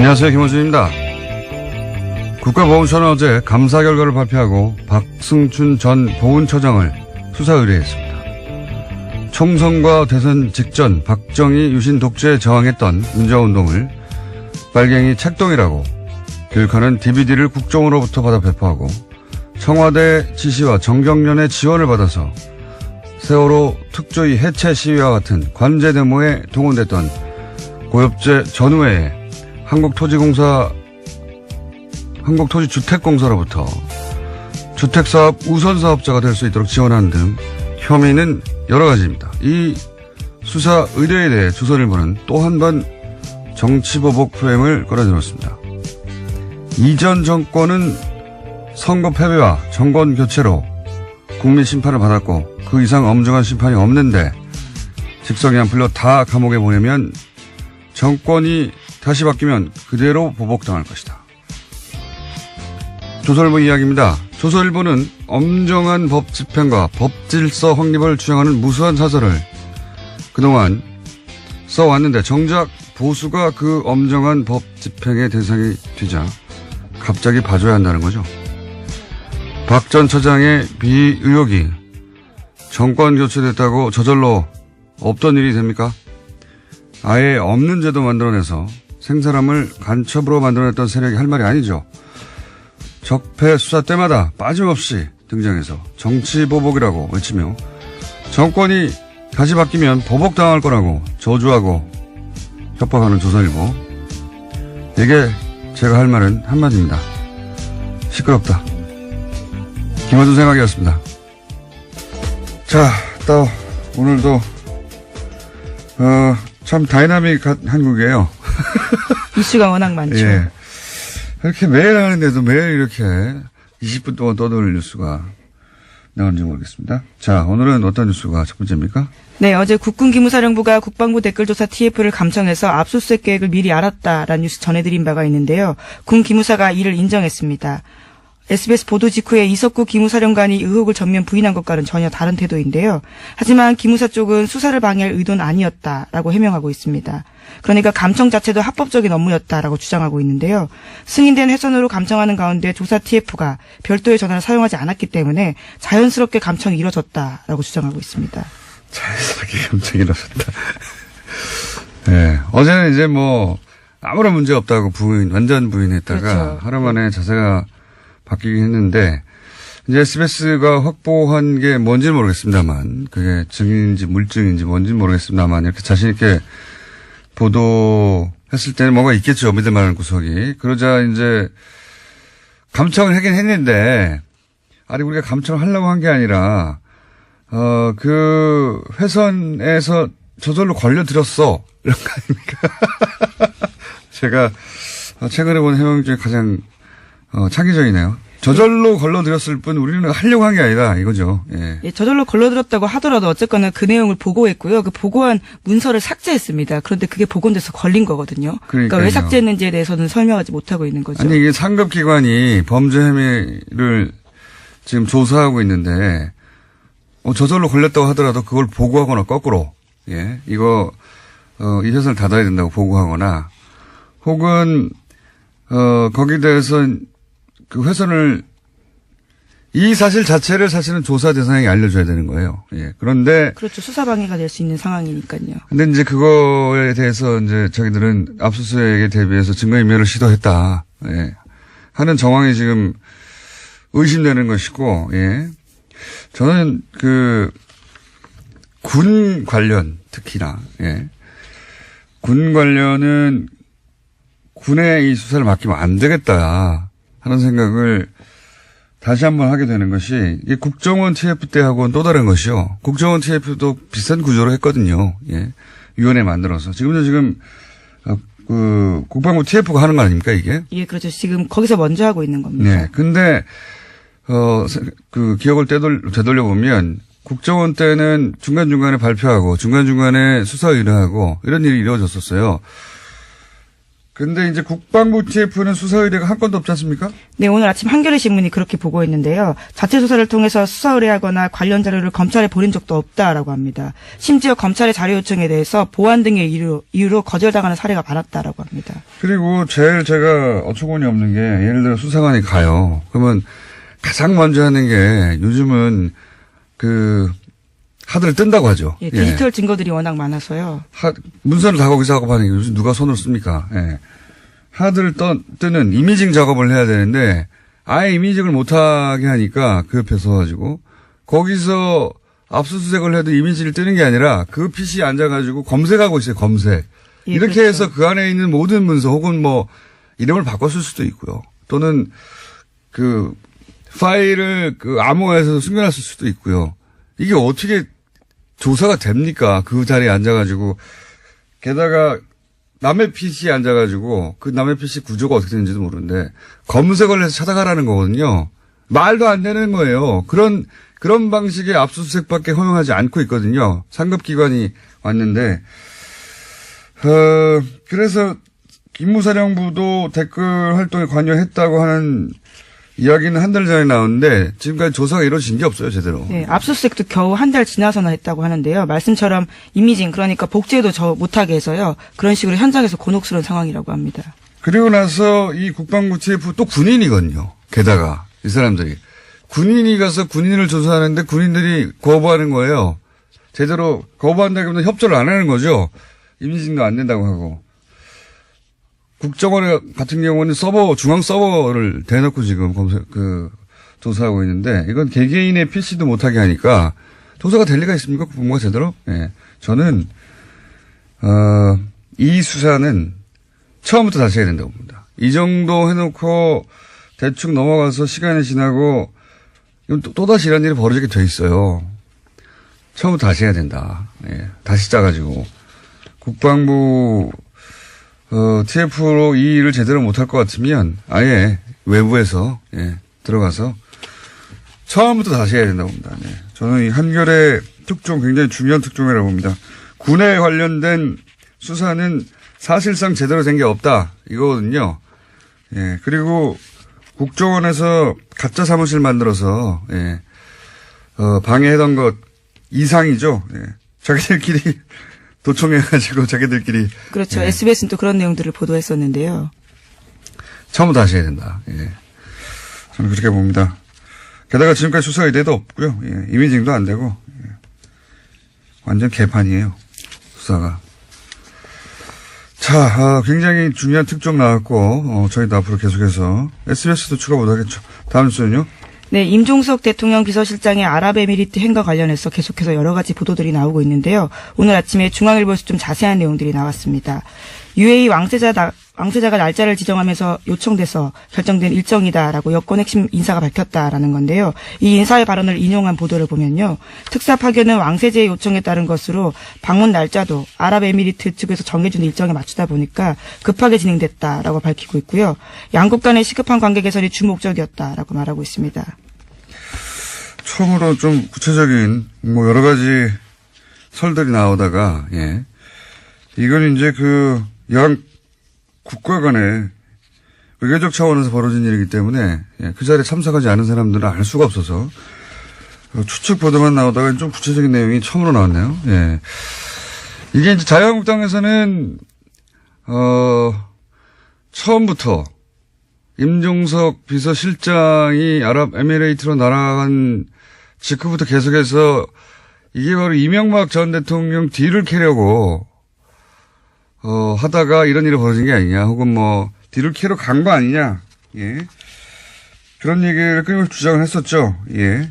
안녕하세요. 김원준입니다. 국가보훈처는 어제 감사 결과를 발표하고 박승춘 전 보훈처장을 수사 의뢰했습니다. 총선과 대선 직전 박정희 유신 독재에 저항했던 민주화운동을 빨갱이 책동이라고 교육하는 DVD를 국정으로부터 받아 배포하고 청와대 지시와 정경련의 지원을 받아서 세월호 특조위 해체 시위와 같은 관제 데모에 동원됐던 고엽제 전후에 한국토지주택공사로부터 주택사업 우선사업자가 될 수 있도록 지원하는 등 혐의는 여러 가지입니다. 이 수사 의뢰에 대해 조선일보는 또 한 번 정치보복 프레임을 끌어들였습니다. 이전 정권은 선거 패배와 정권 교체로 국민 심판을 받았고 그 이상 엄중한 심판이 없는데 직성이 안 풀려 다 감옥에 보내면 정권이 다시 바뀌면 그대로 보복당할 것이다. 조선일보 이야기입니다. 조선일보는 엄정한 법 집행과 법 질서 확립을 주장하는 무수한 사설을 그동안 써왔는데 정작 보수가 그 엄정한 법 집행의 대상이 되자 갑자기 봐줘야 한다는 거죠. 박 전 처장의 비의혹이 정권 교체됐다고 저절로 없던 일이 됩니까? 아예 없는 제도 만들어내서 생사람을 간첩으로 만들어냈던 세력이 할 말이 아니죠. 적폐 수사 때마다 빠짐없이 등장해서 정치보복이라고 외치며 정권이 다시 바뀌면 보복당할 거라고 저주하고 협박하는 조선일보. 이게 제가 할 말은 한마디입니다. 시끄럽다. 김원준 생각이었습니다. 자, 또 오늘도 참 다이나믹한 한국이에요. 이슈가 워낙 많죠. 예. 이렇게 매일 하는데도 매일 이렇게 20분 동안 떠도는 뉴스가 나오는지 모르겠습니다. 자, 오늘은 어떤 뉴스가 첫 번째입니까? 네, 어제 국군기무사령부가 국방부 댓글조사 TF를 감청해서 압수수색 계획을 미리 알았다라는 뉴스 전해드린 바가 있는데요. 군 기무사가 이를 인정했습니다. SBS 보도 직후에 이석구 기무사령관이 의혹을 전면 부인한 것과는 전혀 다른 태도인데요. 하지만 기무사 쪽은 수사를 방해할 의도는 아니었다라고 해명하고 있습니다. 그러니까 감청 자체도 합법적인 업무였다라고 주장하고 있는데요. 승인된 회선으로 감청하는 가운데 조사 TF가 별도의 전화를 사용하지 않았기 때문에 자연스럽게 감청이 이뤄졌다라고 주장하고 있습니다. 자연스럽게 감청이 이뤄졌다. 네. 어제는 이제 아무런 문제 없다고 완전 부인했다가 그렇죠. 하루 만에 자세가 바뀌긴 했는데 이제 SBS가 확보한 게 뭔지는 모르겠습니다만 그게 증인인지 물증인지 뭔지는 모르겠습니다만 이렇게 자신 있게 보도했을 때는 뭐가 있겠죠. 믿을 만한 구석이. 그러자 이제 감청을 하긴 했는데 아니 우리가 감청을 하려고 한 게 아니라 그 회선에서 저절로 걸려들었어. 이런 거 아닙니까? 제가 최근에 본 해명 중에 가장 창의적이네요. 저절로 걸러들였을 뿐 우리는 하려고 한 게 아니다 이거죠. 예. 예, 저절로 걸러들었다고 하더라도 어쨌거나 그 내용을 보고했고요. 그 보고한 문서를 삭제했습니다. 그런데 그게 복원돼서 걸린 거거든요. 그러니까 왜 삭제했는지에 대해서는 설명하지 못하고 있는 거죠. 아니 이게 상급기관이 범죄 혐의를 지금 조사하고 있는데 저절로 걸렸다고 하더라도 그걸 보고하거나 거꾸로 이거 이 회사를 닫아야 된다고 보고하거나 혹은 거기에 대해서 그 회선을 이 사실 자체를 사실은 조사 대상에게 알려줘야 되는 거예요. 예. 그런데 그렇죠. 수사 방해가 될 수 있는 상황이니까요. 근데 이제 그거에 대해서 이제 자기들은 압수수색에 대비해서 증거인멸을 시도했다. 예. 하는 정황이 지금 의심되는 것이고, 예. 저는 군 관련 특히나, 예. 군 관련은 군에 이 수사를 맡기면 안 되겠다 하는 생각을 다시 한번 하게 되는 것이 이 국정원 TF 때하고는 또 다른 것이요. 국정원 TF도 비슷한 구조로 했거든요. 예. 위원회 만들어서. 지금 국방부 TF가 하는 거 아닙니까 이게? 예, 그렇죠. 지금 거기서 먼저 하고 있는 겁니다. 네. 근데 기억을 되돌려 보면 국정원 때는 중간중간에 발표하고 중간중간에 수사 의뢰하고 이런 일이 이루어졌었어요. 근데 이제 국방부 TF는 수사 의뢰가 한 건도 없지 않습니까? 네, 오늘 아침 한겨레 신문이 그렇게 보고했는데요. 자체 조사를 통해서 수사 의뢰하거나 관련 자료를 검찰에 보낸 적도 없다라고 합니다. 심지어 검찰의 자료 요청에 대해서 보안 등의 이유로 거절당하는 사례가 많았다라고 합니다. 그리고 제일 제가 어처구니 없는 게 예를 들어 수사관이 가요. 그러면 가장 먼저 하는 게 요즘은 하드를 뜬다고 하죠. 예, 디지털 증거들이 워낙 많아서요. 문서를 다 거기서 하고 하는 게 요즘 누가 손을 씁니까? 예. 하드를 뜨는 이미징 작업을 해야 되는데 아예 이미징을 못하게 하니까 그 옆에 서가지고 거기서 압수수색을 해도 이미지를 뜨는 게 아니라 그 PC에 앉아가지고 검색하고 있어요. 검색. 예, 이렇게 그렇죠. 해서 그 안에 있는 모든 문서 혹은 뭐 이름을 바꿨을 수도 있고요. 또는 파일을 암호화해서 숨겨놨을 수도 있고요. 이게 어떻게 조사가 됩니까? 그 자리에 앉아가지고. 게다가 남의 PC에 앉아가지고 그 남의 PC 구조가 어떻게 되는지도 모르는데 검색을 해서 찾아가라는 거거든요. 말도 안 되는 거예요. 그런 방식의 압수수색밖에 허용하지 않고 있거든요. 상급기관이 왔는데. 그래서 김무사령부도 댓글 활동에 관여했다고 하는 이야기는 한 달 전에 나왔는데 지금까지 조사가 이루어진 게 없어요, 제대로. 네, 압수수색도 겨우 한 달 지나서나 했다고 하는데요. 말씀처럼 이미징, 그러니까 복제도 못하게 해서요. 그런 식으로 현장에서 곤혹스러운 상황이라고 합니다. 그리고 나서 이 국방부 TF 또 군인이거든요. 게다가 이 사람들이. 군인이 가서 군인을 조사하는데 군인들이 거부하는 거예요. 제대로 거부한다기보다 협조를 안 하는 거죠. 이미징도 안 된다고 하고. 국정원 같은 경우는 중앙 서버를 대놓고 지금 조사하고 있는데, 이건 개개인의 PC도 못하게 하니까, 조사가 될 리가 있습니까? 국방부가 제대로? 예. 저는, 이 수사는 처음부터 다시 해야 된다고 봅니다. 이 정도 해놓고 대충 넘어가서 시간이 지나고, 또다시 이런 일이 벌어지게 돼 있어요. 처음부터 다시 해야 된다. 예. 다시 짜가지고. 국방부, TF로 이 일을 제대로 못할 것 같으면 아예 외부에서 들어가서 처음부터 다시 해야 된다고 봅니다. 네. 저는 이 한겨레 특종 굉장히 중요한 특종이라고 봅니다. 군에 관련된 수사는 사실상 제대로 된 게 없다 이거거든요. 예. 그리고 국정원에서 가짜 사무실 만들어서 방해하던 것 이상이죠. 예. 자기들끼리 도청해가지고 자기들끼리. 그렇죠. SBS는 또 그런 내용들을 보도했었는데요. 처음부터 다시 해야 된다. 예. 저는 그렇게 봅니다. 게다가 지금까지 수사 의뢰도 없고요. 예. 이미징도 안 되고. 예. 완전 개판이에요. 수사가. 자, 굉장히 중요한 특종 나왔고, 저희도 앞으로 계속해서 SBS도 추가 못하겠죠. 다음 주는요? 네, 임종석 대통령 비서실장의 아랍에미리트 행과 관련해서 계속해서 여러 가지 보도들이 나오고 있는데요. 오늘 아침에 중앙일보에서 좀 자세한 내용들이 나왔습니다. UAE 왕세자가 날짜를 지정하면서 요청돼서 결정된 일정이다라고 여권 핵심 인사가 밝혔다라는 건데요. 이 인사의 발언을 인용한 보도를 보면요. 특사 파견은 왕세자의 요청에 따른 것으로 방문 날짜도 아랍에미리트 측에서 정해준 일정에 맞추다 보니까 급하게 진행됐다라고 밝히고 있고요. 양국 간의 시급한 관계 개선이 주목적이었다라고 말하고 있습니다. 처음으로 좀 구체적인 여러 가지 설들이 나오다가 이건 이제 양 국가 간의 외교적 차원에서 벌어진 일이기 때문에 그 자리에 참석하지 않은 사람들은 알 수가 없어서 추측 보도만 나오다가 좀 구체적인 내용이 처음으로 나왔네요. 예. 이게 이제 자유한국당에서는 처음부터 임종석 비서실장이 아랍에미레이트로 날아간 직후부터 계속해서 이게 바로 이명박 전 대통령 뒤를 캐려고 하다가 이런 일이 벌어진 게 아니냐, 혹은 뒤를 캐러 간 거 아니냐, 예. 그런 얘기를 끊임없이 주장을 했었죠, 예.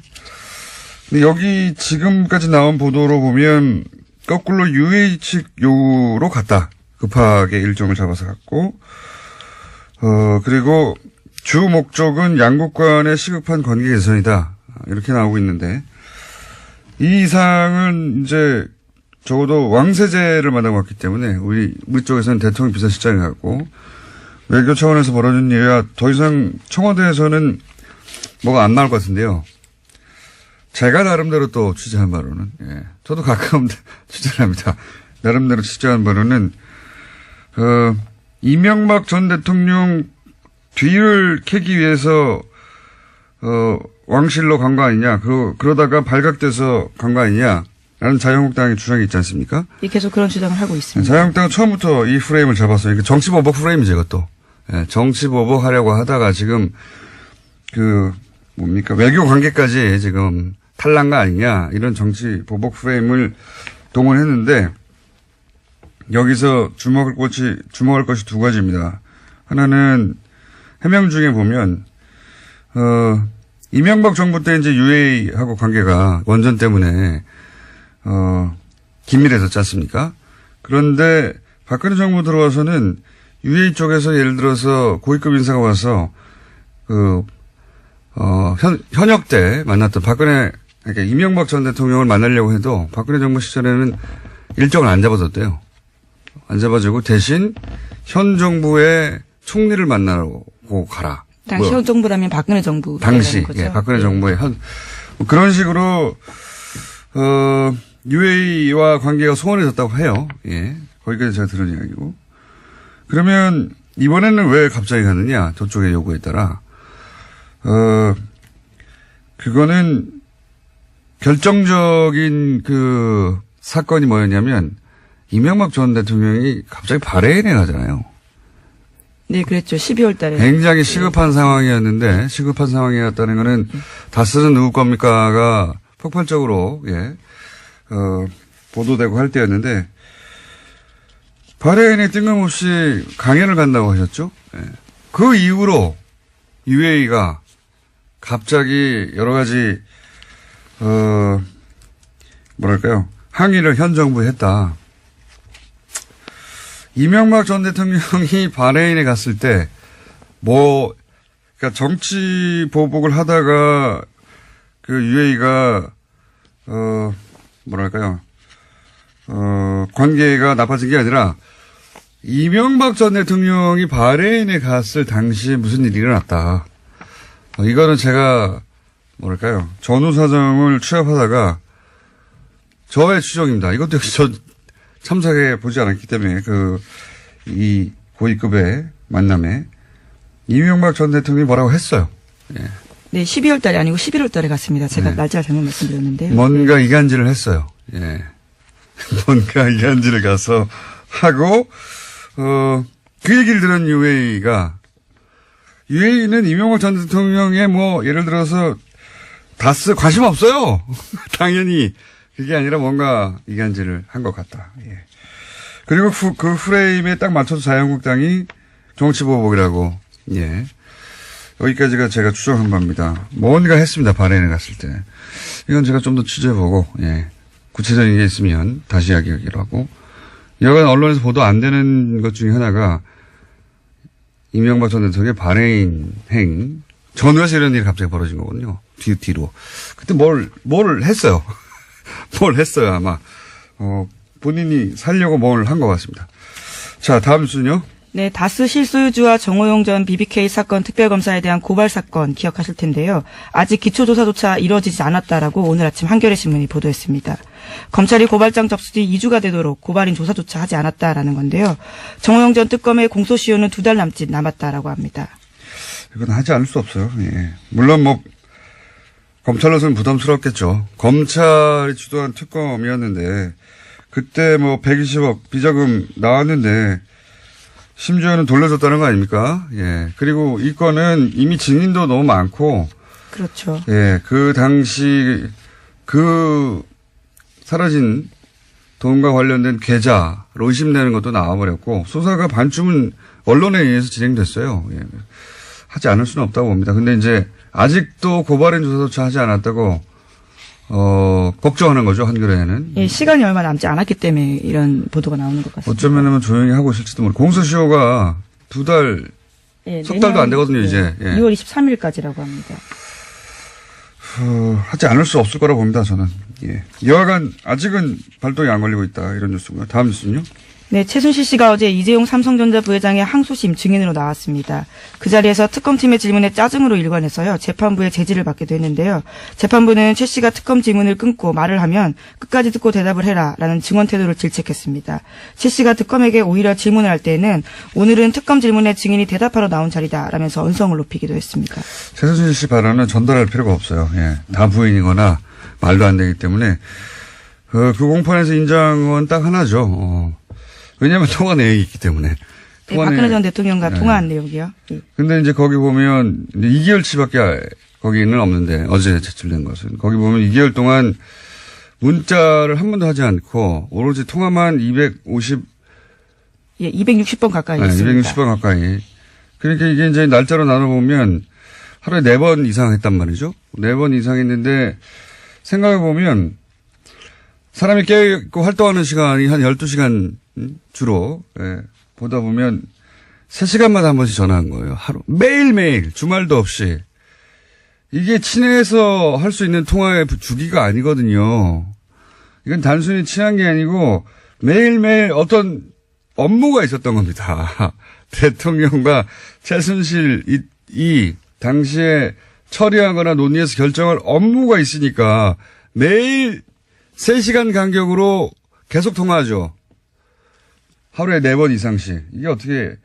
근데 여기 지금까지 나온 보도로 보면, 거꾸로 UAE 측 요구로 갔다. 급하게 일정을 잡아서 갔고, 그리고 주 목적은 양국 간의 시급한 관계 개선이다. 이렇게 나오고 있는데, 이 이상은 이제, 적어도 왕세제를 만나고 왔기 때문에 우리 쪽에서는 대통령 비서실장이 갔고 외교 차원에서 벌어진 일이라 더 이상 청와대에서는 뭐가 안 나올 것 같은데요. 제가 나름대로 또 취재한 바로는 저도 가끔 취재를 합니다. 나름대로 취재한 바로는 이명박 전 대통령 뒤를 캐기 위해서 왕실로 간 거 아니냐. 그러다가 발각돼서 간 거 아니냐. 라는 자유한국당의 주장이 있지 않습니까? 계속 그런 주장을 하고 있습니다. 자유한국당은 처음부터 이 프레임을 잡았어요. 정치보복 프레임이죠, 이것도. 예, 정치보복 하려고 하다가 지금 외교 관계까지 지금 탈난 거 아니냐. 이런 정치보복 프레임을 동원했는데 여기서 주목할 것이 두 가지입니다. 하나는 해명 중에 보면 이명박 정부 때 이제 UA하고 관계가 원전 때문에 긴밀해졌지 않습니까? 그런데 박근혜 정부 들어와서는 UA 쪽에서 예를 들어서 고위급 인사가 와서 현역 때 만났던 그러니까 이명박 전 대통령을 만나려고 해도 박근혜 정부 시절에는 일정을 안 잡아줬대요. 안 잡아주고 대신 현 정부의 총리를 만나고 가라. 당시 현 정부라면 박근혜 정부. 당시, 거죠? 예, 박근혜 정부의 그런 식으로, UAE와 관계가 소원해졌다고 해요. 예. 거기까지 제가 들은 이야기고. 그러면 이번에는 왜 갑자기 가느냐? 저쪽의 요구에 따라. 그거는 결정적인 사건이 뭐였냐면 이명박 전 대통령이 갑자기 바레인에 가잖아요. 네, 그랬죠. 12월 달에. 굉장히 시급한 상황이었는데, 시급한 상황이었다는 거는 다스는 누구 겁니까가 폭발적으로, 예, 보도되고 할 때였는데, 바레인에 뜬금없이 강연을 간다고 하셨죠? 예. 그 이후로 UAE가 갑자기 여러 가지, 항의를 현 정부에 했다. 이명박 전 대통령이 바레인에 갔을 때, 그러니까 정치 보복을 하다가 UAE가, 관계가 나빠진 게 아니라, 이명박 전 대통령이 바레인에 갔을 당시에 무슨 일이 일어났다. 이거는 제가, 전후 사정을 취합하다가, 저의 추정입니다. 이것도 역시 참석해 보지 않았기 때문에 이 고위급의 만남에 이명박 전 대통령이 뭐라고 했어요. 예. 네, 12월 달이 아니고 11월 달에 갔습니다. 제가 날짜를 잘못 말씀드렸는데요. 뭔가 이간질을 했어요. 예. 뭔가 이간질을 가서 하고 그 얘기를 들은 UAE는 이명박 전 대통령의 예를 들어서 다스 관심 없어요. 당연히. 그게 아니라 뭔가 이간질을 한 것 같다. 예. 그리고 그 프레임에 딱 맞춰서 자유한국당이 정치보복이라고, 예. 여기까지가 제가 추정한 바입니다. 뭔가 했습니다. 바레인에 갔을 때. 이건 제가 좀 더 취재해보고, 예. 구체적인 게 있으면 다시 이야기하기로 하고. 여간 언론에서 보도 안 되는 것 중에 하나가 이명박 전 대통령의 바레인 전후에서 이런 일이 갑자기 벌어진 거거든요. 뒤로. 그때 뭘 했어요. 뭘 했어요, 아마. 본인이 살려고 뭘 한 것 같습니다. 자, 다음 순요. 네, 다스 실소유주와 정호용 전 BBK 사건 특별검사에 대한 고발 사건 기억하실 텐데요. 아직 기초조사조차 이루어지지 않았다라고 오늘 아침 한겨레 신문이 보도했습니다. 검찰이 고발장 접수 뒤 2주가 되도록 고발인 조사조차 하지 않았다라는 건데요. 정호용 전 특검의 공소시효는 2달 남짓 남았다라고 합니다. 이건 하지 않을 수 없어요. 예. 물론 검찰로서는 부담스럽겠죠. 검찰이 주도한 특검이었는데 그때 120억 비자금 나왔는데 심지어는 돌려줬다는 거 아닙니까? 예. 그리고 이 건은 이미 증인도 너무 많고. 그렇죠. 예. 그 당시 사라진 돈과 관련된 계좌로 의심되는 것도 나와버렸고 수사가 반쯤은 언론에 의해서 진행됐어요. 예. 하지 않을 수는 없다고 봅니다. 근데 이제 아직도 고발인 조사조차 하지 않았다고 걱정하는 거죠, 한겨레에는. 예, 시간이 얼마 남지 않았기 때문에 이런 보도가 나오는 것 같습니다. 어쩌면 조용히 하고 있을지도 모르고. 공소시효가 석 달도 안 되거든요, 이제. 예. 2월 23일까지라고 합니다. 하지 않을 수 없을 거라고 봅니다, 저는. 예. 여하간 아직은 발동이 안 걸리고 있다, 이런 뉴스고요. 다음 뉴스는요? 네, 최순실 씨가 어제 이재용 삼성전자 부회장의 항소심 증인으로 나왔습니다. 그 자리에서 특검팀의 질문에 짜증으로 일관해서요, 재판부의 제지를 받기도 했는데요. 재판부는 최 씨가 특검 질문을 끊고 말을 하면 끝까지 듣고 대답을 해라라는 증언 태도를 질책했습니다. 최 씨가 특검에게 오히려 질문을 할 때에는 오늘은 특검 질문에 증인이 대답하러 나온 자리다라면서 언성을 높이기도 했습니다. 최순실 씨 발언은 전달할 필요가 없어요. 예, 다 부인이거나 말도 안 되기 때문에 그 공판에서 인정은 딱 하나죠. 왜냐하면 통화 내역이 있기 때문에. 네, 박근혜 전 대통령과 통화한 내용이요. 네. 근데 이제 거기 보면 2개월치밖에 거기는 없는데 어제 제출된 것은 거기 보면 2개월 동안 문자를 한 번도 하지 않고 오로지 통화만 260번 가까이 했습니다. 260번 가까이. 그러니까 이게 이제 날짜로 나눠보면 하루에 4번 이상 했단 말이죠. 4번 이상 했는데 생각해보면 사람이 깨있고 활동하는 시간이 한 12시간 주로, 보다 보면 3시간마다 한 번씩 전화한 거예요. 하루. 매일매일, 주말도 없이. 이게 친해서 할 수 있는 통화의 주기가 아니거든요. 이건 단순히 친한 게 아니고 매일매일 어떤 업무가 있었던 겁니다. 대통령과 최순실 이 당시에 처리하거나 논의해서 결정할 업무가 있으니까 매일 3시간 간격으로 계속 통화하죠. 하루에 4번 이상씩. 이게 어떻게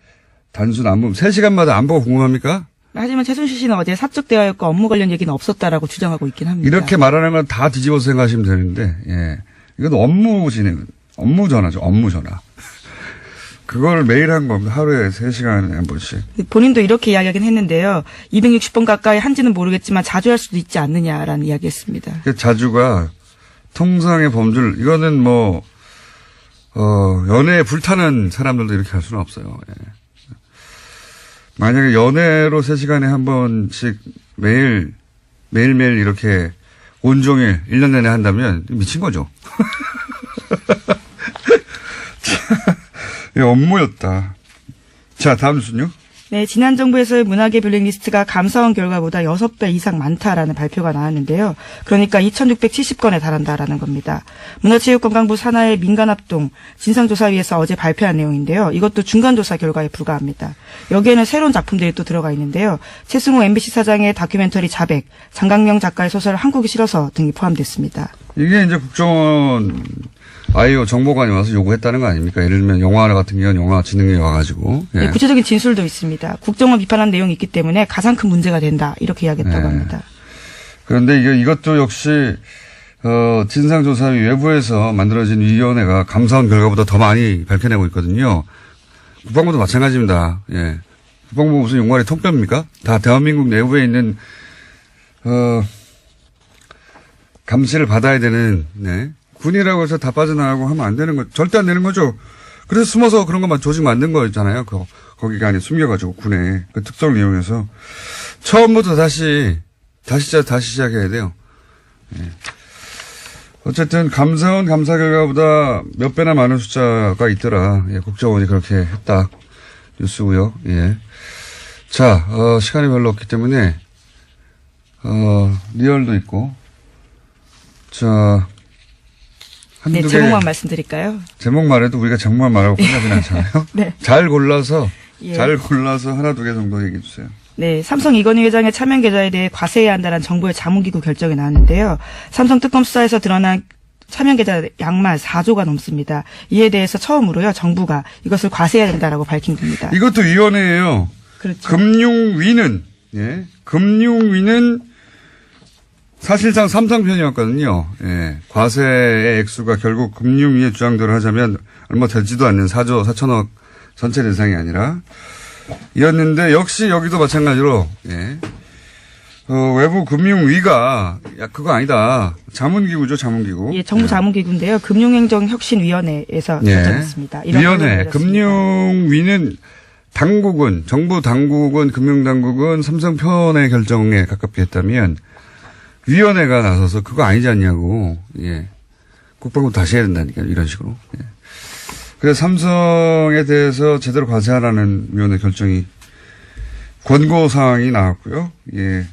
단순 안보 3시간마다 안보가 궁금합니까? 하지만 최순실 씨는 어제 사적 대화였고 업무 관련 얘기는 없었다라고 주장하고 있긴 합니다. 이렇게 말하는 건 다 뒤집어서 생각하시면 되는데, 예. 이건 업무 진행, 업무 전화죠. 업무 전화. 그걸 매일 한 겁니다. 하루에 3시간에 한 번씩. 본인도 이렇게 이야기하긴 했는데요. 260번 가까이 한지는 모르겠지만 자주 할 수도 있지 않느냐라는 이야기했습니다. 자주가 통상의 범주를, 이거는 연애에 불타는 사람들도 이렇게 할 수는 없어요. 예. 만약에 연애로 3시간에 한 번씩 매일매일 이렇게 온종일 1년 내내 한다면 미친 거죠. 이 업무였다. 자, 다음 순요. 네, 지난 정부에서의 문화계 블랙리스트가 감사원 결과보다 6배 이상 많다라는 발표가 나왔는데요. 그러니까 2,670건에 달한다라는 겁니다. 문화체육관광부 산하의 민간합동 진상조사위에서 어제 발표한 내용인데요. 이것도 중간조사 결과에 불과합니다. 여기에는 새로운 작품들이 또 들어가 있는데요. 최승호 MBC 사장의 다큐멘터리 자백, 장강명 작가의 소설 한국이 싫어서 등이 포함됐습니다. 이게 이제 국정원 아이오 정보관이 와서 요구했다는 거 아닙니까? 예를 들면 영화 같은 경우는 영화진흥위 와가지고. 예. 네, 구체적인 진술도 있습니다. 국정원 비판한 내용이 있기 때문에 가장 큰 문제가 된다. 이렇게 이야기했다고 합니다. 그런데 이것도 역시 진상조사위 외부에서 만들어진 위원회가 감사원 결과보다 더 많이 밝혀내고 있거든요. 국방부도 마찬가지입니다. 예. 국방부 무슨 용관의 통뼈입니까? 다 대한민국 내부에 있는 감시를 받아야 되는 군이라고 해서 다 빠져나가고 하면 안 되는 거, 절대 안 되는 거죠. 그래서 숨어서 그런 것만 조직 만든 거잖아요. 거기가 안에 숨겨가지고 군에 그 특성을 이용해서 처음부터 다시 시작해야 돼요. 예. 어쨌든 감사원 감사 결과보다 몇 배나 많은 숫자가 있더라. 예, 국정원이 그렇게 했다. 뉴스고요. 예. 자, 시간이 별로 없기 때문에 리얼도 있고. 자. 네, 제목만 말씀드릴까요? 제목만 해도 우리가 제목만 말하고 끝나진 않잖아요. 네. 잘 골라서 예. 하나 두 개 정도 얘기해 주세요. 네, 삼성 이건희 회장의 차명 계좌에 대해 과세해야 한다는 정부의 자문기구 결정이 나왔는데요. 삼성 특검 수사에서 드러난 차명 계좌 양만 4조가 넘습니다. 이에 대해서 처음으로요, 정부가 이것을 과세해야 된다라고 밝힌 겁니다. 이것도 위원회예요. 그렇죠. 금융위는 사실상 삼성 편이었거든요. 예. 과세의 액수가 결국 금융위의 주장대로 하자면 얼마 되지도 않는 4조 4천억 전체 대상이 아니라 이었는데 역시 여기도 마찬가지로 외부 금융위가 그거 아니다. 자문기구죠, 자문기구. 예, 정부 자문기구인데요. 금융행정혁신위원회에서 결정했습니다. 위원회. 금융위는 정부 당국은 금융당국은 삼성 편의 결정에 가깝게 했다면 위원회가 나서서 그거 아니지 않냐고. 예. 국방부 다시 해야 된다니까 이런 식으로. 예. 그래서 삼성에 대해서 제대로 과세하라는 위원회 결정이 권고사항이 나왔고요. 예.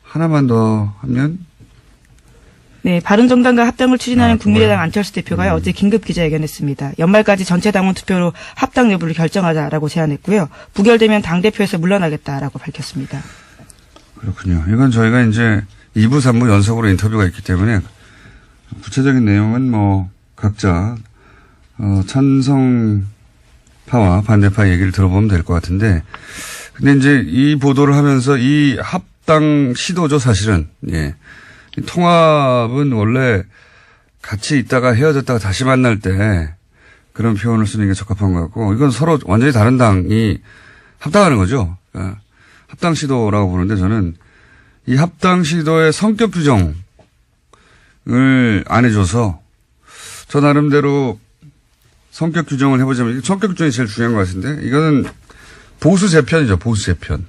하나만 더 하면 네, 바른정당과 합당을 추진하는 정말요? 국민의당 안철수 대표가 어제 긴급 기자회견했습니다. 연말까지 전체 당원 투표로 합당 여부를 결정하자라고 제안했고요. 부결되면 당대표에서 물러나겠다라고 밝혔습니다. 그렇군요. 이건 저희가 이제 2부, 3부 연속으로 인터뷰가 있기 때문에 구체적인 내용은 뭐 각자 찬성파와 반대파 얘기를 들어보면 될 것 같은데, 근데 이제 이 보도를 하면서 이 합당 시도죠, 사실은. 예. 이 통합은 원래 같이 있다가 헤어졌다가 다시 만날 때 그런 표현을 쓰는 게 적합한 것 같고, 이건 서로 완전히 다른 당이 합당하는 거죠. 그러니까 합당 시도라고 보는데, 저는 이 합당 시도의 성격 규정을 안 해줘서 저 나름대로 성격 규정을 해보자면, 성격 규정이 제일 중요한 것 같은데, 이거는 보수 재편이죠, 보수 재편.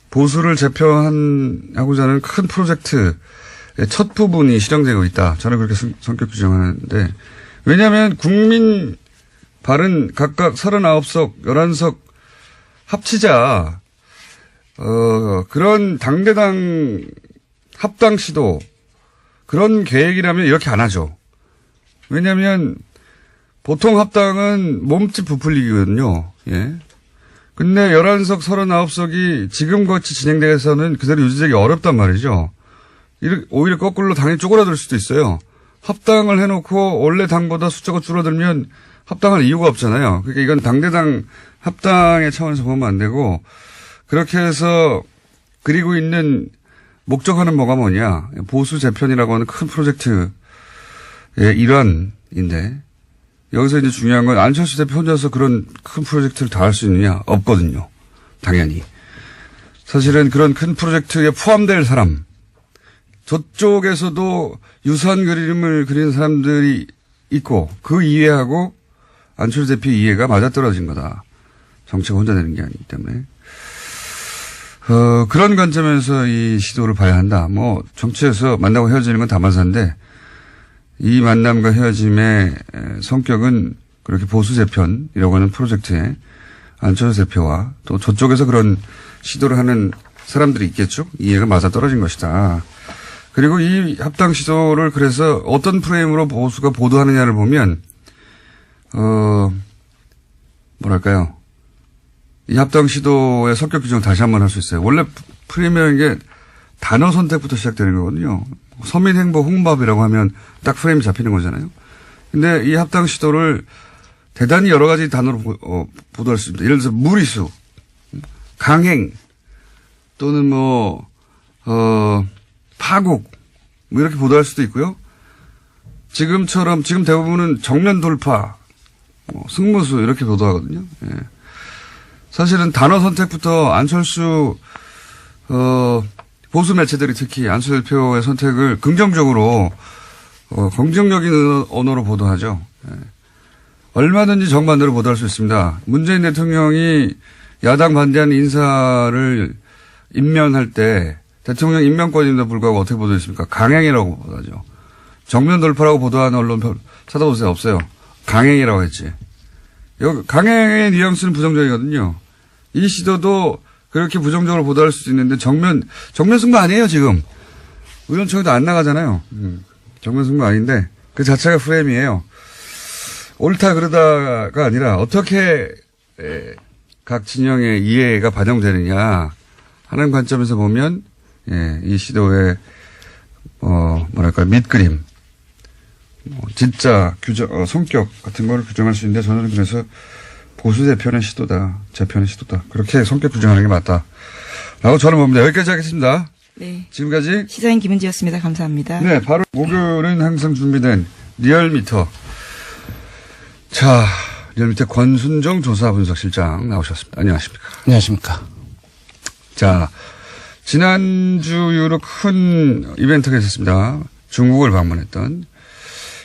보수를 재편하고자 하는 큰 프로젝트의 첫 부분이 실행되고 있다. 저는 그렇게 성격 규정하는데, 왜냐하면 국민 발은 각각 39석, 11석 합치자, 그런 당대당 합당 시도, 그런 계획이라면 이렇게 안 하죠. 왜냐하면 보통 합당은 몸집 부풀리기거든요. 예. 근데 11석, 39석이 지금같이 진행돼서는 그대로 유지되기 어렵단 말이죠. 오히려 거꾸로 당이 쪼그라들 수도 있어요. 합당을 해놓고 원래 당보다 숫자가 줄어들면 합당할 이유가 없잖아요. 그러니까 이건 당대당 합당의 차원에서 보면 안 되고, 그렇게 해서 그리고 있는 목적하는 뭐가 뭐냐. 보수 재편이라고 하는 큰 프로젝트의 일환인데, 여기서 이제 중요한 건 안철수 대표 혼자서 그런 큰 프로젝트를 다 할 수 있느냐? 없거든요. 당연히. 사실은 그런 큰 프로젝트에 포함될 사람, 저쪽에서도 유사한 그림을 그리는 사람들이 있고, 그 이해하고 안철수 대표 이해가 맞아떨어진 거다. 정치가 혼자 되는 게 아니기 때문에. 그런 관점에서 이 시도를 봐야 한다. 뭐, 정치에서 만나고 헤어지는 건 다반사인데, 이 만남과 헤어짐의 성격은 그렇게 보수 재편이라고 하는 프로젝트에 안철수 대표와 또 저쪽에서 그런 시도를 하는 사람들이 있겠죠. 이해가 맞아떨어진 것이다. 그리고 이 합당 시도를 그래서 어떤 프레임으로 보수가 보도하느냐를 보면, 뭐랄까요. 이 합당 시도의 성격 규정을 다시 한번 할 수 있어요. 원래 프레임이라는 게 단어 선택부터 시작되는 거거든요. 서민행보 홍보업이라고 하면 딱 프레임이 잡히는 거잖아요. 근데 이 합당 시도를 대단히 여러 가지 단어로 보도할 수 있습니다. 예를 들어서 무리수, 강행, 또는 파국, 뭐 이렇게 보도할 수도 있고요. 지금 대부분은 정면 돌파, 승무수 이렇게 보도하거든요. 예. 사실은 단어 선택부터 안철수, 보수 매체들이 특히 안철수 대표의 선택을 긍정적으로, 긍정적인 언어로 보도하죠. 예. 얼마든지 정반대로 보도할 수 있습니다. 문재인 대통령이 야당 반대하는 인사를 임면할 때 대통령 임명권임에도 불구하고 어떻게 보도했습니까? 강행이라고 보도하죠. 정면 돌파라고 보도하는 언론 찾아보세요. 없어요. 강행이라고 했지. 여기 강행의 뉘앙스는 부정적이거든요. 이 시도도 그렇게 부정적으로 보도할 수도 있는데 정면 승부 아니에요, 지금. 의원총회도 안 나가잖아요. 정면 승부 아닌데 그 자체가 프레임이에요. 옳다 그러다가 아니라 어떻게 각 진영의 이해가 반영되느냐 하는 관점에서 보면, 예, 이 시도의, 밑그림, 진짜 성격 같은 걸 규정할 수 있는데 저는 그래서 보수 재편의 시도다, 재편의 시도다. 그렇게 성격 규정하는 게 맞다. 라고 저는 봅니다. 여기까지 하겠습니다. 네. 지금까지 시사인 김은지였습니다. 감사합니다. 네, 바로 목요일은 항상 준비된 리얼미터. 자, 리얼미터 권순정 조사분석실장 나오셨습니다. 안녕하십니까. 안녕하십니까. 자, 지난주 이후로 큰 이벤트가 있었습니다. 중국을 방문했던.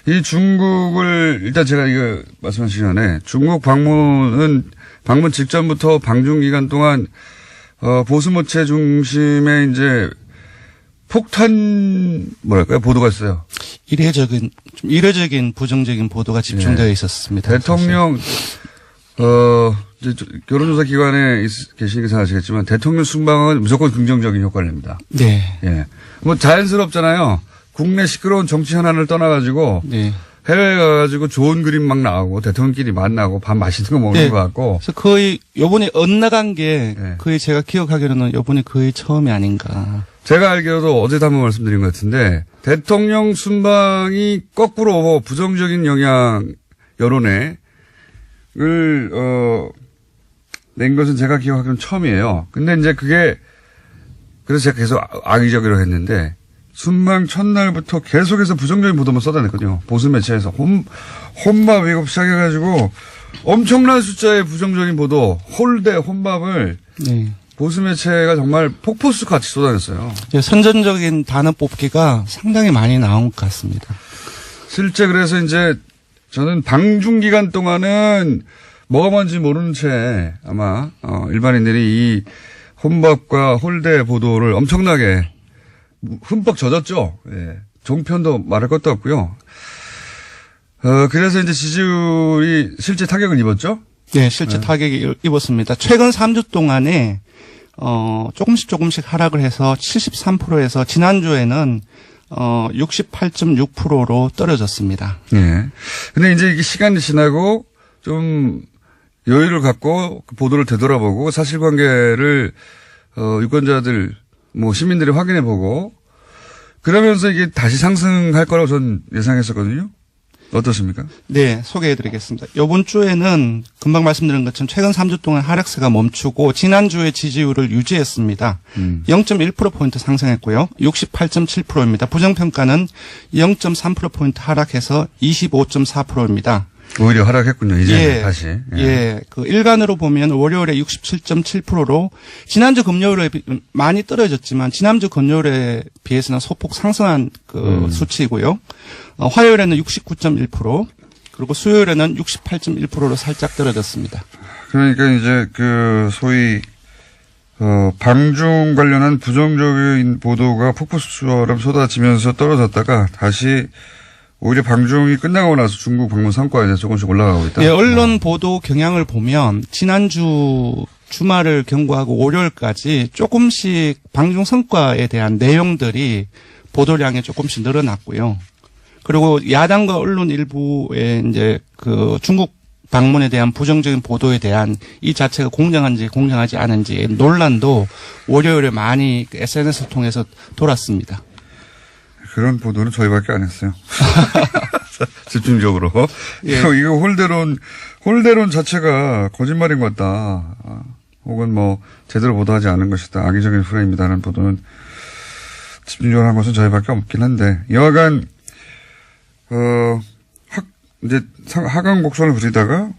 이 중국을, 일단 제가 이거 말씀하시기 전에 중국 방문 직전부터 방중 기간 동안, 보수 모체 중심의 이제 폭탄, 보도가 있어요. 이례적인 부정적인 보도가 집중되어 있었습니다. 대통령, 여론조사 기관에 계시니까 잘 아시겠지만 대통령 순방은 무조건 긍정적인 효과를 냅니다. 네. 예. 뭐 자연스럽잖아요. 국내 시끄러운 정치 현안을 떠나가지고 네. 해외에 가가지고 좋은 그림 막 나오고 대통령끼리 만나고 밥 맛있는 거 먹는 네. 것 같고. 그래서 거의 요번에 엇나간 게 네. 거의 제가 기억하기로는 요번에 거의 처음이 아닌가. 제가 알기로도 어제도 한번 말씀드린 것 같은데 대통령 순방이 거꾸로 부정적인 영향 여론에 낸 것은 제가 기억하기로는 처음이에요. 근데 이제 그게 그래서 제가 계속 악의적이라고 했는데 순방 첫날부터 계속해서 부정적인 보도만 쏟아냈거든요. 보수 매체에서 혼밥 이거 시작해가지고 엄청난 숫자의 부정적인 보도, 홀대, 혼밥을 네. 보수 매체가 정말 폭포수 같이 쏟아냈어요. 선전적인 단어 뽑기가 상당히 많이 나온 것 같습니다. 실제 그래서 이제 저는 방중 기간 동안은 뭐가 뭔지 모르는 채 아마 일반인들이 이 혼밥과 홀대 보도를 엄청나게 흠뻑 젖었죠. 예. 종편도 말할 것도 없고요. 그래서 이제 지지율이 실제 타격을 입었죠. 네, 실제 타격이 입었습니다. 최근 3주 동안에 조금씩 하락을 해서 73%에서 지난주에는 68.6%로 떨어졌습니다. 예. 근데 이제 이게 시간이 지나고 좀 여유를 갖고 그 보도를 되돌아보고 사실관계를 유권자들 시민들이 확인해보고 그러면서 이게 다시 상승할 거라고 전 예상했었거든요. 어떻습니까? 네, 소개해드리겠습니다. 이번 주에는 금방 말씀드린 것처럼 최근 3주 동안 하락세가 멈추고 지난주에 지지율을 유지했습니다. 0.1%포인트 상승했고요. 68.7%입니다. 부정평가는 0.3%포인트 하락해서 25.4%입니다. 오히려 하락했군요. 이제 예, 다시. 예. 그 일간으로 보면 월요일에 67.7%로 지난주 금요일에 많이 떨어졌지만 지난주 금요일에 비해서는 소폭 상승한 그 수치이고요. 화요일에는 69.1% 그리고 수요일에는 68.1%로 살짝 떨어졌습니다. 그러니까 이제 그 소위 방중 관련한 부정적인 보도가 폭포수처럼 쏟아지면서 떨어졌다가 다시 오히려 방중이 끝나고 나서 중국 방문 성과에 대해서 조금씩 올라가고 있다. 예, 언론 보도 경향을 보면 지난주 주말을 경과하고 월요일까지 조금씩 방중 성과에 대한 내용들이 보도량이 조금씩 늘어났고요. 그리고 야당과 언론 일부의 이제 그 중국 방문에 대한 부정적인 보도에 대한 이 자체가 공정한지 공정하지 않은지 논란도 월요일에 많이 SNS를 통해서 돌았습니다. 그런 보도는 저희밖에 안 했어요. 집중적으로. 예. 이거 홀대론 자체가 거짓말인 것 같다. 혹은 제대로 보도하지 않은 것이다. 악의적인 프레임이다라는 보도는 집중적으로 한 것은 저희밖에 없긴 한데, 여하간, 이제 하강 곡선을 부리다가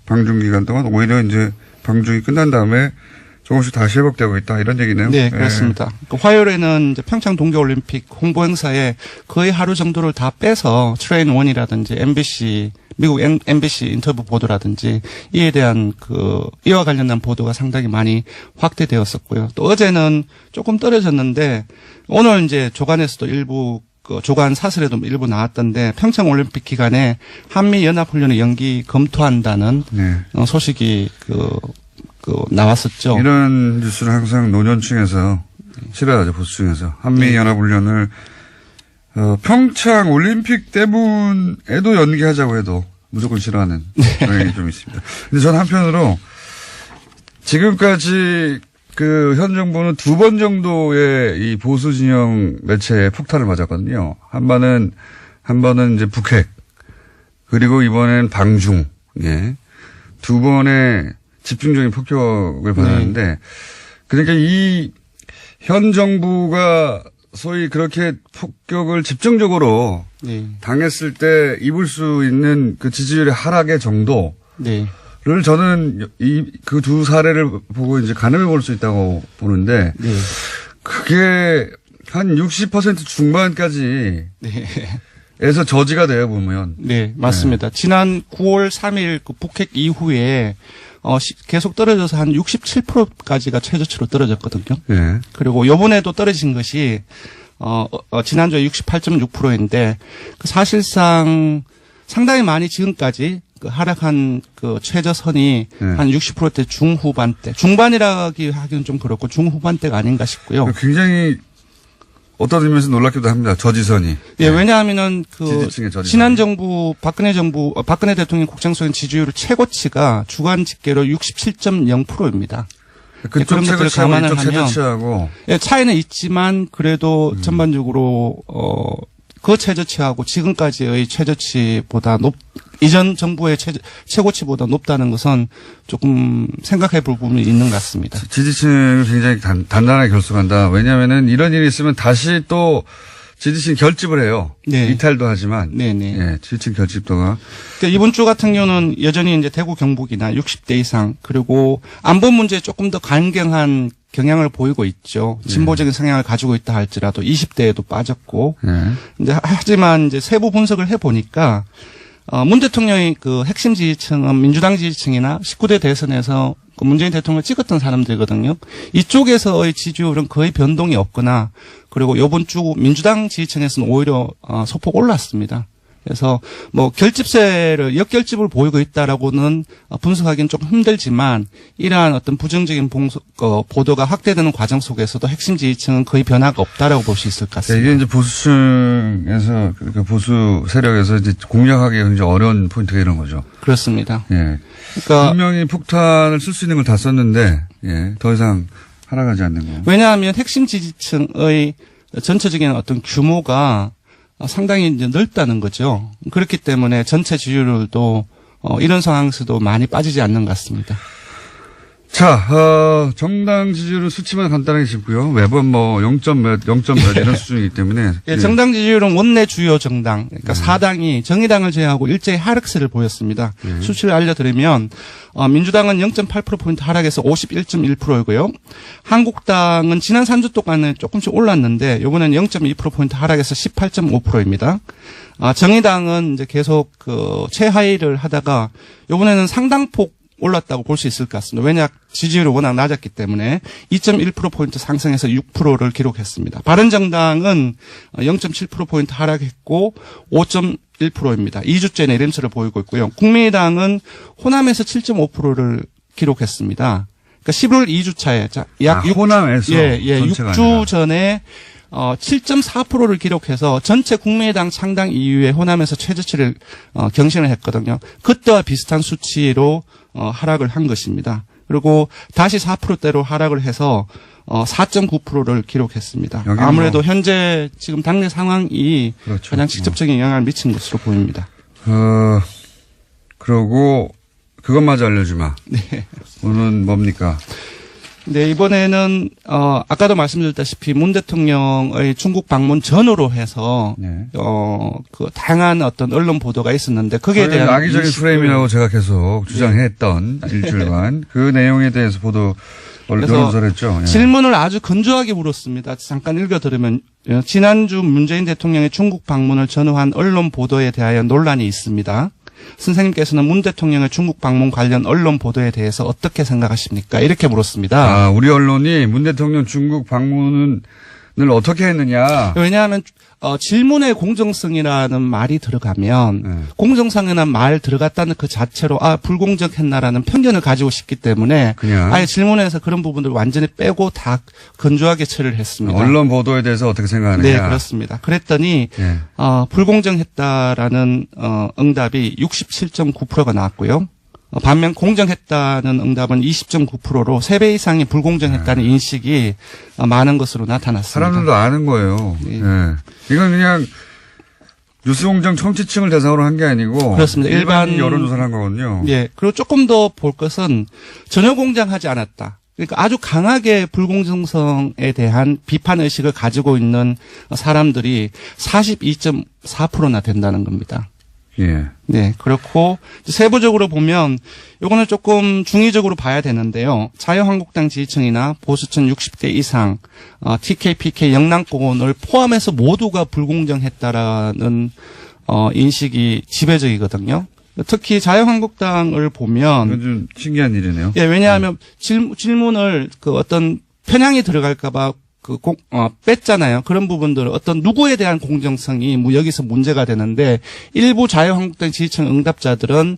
방중 기간 동안 오히려 이제 방중이 끝난 다음에 조금씩 다시 회복되고 있다. 이런 얘기네요. 네, 그렇습니다. 그 화요일에는 이제 평창 동계올림픽 홍보 행사에 거의 하루 정도를 다 빼서 트레인 원이라든지 MBC, 미국 MBC 인터뷰 보도라든지 이에 대한 이와 관련된 보도가 상당히 많이 확대되었었고요. 또 어제는 조금 떨어졌는데 오늘 이제 조간에서도 일부 조간 사설에도 일부 나왔던데 평창 올림픽 기간에 한미 연합훈련의 연기 검토한다는 네. 소식이 나왔었죠. 이런 뉴스는 항상 노년층에서 싫어하죠. 보수층에서. 한미연합훈련을 평창 올림픽 때문에도 연기하자고 해도 무조건 싫어하는 경향이 좀 있습니다. 근데 전 한편으로 지금까지 현 정부는 2번 정도의 이 보수 진영 매체에 폭탄을 맞았거든요. 한 번은 이제 북핵, 그리고 이번엔 방중, 예. 2번의 집중적인 폭격을 받았는데, 그러니까 이 현 정부가 소위 그렇게 폭격을 집중적으로 네. 당했을 때 입을 수 있는 그 지지율의 하락의 정도를 네. 저는 그 두 사례를 보고 이제 가늠해 볼 수 있다고 보는데, 네. 그게 한 60% 중반까지 네. 에서 저지가 돼요, 보면. 네, 맞습니다. 지난 9월 3일 그 북핵 이후에 계속 떨어져서 한 67%까지가 최저치로 떨어졌거든요. 예. 그리고 요번에도 떨어진 것이 지난주에 68.6%인데 사실상 상당히 많이 지금까지 하락한 최저선이 한 60%대 중후반대, 중반이라기 하기는 좀 그렇고 중후반대가 아닌가 싶고요. 굉장히 어떤 의미에서 놀랍기도 합니다. 저지선이. 예, 왜냐하면은 지지층의 저지선. 지난 정부 박근혜 대통령 국정수행 지지율 최고치가 주간 집계로 67.0%입니다. 그쪽 최고치하고 이쪽 최저치하고. 예, 차이는 있지만 그래도 전반적으로 그 최저치하고 지금까지의 최저치보다 이전 정부의 최고치보다 높다는 것은 조금 생각해 볼 부분이 있는 것 같습니다. 지지층을 굉장히 단단하게 결속한다. 왜냐하면은 이런 일이 있으면 다시 또 지지층 결집을 해요. 네. 이탈도 하지만. 네네. 예, 지지층 결집도가. 그러니까 이번 주 같은 경우는 여전히 이제 대구 경북이나 60대 이상 그리고 안보 문제에 조금 더 강경한 경향을 보이고 있죠. 진보적인 성향을 가지고 있다 할지라도 20대에도 빠졌고. 예. 하지만 이제 세부 분석을 해 보니까 문 대통령의 그 핵심 지지층은 민주당 지지층이나 19대 대선에서 그 문재인 대통령을 찍었던 사람들이거든요. 이쪽에서의 지지율은 거의 변동이 없거나 그리고 이번 주 민주당 지지층에서는 오히려 소폭 올랐습니다. 그래서 뭐 역결집을 보이고 있다라고는 분석하기는 조금 힘들지만 이러한 어떤 부정적인 보도가 확대되는 과정 속에서도 핵심 지지층은 거의 변화가 없다라고 볼 수 있을 것 같습니다. 이게 이제 보수층에서 그러니까 보수 세력에서 이제 공략하기 굉장히 어려운 포인트가 이런 거죠. 그렇습니다. 예. 그러니까 분명히 폭탄을 쓸 수 있는 걸 다 썼는데 예, 더 이상 하락하지 않는 거. 왜냐하면 핵심 지지층의 전체적인 어떤 규모가 상당히 이제 넓다는 거죠. 그렇기 때문에 전체 지지율도 이런 상황에서도 많이 빠지지 않는 것 같습니다. 자, 정당 지지율은 수치만 간단하게 짚고요. 매번 뭐 0점 몇 이런 수준이기 때문에. 예, 정당 지지율은 원내 주요 정당, 그러니까 4당이 정의당을 제외하고 일제히 하락세를 보였습니다. 수치를 알려드리면 민주당은 0.8%포인트 하락해서 51.1%이고요. 한국당은 지난 3주 동안에 조금씩 올랐는데 이번엔 0.2%포인트 하락해서 18.5%입니다. 정의당은 이제 계속 최하위를 하다가 이번에는 상당폭 올랐다고 볼 수 있을 것 같습니다. 왜냐 지지율이 워낙 낮았기 때문에 2.1%포인트 상승해서 6%를 기록했습니다. 바른정당은 0.7%포인트 하락했고 5.1%입니다. 2주째 내림세를 보이고 있고요. 국민의당은 호남에서 7.5%를 기록했습니다. 그러니까 11월 2주차에 약 호남에서 6주 전에 7.4%를 기록해서 전체 국민의당 창당 이후에 호남에서 최저치를 경신을 했거든요. 그때와 비슷한 수치로 하락을 한 것입니다. 그리고 다시 4%대로 하락을 해서 4.9%를 기록했습니다. 아무래도 현재 지금 당내 상황이 그렇죠. 가장 직접적인 영향을 미친 것으로 보입니다. 그러고 그것마저 알려주마. 네. 오늘은 뭡니까? 네, 이번에는 아까도 말씀드렸다시피 문 대통령의 중국 방문 전후로 해서 네. 그 다양한 어떤 언론 보도가 있었는데 거기에 대한 악의적인 프레임이라고 제가 계속 주장했던 일주일간 그 내용에 대해서 언론설했죠. 예. 질문을 아주 건조하게 물었습니다. 잠깐 읽어드리면 지난주 문재인 대통령의 중국 방문을 전후한 언론 보도에 대하여 논란이 있습니다. 선생님께서는 문 대통령의 중국 방문 관련 언론 보도에 대해서 어떻게 생각하십니까? 이렇게 물었습니다. 우리 언론이 문 대통령 중국 방문을 어떻게 했느냐. 왜냐하면 질문의 공정성이라는 말이 들어가면 공정성이라는 말 들어갔다는 그 자체로 불공정했나라는 편견을 가지고 싶기 때문에 그냥 아예 질문에서 그런 부분들을 완전히 빼고 다 건조하게 처리를 했습니다. 언론 보도에 대해서 어떻게 생각하느냐. 네, 그렇습니다. 그랬더니 네. 불공정했다라는 응답이 67.9%가 나왔고요. 반면 공정했다는 응답은 20.9%로 3배 이상이 불공정했다는 인식이 많은 것으로 나타났습니다. 사람들도 아는 거예요. 네. 네. 이건 그냥 뉴스공장 청취층을 대상으로 한 게 아니고 그렇습니다. 일반 여론조사를 한 거거든요. 예. 그리고 조금 더 볼 것은 전혀 공정하지 않았다. 그러니까 아주 강하게 불공정성에 대한 비판 의식을 가지고 있는 사람들이 42.4%나 된다는 겁니다. 예. 네, 그렇고 세부적으로 보면 요거는 조금 중의적으로 봐야 되는데요. 자유한국당 지지층이나 보수층 60대 이상, TK, PK, 영남권을 포함해서 모두가 불공정했다라는 인식이 지배적이거든요. 특히 자유한국당을 보면 이건 좀 신기한 일이네요. 예, 왜냐하면 질문을 어떤 편향이 들어갈까봐 뺐잖아요. 그런 부분들은 어떤 누구에 대한 공정성이 여기서 문제가 되는데 일부 자유한국당 지지층 응답자들은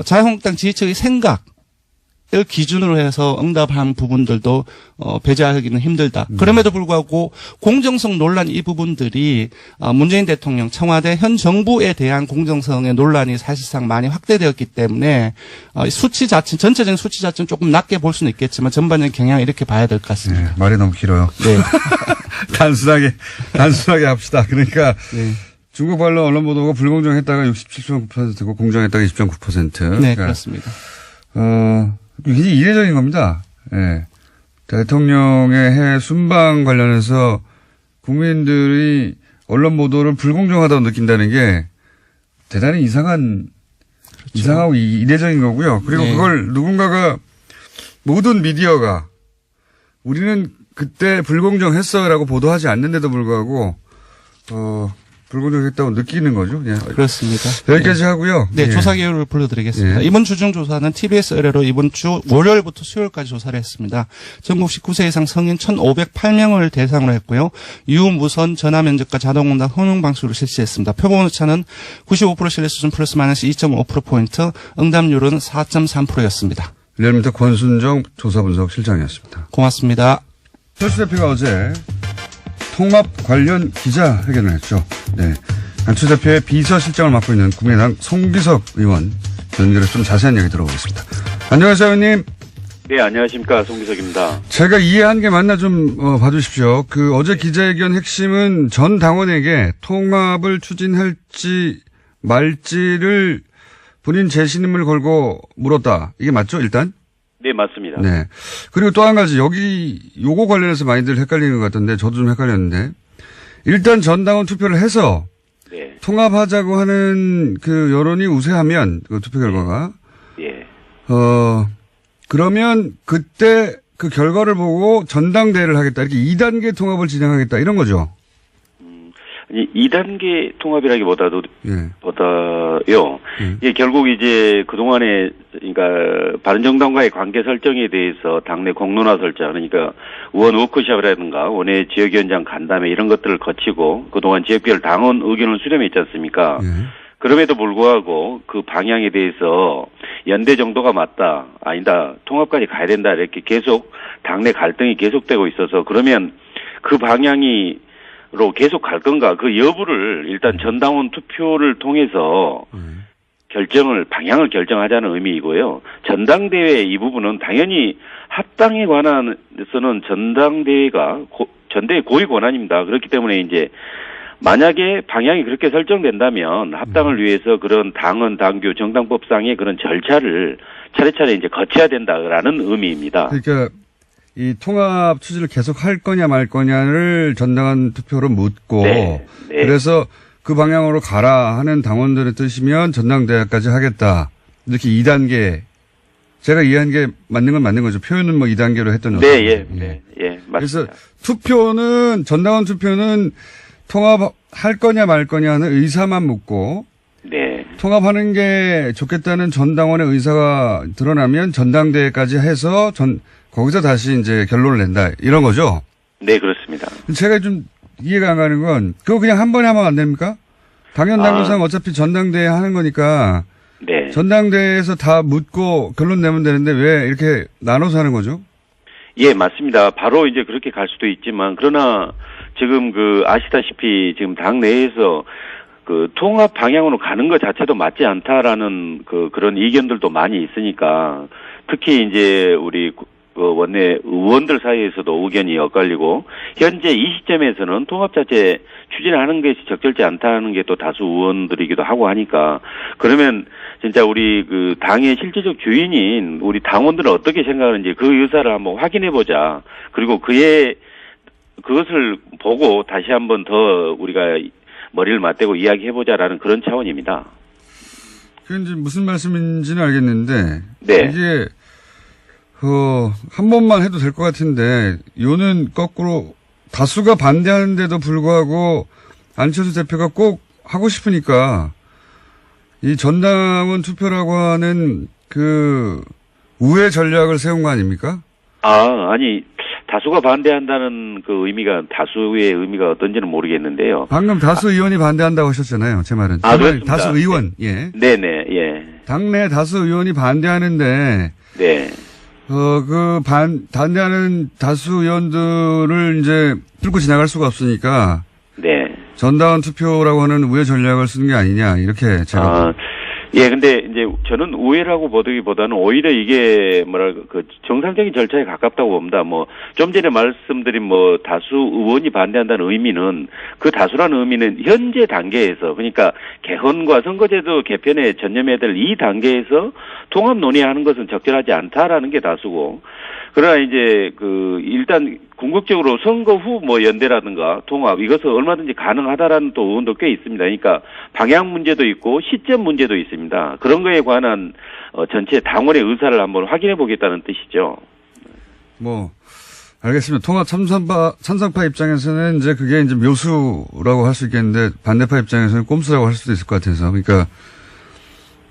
자유한국당 지지층의 생각 기준으로 해서 응답한 부분들도 배제하기는 힘들다. 그럼에도 불구하고 공정성 논란 이 부분들이 문재인 대통령 청와대 현 정부에 대한 공정성의 논란이 사실상 많이 확대되었기 때문에 수치 자체는 전체적인 수치 자체는 조금 낮게 볼 수는 있겠지만 전반적인 경향을 이렇게 봐야 될 것 같습니다. 네, 말이 너무 길어요. 네. 단순하게 합시다. 그러니까 네. 중국 관련 언론 보도가 불공정했다가 67.9%고 공정했다가 20.9%. 네, 그러니까 그렇습니다. 굉장히 이례적인 겁니다. 예. 대통령의 해외 순방 관련해서 국민들이 언론 보도를 불공정하다고 느낀다는 게 대단히 이상하고 이례적인 거고요. 그리고 네. 그걸 누군가가 모든 미디어가 우리는 그때 불공정했어라고 보도하지 않는데도 불구하고 불공정했다고 느끼는 거죠. 예. 그렇습니다. 여기까지 하고요. 네, 예. 조사 개요를 불러드리겠습니다. 예. 이번 주중 조사는 TBS 의뢰로 이번 주 월요일부터 수요일까지 조사를 했습니다. 전국 19세 이상 성인 1,508명을 대상으로 했고요. 유무선 전화면접과 자동응답 혼용 방식으로 실시했습니다. 표본 오차는 95% 신뢰 수준 플러스 마이너스 2.5%포인트, 응답률은 4.3%였습니다. 리얼미터 권순정 조사분석실장이었습니다. 고맙습니다. 최수 대표가 어제 통합 관련 기자회견을 했죠. 네. 안철수 대표의 비서실장을 맡고 있는 국민의당 송기석 의원 연결해서 좀 자세한 얘기 들어보겠습니다. 안녕하세요, 의원님. 네, 안녕하십니까. 송기석입니다. 제가 이해한 게 맞나 좀 봐주십시오. 어제 기자회견 핵심은 전 당원에게 통합을 추진할지 말지를 본인 재신임을 걸고 물었다. 이게 맞죠, 일단? 네, 맞습니다. 네. 그리고 또 한 가지, 요거 관련해서 많이들 헷갈리는 것 같던데, 저도 좀 헷갈렸는데, 일단 전당원 투표를 해서, 네. 통합하자고 하는 그 여론이 우세하면, 그 투표 결과가, 예. 그러면 그때 그 결과를 보고 전당대회를 하겠다. 이렇게 2단계 통합을 진행하겠다. 이런 거죠. 아니, 2단계 통합이라기보다요. 예. 예, 결국 이제 그동안에, 그러니까, 바른정당과의 관계 설정에 대해서 당내 공론화 설정, 그러니까 의원 워크숍이라든가 원외 지역위원장 간담회 이런 것들을 거치고 그동안 지역별 당원 의견을 수렴했지 않습니까? 예. 그럼에도 불구하고 그 방향에 대해서 연대 정도가 맞다, 아니다, 통합까지 가야 된다, 이렇게 계속 당내 갈등이 계속되고 있어서 그러면 그 방향으로 계속 갈 건가, 그 여부를 일단 전당원 투표를 통해서 방향을 결정하자는 의미이고요. 전당대회 이 부분은 당연히 합당에 관해서는 전당대회가 전대의 고위 권한입니다. 그렇기 때문에 이제 만약에 방향이 그렇게 설정된다면 합당을 위해서 그런 당헌, 당규, 정당법상의 그런 절차를 차례차례 이제 거쳐야 된다라는 의미입니다. 그러니까 이 통합 추진을 계속 할 거냐 말 거냐를 전당원 투표로 묻고, 네. 그래서 그 방향으로 가라 하는 당원들의 뜻이면 전당대회까지 하겠다. 이렇게 2단계. 제가 이해한 게 맞는 건 맞는 거죠. 표현은 뭐 2단계로 했던 거죠. 네, 맞습니다. 그래서 전당원 투표는 통합할 거냐 말 거냐 하는 의사만 묻고, 네. 통합하는 게 좋겠다는 전당원의 의사가 드러나면 전당대회까지 해서 거기서 다시 이제 결론을 낸다. 이런 거죠. 네, 그렇습니다. 제가 좀 이해가 안 가는 건 그거 그냥 한 번에 하면 안 됩니까? 당연 당규상 어차피 전당대회 하는 거니까 네. 전당대회에서 다 묻고 결론 내면 되는데 왜 이렇게 나눠서 하는 거죠? 예, 맞습니다. 바로 이제 그렇게 갈 수도 있지만 그러나 지금 아시다시피 지금 당 내에서 그 통합 방향으로 가는 것 자체도 맞지 않다라는 그런 의견들도 많이 있으니까 특히 이제 우리 원내 의원들 사이에서도 의견이 엇갈리고 현재 이 시점에서는 통합 자체 추진하는 것이 적절치 않다는 게 또 다수 의원들이기도 하고 하니까 그러면 진짜 우리 당의 실질적 주인인 우리 당원들은 어떻게 생각하는지 그 의사를 한번 확인해 보자. 그리고 그것을 보고 다시 한번 더 우리가 머리를 맞대고 이야기해 보자라는 그런 차원입니다. 그게 이제 무슨 말씀인지는 알겠는데 네. 이게 한 번만 해도 될 것 같은데 요는 거꾸로 다수가 반대하는데도 불구하고 안철수 대표가 꼭 하고 싶으니까 이 전당원 투표라고 하는 우회 전략을 세운 거 아닙니까? 아니 다수가 반대한다는 그 의미가 다수의 의미가 어떤지는 모르겠는데요. 방금 다수 의원이 반대한다고 하셨잖아요. 제 말은. 그렇습니다. 다수 의원. 예. 네네. 예. 당내 다수 의원이 반대하는데 네. 반대하는 다수 의원들을 이제 뚫고 지나갈 수가 없으니까 네. 전당원 투표라고 하는 우회 전략을 쓰는 게 아니냐, 이렇게 제가. 예, 근데 이제 저는 우회라고 보기보다는 오히려 이게 정상적인 절차에 가깝다고 봅니다. 좀 전에 말씀드린 다수 의원이 반대한다는 의미는 그 다수라는 의미는 현재 단계에서 그러니까 개헌과 선거제도 개편에 전념해야 될 이 단계에서 통합 논의하는 것은 적절하지 않다라는 게 다수고 그러나 이제 일단 궁극적으로 선거 후 연대라든가 통합 이것은 얼마든지 가능하다라는 또 의원도 꽤 있습니다. 그러니까 방향 문제도 있고 시점 문제도 있습니다. 그런 거에 관한 전체 당원의 의사를 한번 확인해 보겠다는 뜻이죠. 알겠습니다. 통합 찬성파 입장에서는 이제 그게 이제 묘수라고 할 수 있겠는데 반대파 입장에서는 꼼수라고 할 수도 있을 것 같아서 그러니까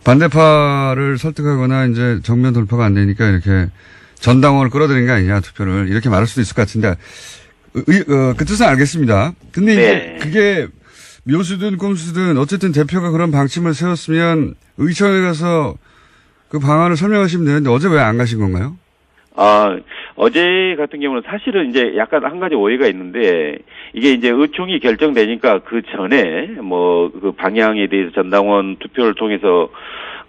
반대파를 설득하거나 이제 정면 돌파가 안 되니까 이렇게 전당원을 끌어들인 게 아니냐, 투표를. 이렇게 말할 수도 있을 것 같은데, 그 뜻은 알겠습니다. 근데 이제 그게 묘수든 꼼수든 어쨌든 대표가 그런 방침을 세웠으면 의총에 가서 그 방안을 설명하시면 되는데 어제 왜 안 가신 건가요? 어제 같은 경우는 사실은 이제 약간 한 가지 오해가 있는데, 이게 이제 의총이 결정되니까 그 전에 그 방향에 대해서 전당원 투표를 통해서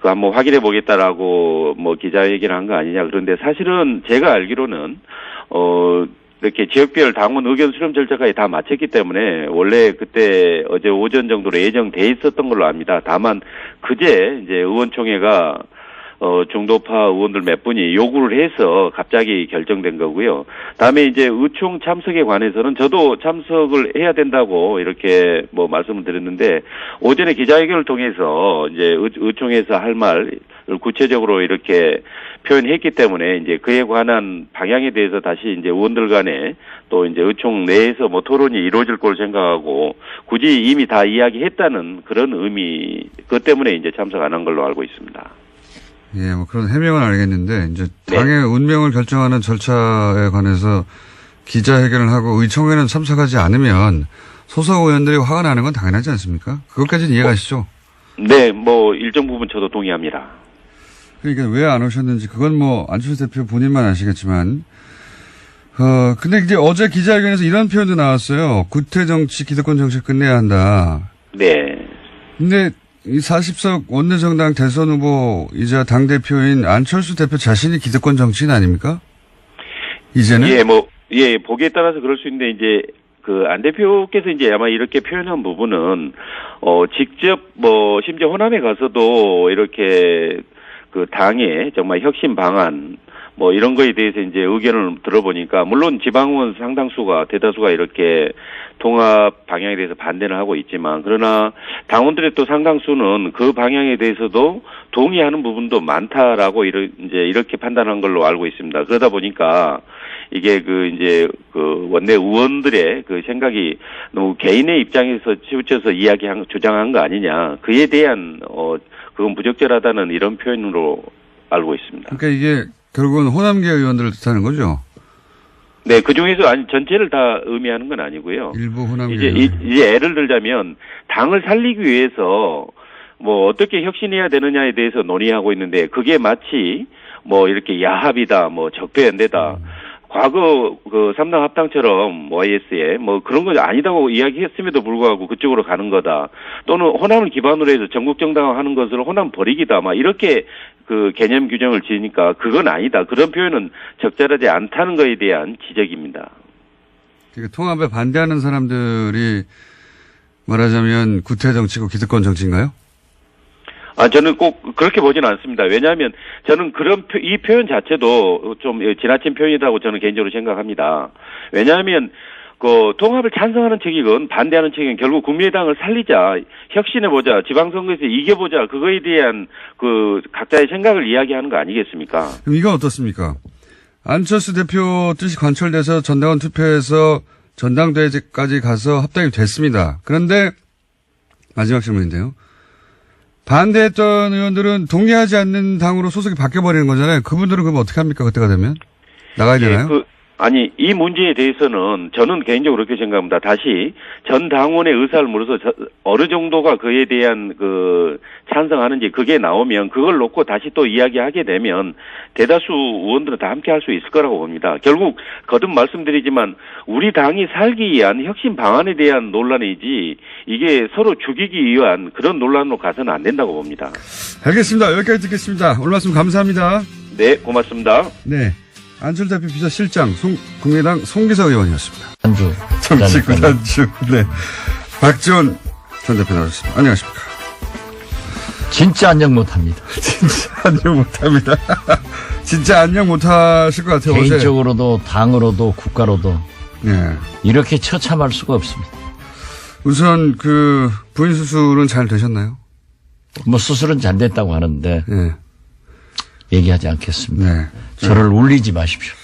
한번 확인해 보겠다라고 기자회견을 한 거 아니냐. 그런데 사실은 제가 알기로는 이렇게 지역별 당원 의견 수렴 절차까지 다 마쳤기 때문에 원래 그때 어제 오전 정도로 예정돼 있었던 걸로 압니다. 다만 그제 이제 의원총회가 중도파 의원들 몇 분이 요구를 해서 갑자기 결정된 거고요. 다음에 이제 의총 참석에 관해서는 저도 참석을 해야 된다고 이렇게 말씀을 드렸는데 오전에 기자회견을 통해서 이제 의총에서 할 말을 구체적으로 이렇게 표현했기 때문에 이제 그에 관한 방향에 대해서 다시 이제 의원들 간에 또 이제 의총 내에서 토론이 이루어질 걸 생각하고 굳이 이미 다 이야기했다는 그런 의미, 그것 때문에 이제 참석 안 한 걸로 알고 있습니다. 예, 그런 해명은 알겠는데, 이제 당의 운명을 결정하는 절차에 관해서 기자회견을 하고 의총에는 참석하지 않으면 소속 의원들이 화가 나는 건 당연하지 않습니까? 그것까지는 이해가시죠? 네, 일정 부분 저도 동의합니다. 그러니까 왜 안 오셨는지, 그건 안철수 대표 본인만 아시겠지만, 근데 이제 어제 기자회견에서 이런 표현도 나왔어요. 구태 정치, 기득권 정치 끝내야 한다. 네. 근데 이 40석 원내정당 대선 후보이자 당대표인 안철수 대표 자신이 기득권 정치인 아닙니까? 이제는? 예, 보기에 따라서 그럴 수 있는데, 이제, 안 대표께서 이제 아마 이렇게 표현한 부분은, 직접 심지어 호남에 가서도 이렇게 당의 정말 혁신 방안, 이런 거에 대해서 이제 의견을 들어보니까, 물론 지방의원 상당수가, 대다수가 이렇게 통합 방향에 대해서 반대를 하고 있지만, 그러나 당원들의 또 상당수는 그 방향에 대해서도 동의하는 부분도 많다라고 이렇게 판단한 걸로 알고 있습니다. 그러다 보니까, 이게 원내 의원들의 생각이 너무 개인의 입장에서 치우쳐서 주장한 거 아니냐. 그에 대한, 그건 부적절하다는 이런 표현으로 알고 있습니다. 그러니까 이게 결국은 호남계 의원들을 뜻하는 거죠? 네, 그 중에서 전체를 다 의미하는 건 아니고요. 일부 호남계 이제 예를 들자면 당을 살리기 위해서 어떻게 혁신해야 되느냐에 대해서 논의하고 있는데 그게 마치 이렇게 야합이다, 적폐연대다. 과거 3당 합당처럼 YS에 그런 거 아니다고 이야기했음에도 불구하고 그쪽으로 가는 거다. 또는 호남을 기반으로 해서 전국 정당화하는 것을 호남 버리기다. 이렇게 개념 규정을 지으니까 그건 아니다. 그런 표현은 적절하지 않다는 것에 대한 지적입니다. 그러니까 통합에 반대하는 사람들이 말하자면 구태 정치고 기득권 정치인가요? 저는 꼭 그렇게 보지는 않습니다. 왜냐하면 저는 이 표현 자체도 좀 지나친 표현이라고 저는 개인적으로 생각합니다. 왜냐하면 통합을 찬성하는 측이건 반대하는 측이건 결국 국민의당을 살리자, 혁신해보자, 지방선거에서 이겨보자, 그거에 대한 각자의 생각을 이야기하는 거 아니겠습니까? 그럼 이건 어떻습니까? 안철수 대표 뜻이 관철돼서 전당원 투표에서 전당대회까지 가서 합당이 됐습니다. 그런데 마지막 질문인데요. 반대했던 의원들은 동의하지 않는 당으로 소속이 바뀌어버리는 거잖아요. 그분들은 그럼 어떻게 합니까? 그때가 되면? 나가야 되나요? 아니, 이 문제에 대해서는 저는 개인적으로 그렇게 생각합니다. 다시 전 당원의 의사를 물어서 어느 정도가 그에 대한 찬성하는지 그게 나오면 그걸 놓고 다시 또 이야기하게 되면 대다수 의원들은 다 함께 할 수 있을 거라고 봅니다. 결국 거듭 말씀드리지만 우리 당이 살기 위한 혁신 방안에 대한 논란이지 이게 서로 죽이기 위한 그런 논란으로 가서는 안 된다고 봅니다. 알겠습니다. 여기까지 듣겠습니다. 오늘 말씀 감사합니다. 네, 고맙습니다. 네. 안철수 대표 비서실장, 국민의당 송기석 의원이었습니다. 안주. 정치 구단주. 네. 박지원 전 대표 나오셨습니다. 안녕하십니까. 진짜 안녕 못합니다. 진짜 안녕 못합니다. 진짜 안녕 못하실 것 같아요. 개인적으로도 당으로도 국가로도 네. 이렇게 처참할 수가 없습니다. 우선 부인 수술은 잘 되셨나요? 뭐 수술은 잘 됐다고 하는데 네. 얘기하지 않겠습니다. 네. 저를 울리지 마십시오.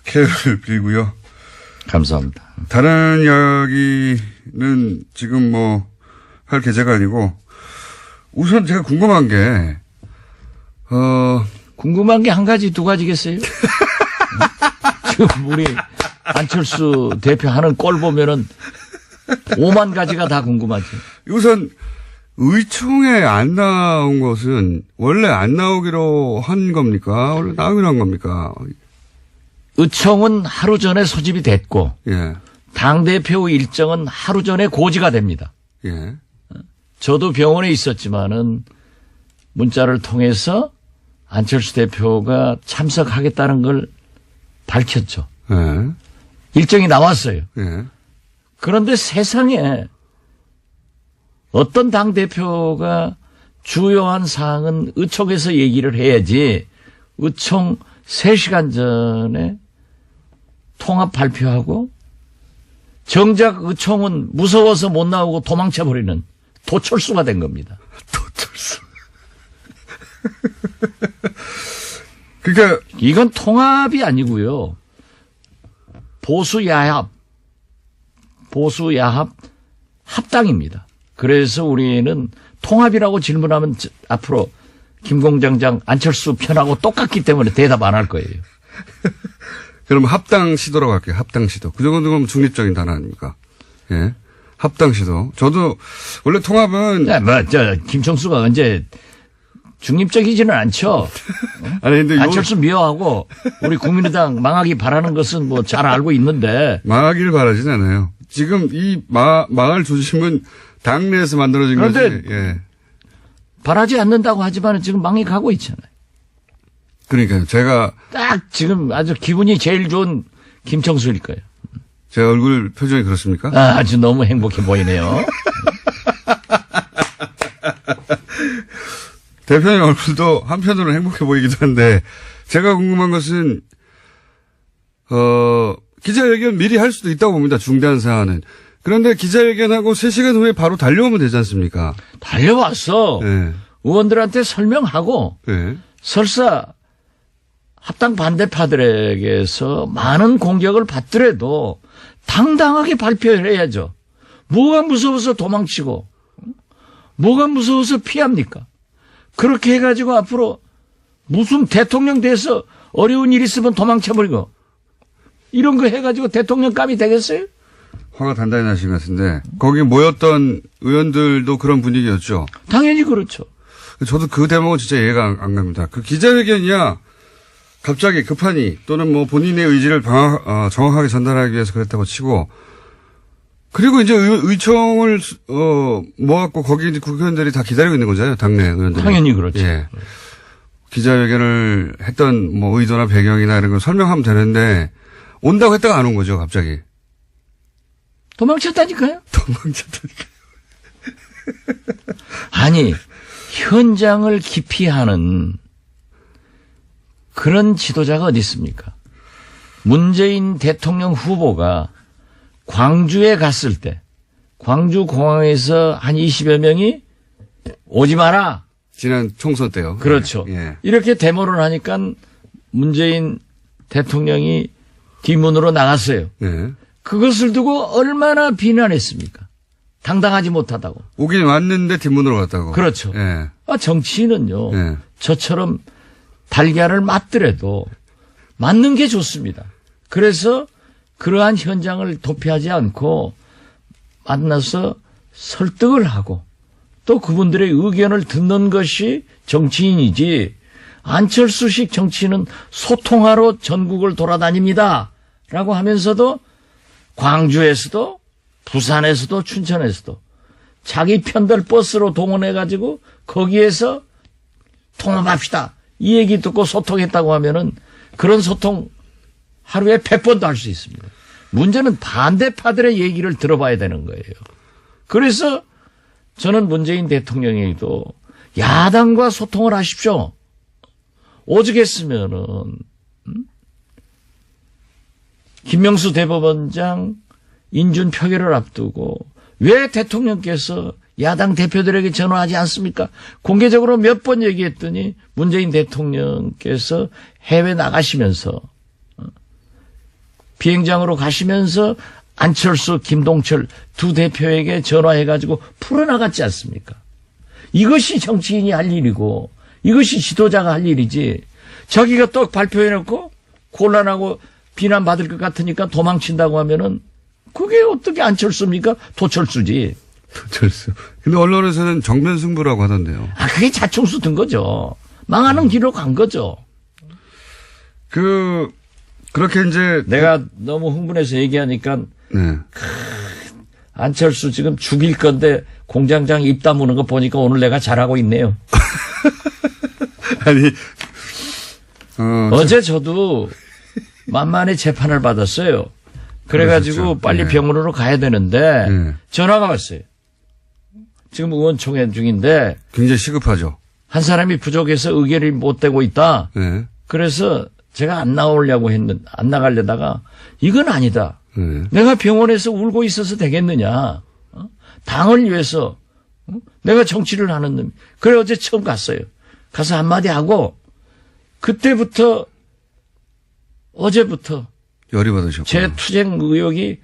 쾌를 빌고요. 감사합니다. 다른 이야기는 지금 할 계제가 아니고 우선 제가 궁금한 게 궁금한 게 한 가지 두 가지겠어요? 지금 우리 안철수 대표 하는 꼴 보면은 5만 가지가 다 궁금하지. 우선 의총에 안 나온 것은 원래 안 나오기로 한 겁니까? 원래 나오기로 한 겁니까? 의총은 하루 전에 소집이 됐고 예. 당대표 일정은 하루 전에 고지가 됩니다. 예. 저도 병원에 있었지만은 문자를 통해서 안철수 대표가 참석하겠다는 걸 밝혔죠. 예. 일정이 나왔어요. 예. 그런데 세상에 어떤 당대표가 주요한 사항은 의총에서 얘기를 해야지 의총 3시간 전에 통합 발표하고 정작 의총은 무서워서 못 나오고 도망쳐버리는 도철수가 된 겁니다. 도철수. 그러니까 이건 통합이 아니고요. 보수야합 합당입니다. 그래서 우리는 통합이라고 질문하면 앞으로 김공장장 안철수 편하고 똑같기 때문에 대답 안 할 거예요. 그럼 합당 시도라고 할게요. 합당 시도. 그 정도면 중립적인 단어 아닙니까? 예. 합당 시도. 저도 원래 통합은 김청수가 언제 중립적이지는 않죠. 아니 근데 안철수 미워하고 우리 국민의당 망하기 바라는 것은 뭐 잘 알고 있는데 망하기를 바라진 않아요. 지금 이 망할 조짐은 당내에서 만들어진 그런데 거지. 예. 바라지 않는다고 하지만 지금 망해 가고 있잖아요. 그러니까요. 제가 딱 지금 아주 기분이 제일 좋은 김청수일 거예요. 제 얼굴 표정이 그렇습니까? 아주 너무 행복해 보이네요. 대표님 얼굴도 한편으로는 행복해 보이기도 한데 제가 궁금한 것은 기자회견 미리 할 수도 있다고 봅니다. 중대한 사안은. 그런데 기자회견하고 3시간 후에 바로 달려오면 되지 않습니까? 달려와서 네. 의원들한테 설명하고 네. 설사 합당 반대파들에게서 많은 공격을 받더라도 당당하게 발표를 해야죠. 뭐가 무서워서 도망치고 뭐가 무서워서 피합니까? 그렇게 해가지고 앞으로 무슨 대통령 돼서 어려운 일 있으면 도망쳐버리고 이런 거 해가지고 대통령감이 되겠어요? 화가 단단히 나신 것 같은데 거기 모였던 의원들도 그런 분위기였죠. 당연히 그렇죠. 저도 그 대목은 진짜 이해가 안 갑니다. 그 기자회견이야 갑자기 급하니 또는 뭐 본인의 의지를 정확하게 전달하기 위해서 그랬다고 치고 그리고 이제 의총을 모았고 거기 이제 국회의원들이 다 기다리고 있는 거잖아요. 당내 의원들이. 당연히 그렇죠. 예. 기자회견을 했던 뭐 의도나 배경이나 이런 걸 설명하면 되는데 온다고 했다가 안 온 거죠. 갑자기. 도망쳤다니까요. 도망쳤다니까요. 아니 현장을 기피하는 그런 지도자가 어디 있습니까? 문재인 대통령 후보가 광주에 갔을 때 광주 공항에서 한 20여 명이 오지 마라. 지난 총선 때요. 그렇죠. 예. 이렇게 데모를 하니까 문재인 대통령이 뒷문으로 나갔어요. 예. 그것을 두고 얼마나 비난했습니까? 당당하지 못하다고. 오긴 왔는데 뒷문으로 갔다고. 그렇죠. 예. 정치인은요. 예. 저처럼 달걀을 맞더라도 맞는 게 좋습니다. 그래서 그러한 현장을 도피하지 않고 만나서 설득을 하고 또 그분들의 의견을 듣는 것이 정치인이지, 안철수식 정치인은 소통하러 전국을 돌아다닙니다 라고 하면서도 광주에서도 부산에서도 춘천에서도 자기 편들 버스로 동원해가지고 거기에서 통합합시다 이 얘기 듣고 소통했다고 하면은 그런 소통 하루에 100번도 할 수 있습니다. 문제는 반대파들의 얘기를 들어봐야 되는 거예요. 그래서 저는 문재인 대통령에게도 야당과 소통을 하십시오. 오죽했으면은 김명수 대법원장 인준 표결을 앞두고 왜 대통령께서 야당 대표들에게 전화하지 않습니까? 공개적으로 몇 번 얘기했더니 문재인 대통령께서 해외 나가시면서 비행장으로 가시면서 안철수, 김동철 두 대표에게 전화해가지고 풀어나갔지 않습니까? 이것이 정치인이 할 일이고 이것이 지도자가 할 일이지, 자기가 또 발표해놓고 곤란하고 비난받을 것 같으니까 도망친다고 하면은 그게 어떻게 안철수입니까? 도철수지. 도철수. 근데 언론에서는 정면 승부라고 하던데요. 아, 그게 자충수 든 거죠. 망하는 길로 간 거죠. 그렇게 이제. 내가 너무 흥분해서 얘기하니까 네. 안철수 지금 죽일 건데 공장장 입 다무는 거 보니까 오늘 내가 잘하고 있네요. 아니, 어제 저도 만만히 재판을 받았어요. 그래가지고 그러셨죠. 빨리 네. 병원으로 가야 되는데 네. 전화가 왔어요. 지금 의원총회 중인데 굉장히 시급하죠. 한 사람이 부족해서 의결이 못 되고 있다. 네. 그래서 제가 안 나가려다가 이건 아니다. 네. 내가 병원에서 울고 있어서 되겠느냐. 당을 위해서 내가 정치를 하는 놈. 그래 어제 처음 갔어요. 가서 한마디 하고 그때부터 어제부터 열이 받으셨고. 제 투쟁 의욕이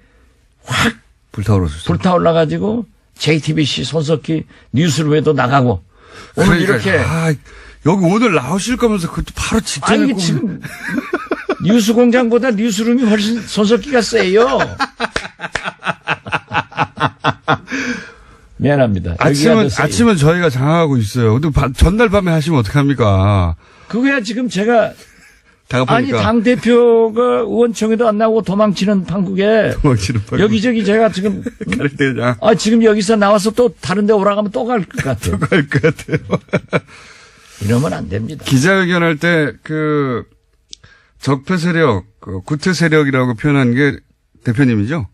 확 불타오르셨어요. 불타올라가지고 JTBC 손석희 뉴스룸에도 나가고 오늘 그러니까, 이렇게 여기 오늘 나오실 거면서 그것도 바로 직전에 아니 지금 뉴스공장보다 뉴스룸이 훨씬 손석희가 세요. 미안합니다. 아침은 저희가 장악하고 있어요. 근데 전날 밤에 하시면 어떡합니까? 그거야 지금 제가 아니 다급하니까. 당대표가 의원총회도 안 나오고 도망치는 판국에 도망치는 판국. 여기저기 제가 지금 갈 때 그냥 지금 여기서 나와서 또 다른 데 오라가면 또 갈 것 같아요. 갈 것 같아요. 이러면 안 됩니다. 기자회견할 때 적폐 세력, 구태 세력이라고 표현한 게 대표님이죠?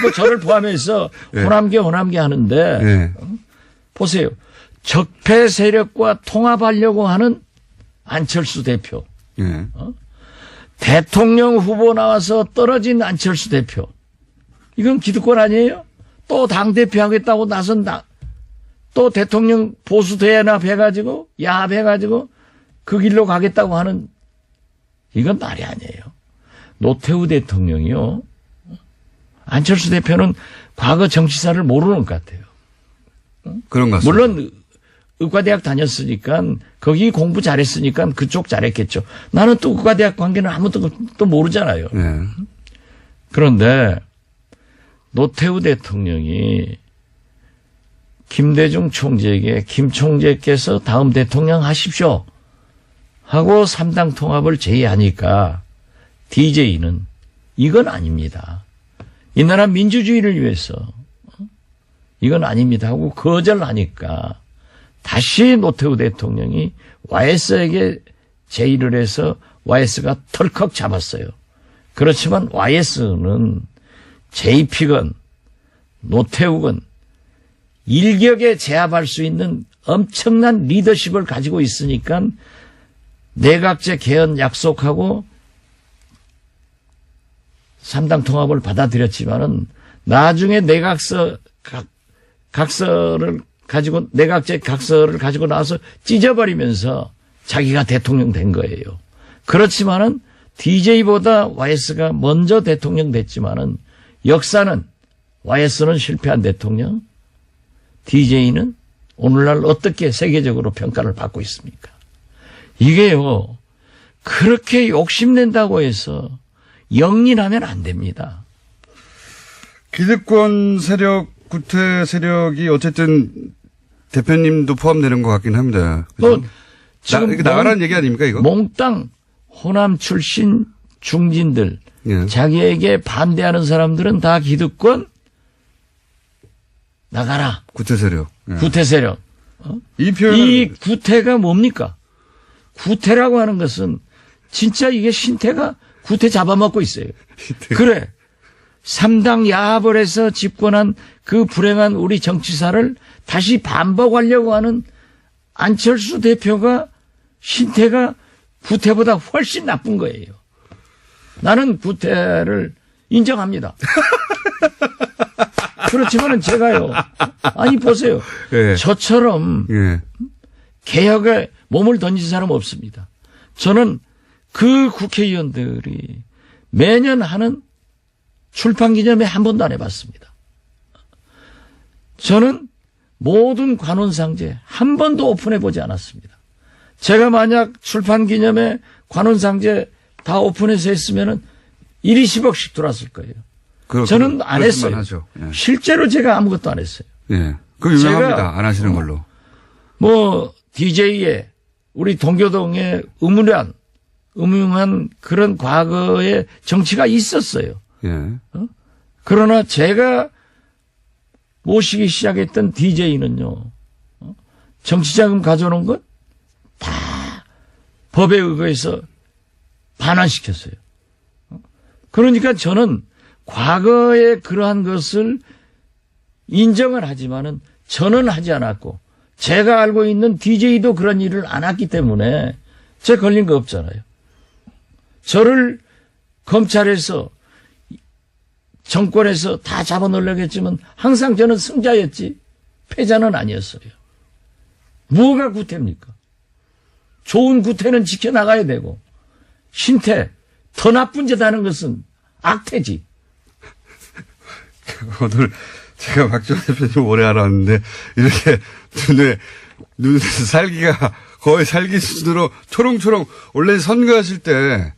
뭐 저를 포함해서 네. 호남계 하는데 네. 보세요. 적폐 세력과 통합하려고 하는 안철수 대표. 네. 대통령 후보 나와서 떨어진 안철수 대표. 이건 기득권 아니에요? 또 당대표 하겠다고 나선 또 대통령 보수 대연합 해가지고 야합해가지고 그 길로 가겠다고 하는, 이건 말이 아니에요. 노태우 대통령이요. 안철수 대표는 과거 정치사를 모르는 것 같아요. 그런 것 같습니다. 물론 의과대학 다녔으니까 거기 공부 잘했으니까 그쪽 잘했겠죠. 나는 또 의과대학 관계는 아무것도 또 모르잖아요. 네. 그런데 노태우 대통령이 김대중 총재에게 김 총재께서 다음 대통령 하십시오 하고 3당 통합을 제의하니까 DJ는 이건 아닙니다. 이 나라 민주주의를 위해서 이건 아닙니다 하고 거절하니까 다시 노태우 대통령이 YS에게 제의를 해서 YS가 털컥 잡았어요. 그렇지만 YS는 JP건 노태우건 일격에 제압할 수 있는 엄청난 리더십을 가지고 있으니까 내각제 개헌 약속하고 3당 통합을 받아들였지만은 나중에 각서를 가지고 내각제 각서를 가지고 나와서 찢어버리면서 자기가 대통령 된 거예요. 그렇지만은 DJ보다 YS가 먼저 대통령 됐지만은 역사는 YS는 실패한 대통령, DJ는 오늘날 어떻게 세계적으로 평가를 받고 있습니까? 이게요, 그렇게 욕심낸다고 해서 영린하면 안 됩니다. 기득권 세력, 구태 세력이 어쨌든 대표님도 포함되는 것 같긴 합니다. 그죠? 지금 이게 나가라는 얘기 아닙니까, 이거? 몽땅 호남 출신 중진들, 예. 자기에게 반대하는 사람들은 다 기득권 나가라. 구태 세력. 예. 구태 세력. 이 표현은 이 구태가 뭡니까? 구태라고 하는 것은 진짜 이게 신태가 구태 잡아먹고 있어요. 그래. 3당 야합을 해서 집권한 그 불행한 우리 정치사를 다시 반복하려고 하는 안철수 대표가 신태가 구태보다 훨씬 나쁜 거예요. 나는 구태를 인정합니다. 그렇지만은 제가요. 아니 보세요. 예. 저처럼 예. 개혁에 몸을 던진 사람 없습니다. 저는 그 국회의원들이 매년 하는 출판 기념회 한 번도 안 해봤습니다. 저는 모든 관훈상제 한 번도 오픈해보지 않았습니다. 제가 만약 출판 기념회 관훈상제 다 오픈해서 했으면은 1위 10억씩 들어왔을 거예요. 저는 안 했어요. 하죠. 예. 실제로 제가 아무것도 안 했어요. 예. 그 유명합니다. 제가 안 하시는 걸로. 뭐 DJ에 우리 동교동에 음흉한 그런 과거의 정치가 있었어요. 예. 그러나 제가 모시기 시작했던 DJ는요, 정치자금 가져오는 것 다 법에 의거해서 반환시켰어요. 그러니까 저는 과거에 그러한 것을 인정을 하지만은 저는 하지 않았고, 제가 알고 있는 DJ도 그런 일을 안 했기 때문에 제 걸린 거 없잖아요. 저를 검찰에서 정권에서 다 잡아놓으려고 했지만 항상 저는 승자였지 패자는 아니었어요. 뭐가 구태입니까? 좋은 구태는 지켜나가야 되고 신태, 더 나쁜 짓 하는 것은 악태지. 오늘 제가 박지원 대표님 오래 알았는데 이렇게 눈에 살기가 거의 살기 수준으로 초롱초롱 원래 선거하실 때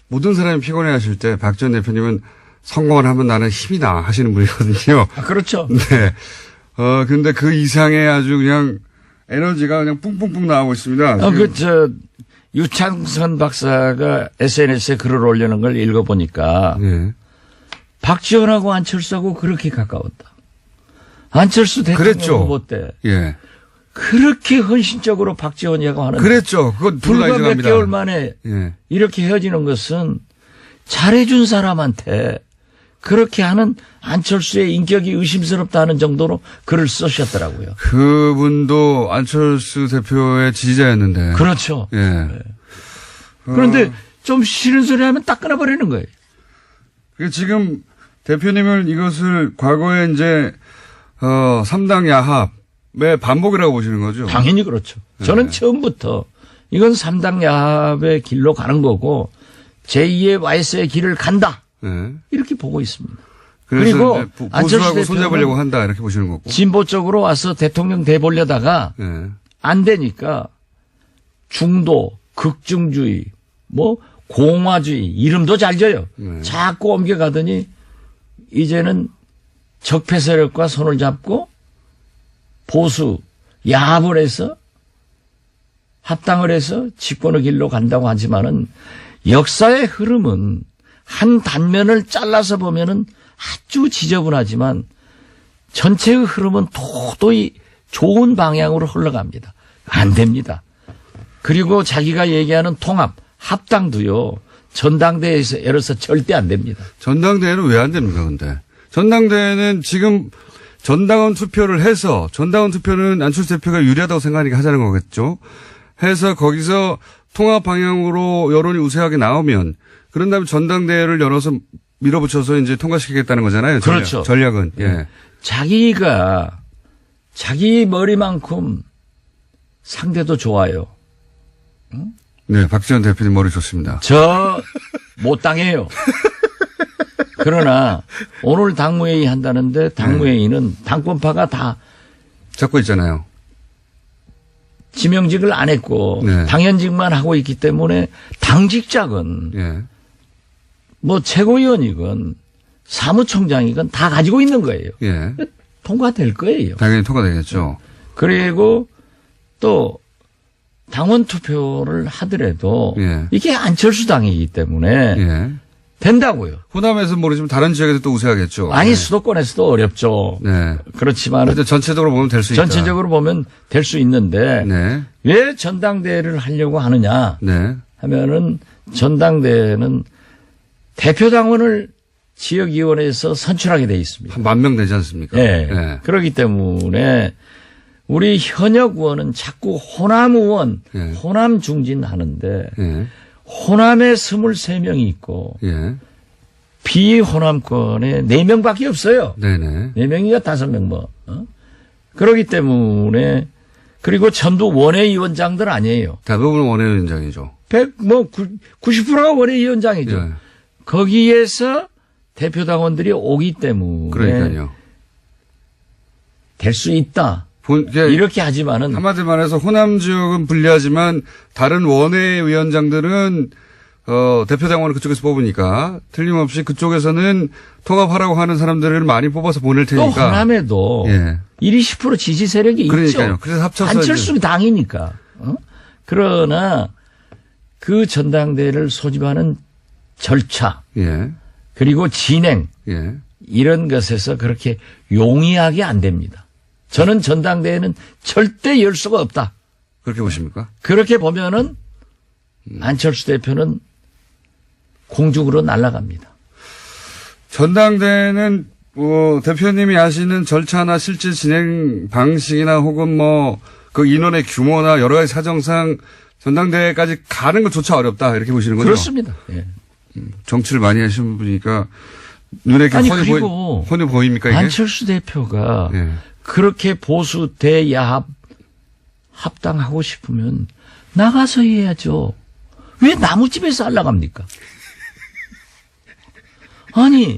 모든 사람이 피곤해 하실 때 박지원 대표님은 성공을 하면 나는 힘이 나 하시는 분이거든요. 아, 그렇죠. 네. 근데 그 이상의 아주 그냥 에너지가 그냥 뿡뿡뿡 나오고 있습니다. 유창선 박사가 SNS에 글을 올리는 걸 읽어보니까 네. 박지원하고 안철수하고 그렇게 가까웠다. 안철수 대통령 그랬죠. 후보 때 예. 그렇게 헌신적으로 박지원이라고 하는 그랬죠. 그건 불과 몇 개월 만에 예. 이렇게 헤어지는 것은 잘해준 사람한테 그렇게 하는 안철수의 인격이 의심스럽다는 정도로 글을 쓰셨더라고요. 그분도 안철수 대표의 지지자였는데. 그렇죠. 예. 네. 그런데 좀 싫은 소리 하면 딱 끊어버리는 거예요. 지금 대표님은 이것을 과거에 이제 3당 야합의 반복이라고 보시는 거죠? 당연히 그렇죠. 저는 처음부터 이건 3당 야합의 길로 가는 거고 제2의 YS의 길을 간다. 네. 이렇게 보고 있습니다. 그리고 안철수 보수하고 손잡으려고 대표는 한다 이렇게 보시는 거고. 진보 쪽으로 와서 대통령 돼보려다가 네. 안 되니까 중도, 극중주의, 뭐 공화주의 이름도 잘 져요. 네. 자꾸 옮겨가더니 이제는 적폐 세력과 손을 잡고 보수 야합을 해서 합당을 해서 집권의 길로 간다고 하지만은 역사의 흐름은 한 단면을 잘라서 보면은 아주 지저분하지만 전체의 흐름은 도저히 좋은 방향으로 흘러갑니다. 안 됩니다. 그리고 자기가 얘기하는 통합, 합당도요. 전당대회에서 열어서 절대 안 됩니다. 전당대회는 왜 안 됩니까, 근데? 전당대회는 지금 전당원 투표를 해서 전당원 투표는 안철수 대표가 유리하다고 생각하니까 하자는 거겠죠. 해서 거기서 통합 방향으로 여론이 우세하게 나오면 그런 다음에 전당대회를 열어서 밀어붙여서 이제 통과시키겠다는 거잖아요. 그렇죠. 전략은. 예. 자기가 자기 머리만큼 상대도 좋아요. 네, 박지원 대표님 머리 좋습니다. 저 못 당해요. 그러나 오늘 당무회의 한다는데 당무회의는 당권파가 다 잡고 있잖아요. 지명직을 안 했고 네. 당연직만 하고 있기 때문에 당직자는 예. 뭐 최고위원이건 사무총장이건 다 가지고 있는 거예요. 예. 통과될 거예요. 당연히 통과되겠죠. 그리고 또 당원 투표를 하더라도 예. 이게 안철수 당이기 때문에 예. 된다고요. 호남에서 모르지만 다른 지역에서 또 우세하겠죠. 아니 네. 수도권에서도 어렵죠. 네. 그렇지만 근데 전체적으로 보면 될 수 있다. 전체적으로 보면 될 수 있는데 네. 왜 전당대회를 하려고 하느냐 네. 하면은 전당대회는 대표당원을 지역위원회에서 선출하게 돼 있습니다. 한 10,000명 되지 않습니까? 예. 예. 그렇기 때문에 우리 현역 의원은 자꾸 호남 의원, 예. 호남 중진하는데 예. 호남에 23명이 있고 예. 비호남권에 4명밖에 없어요. 네네. 4명이가 5명 뭐. 그렇기 때문에 그리고 전부 원외위원장들 아니에요. 대부분 원외위원장이죠. 90%가 원외위원장이죠. 예. 거기에서 대표당원들이 오기 때문에 그러니까요. 될 수 있다. 이게 이렇게 하지만은 한마디로 말해서 호남 지역은 불리하지만 다른 원외위원장들은 대표당원을 그쪽에서 뽑으니까 틀림없이 그쪽에서는 통합하라고 하는 사람들을 많이 뽑아서 보낼 또 테니까. 호남에도 예. 20% 지지 세력이 그러니까요. 있죠. 그래서 합쳐서 안철수 당이니까. 그러나 그 전당대회를 소집하는 절차 예. 그리고 진행 예. 이런 것에서 그렇게 용이하게 안 됩니다. 저는 전당대회는 절대 열 수가 없다. 그렇게 보십니까? 그렇게 보면은 안철수 대표는 공중으로 날아갑니다. 전당대회는 대표님이 아시는 절차나 실제 진행 방식이나 혹은 뭐 그 인원의 규모나 여러 가지 사정상 전당대회까지 가는 것조차 어렵다 이렇게 보시는 거죠? 그렇습니다. 예. 정치를 많이 하시는 분이니까 눈에 이렇게 아니, 훤히, 그리고 훤히 보입니까 이게? 안철수 대표가 예. 그렇게 보수 대야합 합당하고 싶으면 나가서 해야죠. 왜 나무집에서 알라갑니까? 아니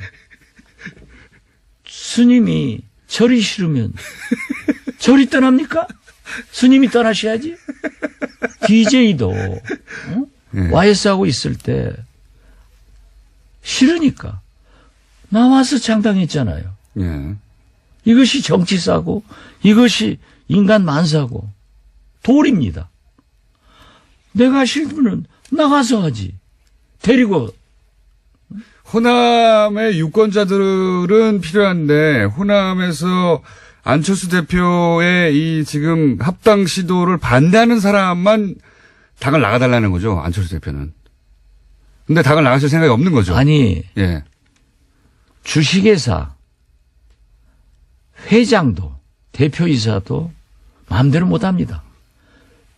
스님이 절이 싫으면 절이 떠납니까? 스님이 떠나셔야지. DJ도 예. YS하고 있을 때 싫으니까 나와서 창당했잖아요. 예. 이것이 정치사고 이것이 인간 만사고 도리입니다. 내가 싫으면 나가서 하지. 데리고. 호남의 유권자들은 필요한데 호남에서 안철수 대표의 이 지금 합당 시도를 반대하는 사람만 당을 나가달라는 거죠. 안철수 대표는. 근데 당을 나가실 생각이 없는 거죠. 아니 예. 주식회사 회장도 대표이사도 마음대로 못합니다.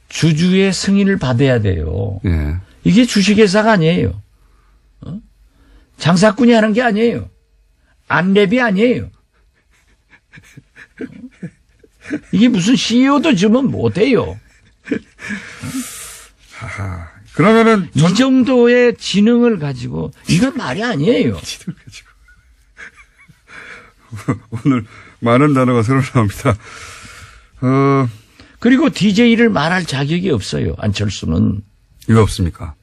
주주의 승인을 받아야 돼요. 예. 이게 주식회사가 아니에요. 장사꾼이 하는 게 아니에요. 안랩이 아니에요. 이게 무슨 CEO도 주면 못해요. 그러면은 이 정도의 지능을 가지고 이건 말이 아니에요. 오늘 많은 단어가 새로 나옵니다. 그리고 DJ를 말할 자격이 없어요. 안철수는. 이거 없습니까?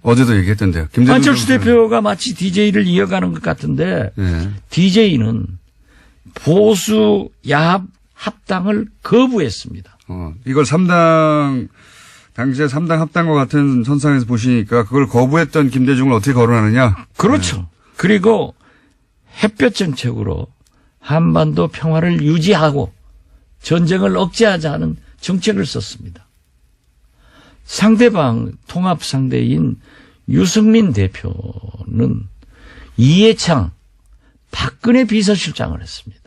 어제도 얘기했던데요. 김대중 안철수 선수는. 대표가 마치 DJ를 이어가는 것 같은데 예. DJ는 보수 야합 합당을 거부했습니다. 이걸 3당 당시에 3당 합당과 같은 선상에서 보시니까 그걸 거부했던 김대중을 어떻게 거론하느냐? 그렇죠. 그리고 햇볕 정책으로 한반도 평화를 유지하고 전쟁을 억제하자는 정책을 썼습니다. 상대방 통합 상대인 유승민 대표는 이해창 박근혜 비서실장을 했습니다.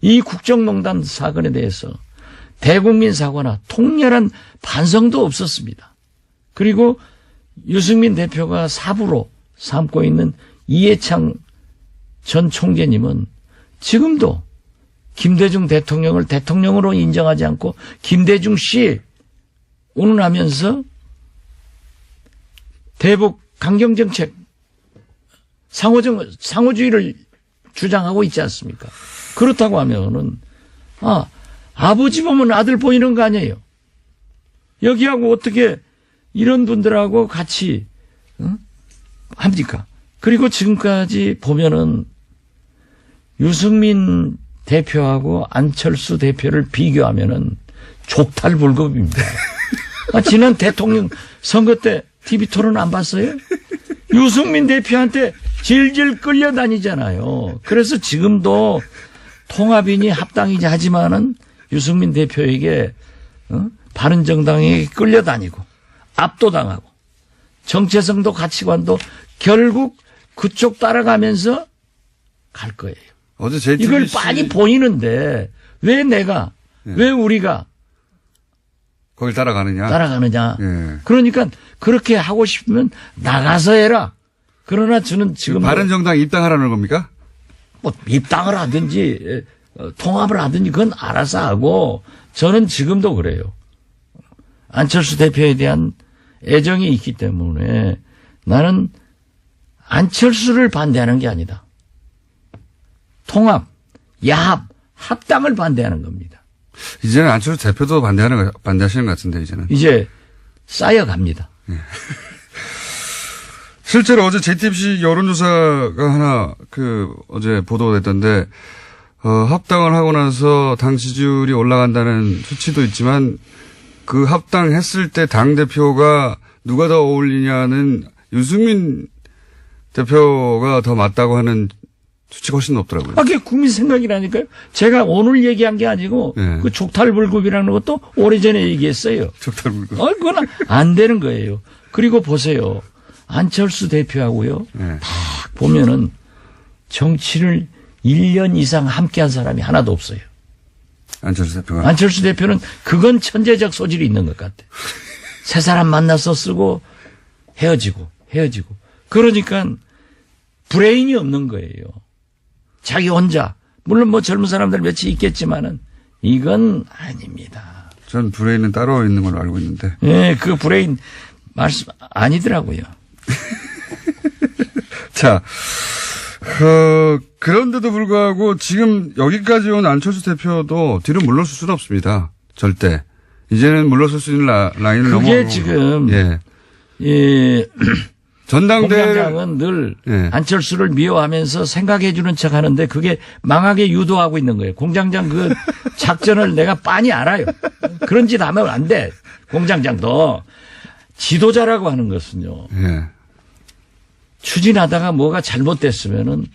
이 국정농단 사건에 대해서 대국민 사과나 통렬한 반성도 없었습니다. 그리고 유승민 대표가 사부로 삼고 있는 이해창 전 총재님은 지금도 김대중 대통령을 대통령으로 인정하지 않고 김대중 씨 운운하면서 대북 강경정책 상호주의를 주장하고 있지 않습니까? 그렇다고 하면은 아버지 보면 아들 보이는 거 아니에요. 여기하고 어떻게 이런 분들하고 같이 합니까? 그리고 지금까지 보면은 유승민 대표하고 안철수 대표를 비교하면은 족탈불급입니다. 지난 대통령 선거 때 TV 토론 안 봤어요? 유승민 대표한테 질질 끌려다니잖아요. 그래서 지금도 통합이니 합당이지 하지만은 유승민 대표에게 바른정당에게 끌려다니고 압도당하고 정체성도 가치관도 결국 그쪽 따라가면서 갈 거예요. 어제 JTBC 이걸 빤히 보이는데 왜 내가 왜 우리가 거길 따라가느냐? 따라가느냐. 예. 그러니까 그렇게 하고 싶으면 나가서 해라. 그러나 저는 지금 바른정당 입당하라는 겁니까? 뭐 입당을 하든지 통합을 하든지 그건 알아서 하고 저는 지금도 그래요. 안철수 대표에 대한 애정이 있기 때문에 나는 안철수를 반대하는 게 아니다. 통합, 야합, 합당을 반대하는 겁니다. 이제는 안철수 대표도 반대하시는 것 같은데, 이제는. 이제 쌓여갑니다. 실제로 어제 JTBC 여론조사가 하나, 어제 보도됐던데, 합당을 하고 나서 당 지지율이 올라간다는 수치도 있지만, 그 합당했을 때 당대표가 누가 더 어울리냐는 유승민 대표가 더 맞다고 하는 수치가 훨씬 높더라고요. 그게 국민 생각이라니까요. 제가 오늘 얘기한 게 아니고 네. 그 족탈불급이라는 것도 오래전에 얘기했어요. 족탈불급. 그건 안 되는 거예요. 그리고 보세요. 안철수 대표하고요. 네. 딱 보면은 정치를 1년 이상 함께한 사람이 하나도 없어요. 안철수 대표가. 안철수 대표는 그건 천재적 소질이 있는 것 같아. 새 사람 만나서 쓰고 헤어지고. 그러니까 브레인이 없는 거예요. 자기 혼자. 물론 뭐 젊은 사람들 몇이 있겠지만은 이건 아닙니다. 전 브레인은 따로 있는 걸로 알고 있는데. 예, 그 브레인 말씀 아니더라고요. 자, 그런데도 불구하고 지금 여기까지 온 안철수 대표도 뒤로 물러설 수는 없습니다. 절대. 이제는 물러설 수 있는 라인을 넘어가고. 그게 지금 예. 공장장은 늘 예. 안철수를 미워하면서 생각해 주는 척 하는데 그게 망하게 유도하고 있는 거예요. 공장장 그 작전을 내가 빤히 알아요. 그런 짓 하면 안 돼. 공장장도 지도자라고 하는 것은요. 예. 추진하다가 뭐가 잘못됐으면은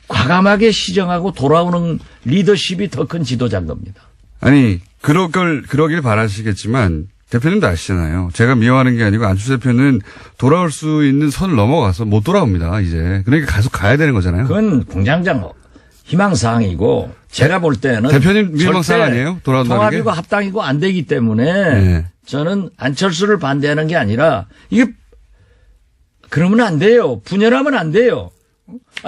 과감하게 시정하고 돌아오는 리더십이 더 큰 지도자인 겁니다. 아니, 그러길 바라시겠지만, 대표님도 아시잖아요. 제가 미워하는 게 아니고 안철수 대표는 돌아올 수 있는 선을 넘어가서 못 돌아옵니다, 이제. 그러니까 계속 가야 되는 거잖아요. 그건 공장장 희망사항이고 제가 볼 때는 대표님 희망사항 아니에요? 돌아온다는 통합이고 게? 합당이고 안 되기 때문에 네. 저는 안철수를 반대하는 게 아니라 이게 그러면 안 돼요. 분열하면 안 돼요.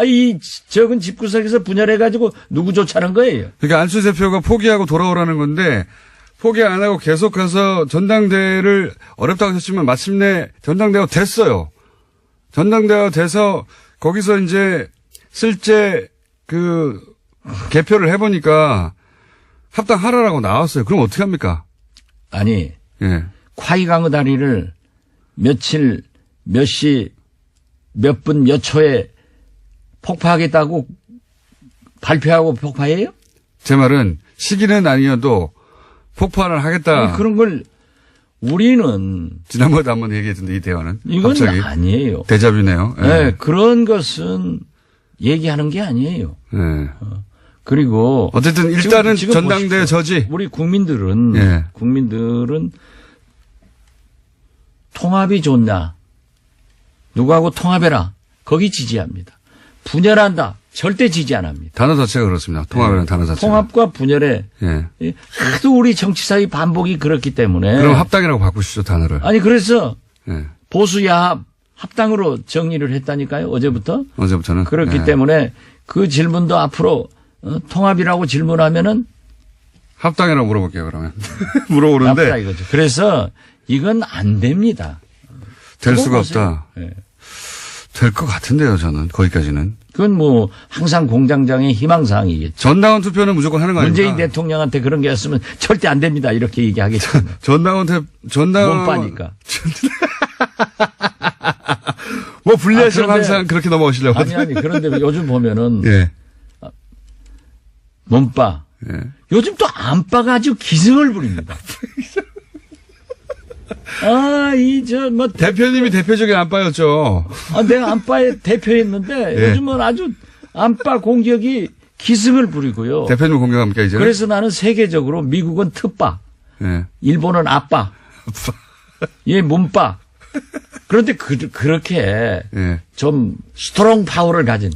이 적은 집구석에서 분열해가지고 누구 쫓아는 거예요. 그러니까 안철수 대표가 포기하고 돌아오라는 건데 포기 안 하고 계속해서 전당대회를 어렵다고 하셨지만 마침내 전당대회가 됐어요. 전당대회가 돼서 거기서 이제 실제 개표를 해보니까 합당하라라고 나왔어요. 그럼 어떻게 합니까? 아니 예. 콰이강의 다리를 며칠 몇 시 몇 분 몇 초에 폭파하겠다고 발표하고 폭파해요? 제 말은 시기는 아니어도 폭발을 하겠다. 아니, 그런 걸 우리는 지난번에도 한번 얘기했던데 이 대화는. 이건 갑자기. 아니에요. 데자뷰네요. 예. 네, 그런 것은 얘기하는 게 아니에요. 예. 그리고 어쨌든 일단은 지금 전당대회 보십시오. 저지. 우리 국민들은 예. 통합이 좋나? 누구하고 통합해라. 거기 지지합니다. 분열한다. 절대 지지 안 합니다. 단어 자체가 그렇습니다. 통합이라는 단어 자체가. 통합과 분열에 예. 하도 우리 정치사의 반복이 그렇기 때문에 그럼 합당이라고 바꾸시죠, 단어를. 아니 그래서 예. 보수야합 합당으로 정리를 했다니까요. 어제부터. 어제부터는. 그렇기 예. 때문에 그 질문도 앞으로 통합이라고 질문하면은 합당이라고 물어볼게요, 그러면. 물어보는데 나쁘다 이거죠. 그래서 이건 안 됩니다. 될 수가 보세요. 없다. 네. 될 것 같은데요, 저는. 거기까지는. 그건 뭐 항상 공장장의 희망사항이겠죠. 전당원 투표는 무조건 하는 거 아닙니까? 문재인 대통령한테 그런 게 있으면 절대 안 됩니다. 이렇게 얘기하겠죠. 전당원 몸 빠니까. 뭐 불리하시면 그런데- 항상 그렇게 넘어오시려고. 아니, 그런데 요즘 보면은 예. 몸빠. 예. 요즘 또 안빠가 아주 기승을 부립니다. 대표님이 대표적인 안빠였죠. 내가 안빠의 대표였는데 예. 요즘은 아주 안빠 공격이 기승을 부리고요. 대표님 공격합니까, 이제? 그래서 나는 세계적으로 미국은 특빠, 예. 일본은 아빠, 얘 몸빠. 그런데 그렇게 예. 좀 스트롱 파워를 가진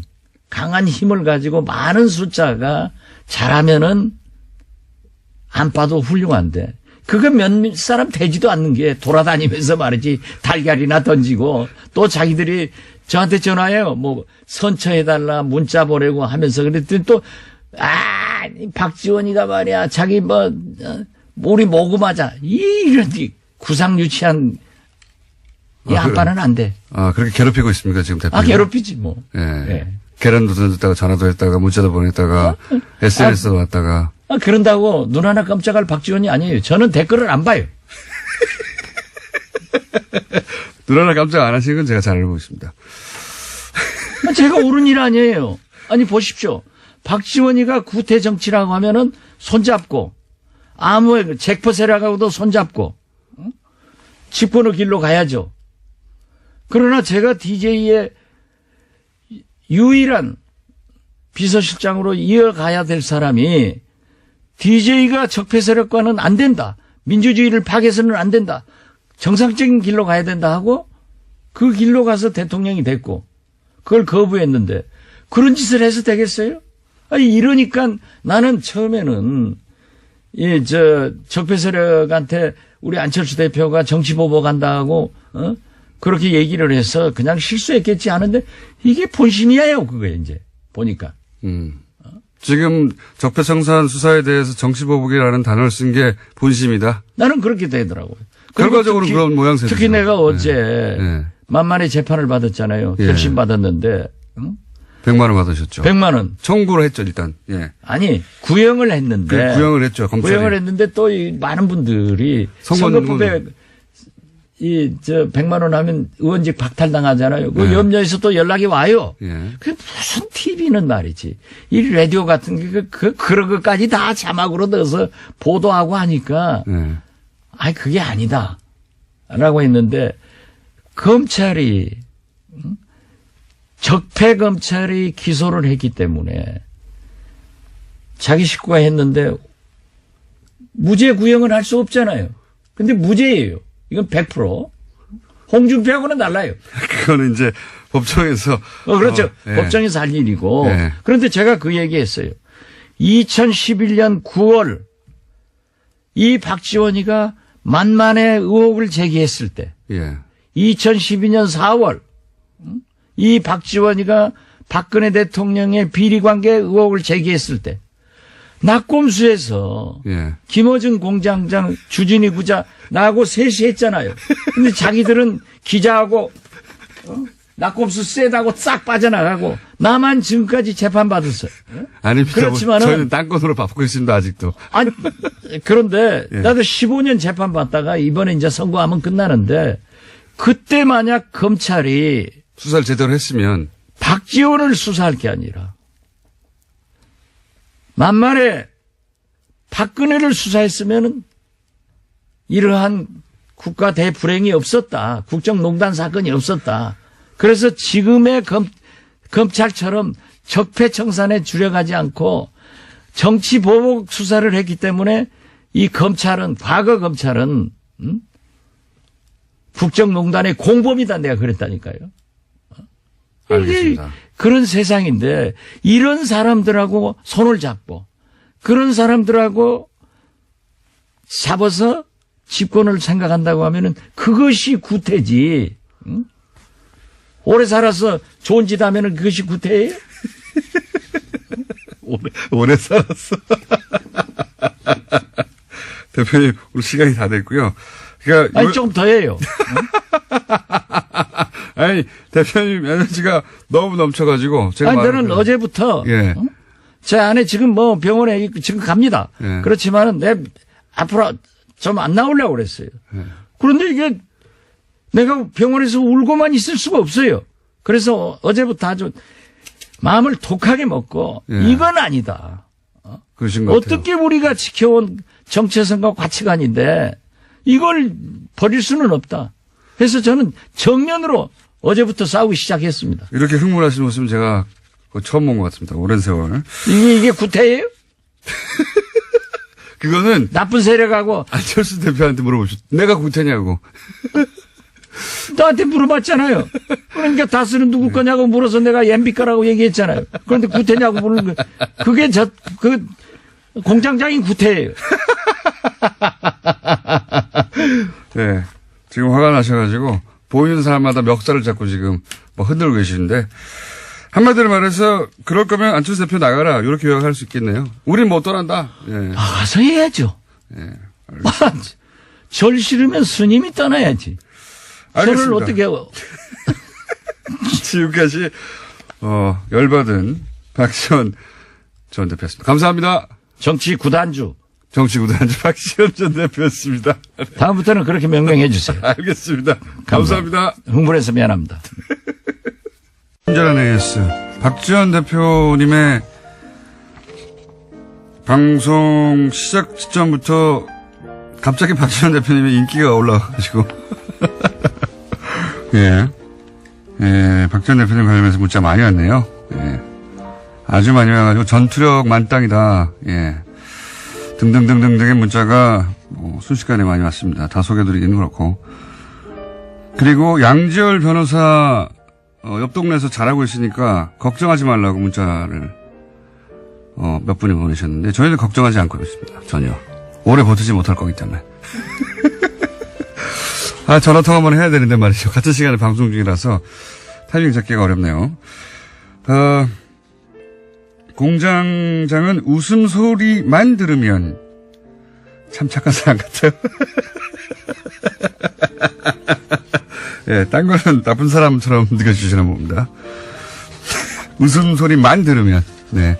강한 힘을 가지고 많은 숫자가 잘하면은 안빠도 훌륭한데 그거 몇 사람 되지도 않는 게 돌아다니면서 말이지 달걀이나 던지고 또 자기들이 저한테 전화해요. 뭐 선처해달라 문자 보내고 하면서 그랬더니 또 박지원이가 말이야 자기 우리 모금하자 이런 구상 유치한 이 안빠는 안 돼. 그렇게 괴롭히고 있습니까, 지금 대표님? 괴롭히지 뭐. 예. 예. 계란도 던졌다가 전화도 했다가 문자도 보냈다가 SNS도 왔다가. 그런다고 눈 하나 깜짝할 박지원이 아니에요. 저는 댓글을 안 봐요. 눈 하나 깜짝 안 하시는 건 제가 잘 알고 있습니다. 제가 옳은 일 아니에요. 아니 보십시오. 박지원이가 구태 정치라고 하면은 손잡고 아무 잭퍼 세력하고도 손잡고 집권의 길로 가야죠. 그러나 제가 DJ의 유일한 비서실장으로 이어가야 될 사람이 DJ가 적폐 세력과는 안 된다. 민주주의를 파괴해서는 안 된다. 정상적인 길로 가야 된다 하고 그 길로 가서 대통령이 됐고 그걸 거부했는데 그런 짓을 해서 되겠어요? 이러니까 나는 처음에는 적폐 세력한테 우리 안철수 대표가 정치 보복 한다고 그렇게 얘기를 해서 그냥 실수했겠지 하는데 이게 본심이에요. 그거에 이제 보니까. 지금 적폐청산 수사에 대해서 정치보복이라는 단어를 쓴 게 본심이다. 나는 그렇게 되더라고요. 결과적으로 그런 모양새죠. 특히 내가 어제 네. 만만히 재판을 받았잖아요. 결심 받았는데 100만 원 받으셨죠. 100만 원. 청구를 했죠, 일단. 예. 아니 구형을 했는데 구형을 했죠, 검찰이. 구형을 했는데 또 이 많은 분들이 선거법에 100만 원 하면 의원직 박탈당하잖아요. 그 염려해서 또 연락이 와요. 예. 그게 무슨 TV는 말이지. 이 라디오 같은 게 그런 것까지 다 자막으로 넣어서 보도하고 하니까 예. 그게 아니다. 라고 했는데 검찰이 적폐 검찰이 기소를 했기 때문에 자기 식구가 했는데 무죄 구형을 할 수 없잖아요. 근데 무죄예요. 이건 100%. 홍준표하고는 달라요. 그거는 이제 법정에서. 그렇죠. 예. 법정에서 할 일이고. 예. 그런데 제가 그 얘기했어요. 2011년 9월 이 박지원이가 만만의 의혹을 제기했을 때 예. 2012년 4월 이 박지원이가 박근혜 대통령의 비리관계 의혹을 제기했을 때 낙곰수에서 예. 김어준 공장장 주진희 부자 나하고 셋이 했잖아요. 근데 자기들은 기자하고 낙곰수 세다고 싹 빠져나가고 나만 지금까지 재판받았어요. 아닙니다. 그렇지만은 저희는 딴 건으로 바꾸고 있습니다, 아직도. 아니 그런데 예. 나도 15년 재판받다가 이번에 이제 선고하면 끝나는데 그때 만약 검찰이 수사를 제대로 했으면. 박지원을 수사할 게 아니라 만만에 박근혜를 수사했으면은 이러한 국가 대불행이 없었다. 국정농단 사건이 없었다. 그래서 지금의 검찰처럼 적폐청산에 주력하지 않고 정치보복 수사를 했기 때문에 이 검찰은 과거 검찰은 국정농단의 공범이다 내가 그랬다니까요. 알겠습니다. 그런 세상인데 이런 사람들하고 손을 잡고 그런 사람들하고 잡아서 집권을 생각한다고 하면은 그것이 구태지. 응? 오래 살아서 좋은 짓 하면은 그것이 구태예요? 오래 살았어. 대표님, 우리 시간이 다 됐고요. 그러니까 아니, 좀 더 해요. 아니, 대표님 에너지가 너무 넘쳐가지고. 제가 아니, 저는 어제부터. 예. 제 아내 지금 뭐 병원에 지금 갑니다. 예. 그렇지만은 앞으로 좀 안 나오려고 그랬어요. 예. 그런데 이게 내가 병원에서 울고만 있을 수가 없어요. 그래서 어제부터 아주 마음을 독하게 먹고 예. 이건 아니다. 그러신 것 같아요. 어떻게 우리가 지켜온 정체성과 가치관인데 이걸 버릴 수는 없다. 그래서 저는 정면으로 어제부터 싸우기 시작했습니다. 이렇게 흥분하시는 모습은 제가 처음 본 것 같습니다. 오랜 세월. 이게 구태예요? 그거는 나쁜 세력하고 안철수 대표한테 물어보셨. 내가 구태냐고. 나한테 물어봤잖아요. 그러니까 다스는 누구 거냐고 물어서 내가 MB 거라고 얘기했잖아요. 그런데 구태냐고 물는 거. 그게 그 공장장인 구태예요. 네. 지금 화가 나셔가지고 보이는 사람마다 멱살을 잡고 지금 뭐 흔들고 계시는데 한마디로 말해서 그럴 거면 안철수 대표 나가라 이렇게 요약할 수 있겠네요. 우린 못 떠난다. 예. 가서 해야죠. 예. 절 싫으면 스님이 떠나야지. 저를 알겠습니다. 어떻게 지금까지 열받은 박지원 전 대표였습니다. 감사합니다. 정치 구단주. 정치구단주 박지원 전 대표였습니다. 다음부터는 그렇게 명명해 주세요. 알겠습니다. 감사합니다. 흥분해서 미안합니다. 친절한 AS 박지원 대표님의 방송 시작 시점부터 갑자기 박지원 대표님의 인기가 올라가가지고 예, 박지원 대표님 관련해서 문자 많이 왔네요. 예, 아주 많이 와가지고 전투력 만땅이다. 예, 등등등등등의 문자가 순식간에 많이 왔습니다. 다 소개드리기는 그렇고 그리고 양지열 변호사 옆 동네에서 잘하고 있으니까 걱정하지 말라고 문자를 몇 분이 보내셨는데 저희는 걱정하지 않고 있습니다. 전혀. 오래 버티지 못할 거기 때문에. 전화통화 한번 해야 되는데 말이죠. 같은 시간에 방송 중이라서 타이밍 잡기가 어렵네요. 공장장은 웃음소리만 들으면 참 착한 사람 같아요. 예, 딴 거는 나쁜 사람처럼 느껴지시나 봅니다. 웃음소리만 들으면, 네.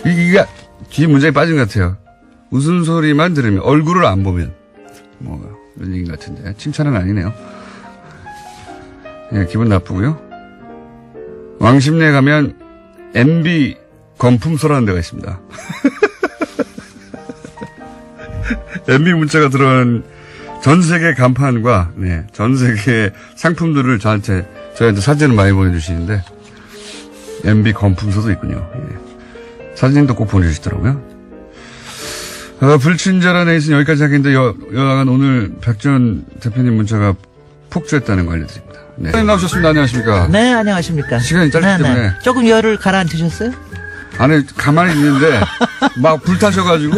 이게 뒤에 문장이 빠진 것 같아요. 웃음소리만 들으면, 얼굴을 안 보면. 이런 얘기 같은데. 칭찬은 아니네요. 예, 기분 나쁘고요. 왕십리에 가면, MB 건품소라는 데가 있습니다. MB 문자가 들어간 전 세계 간판과, 네, 전 세계 상품들을 저희한테 사진을 많이 보내주시는데, MB 건품소도 있군요. 예. 사진도 꼭 보내주시더라고요. 불친절한 에이스는 여기까지 하겠는데, 여하간 오늘 박지원 대표님 문자가 폭주했다는 거 알려드립니다. 네. 선생님 나오셨습니다. 안녕하십니까. 네, 안녕하십니까. 시간이 짧기 때문에. 조금 열을 가라앉히셨어요? 안에 가만히 있는데, 막 불타셔가지고,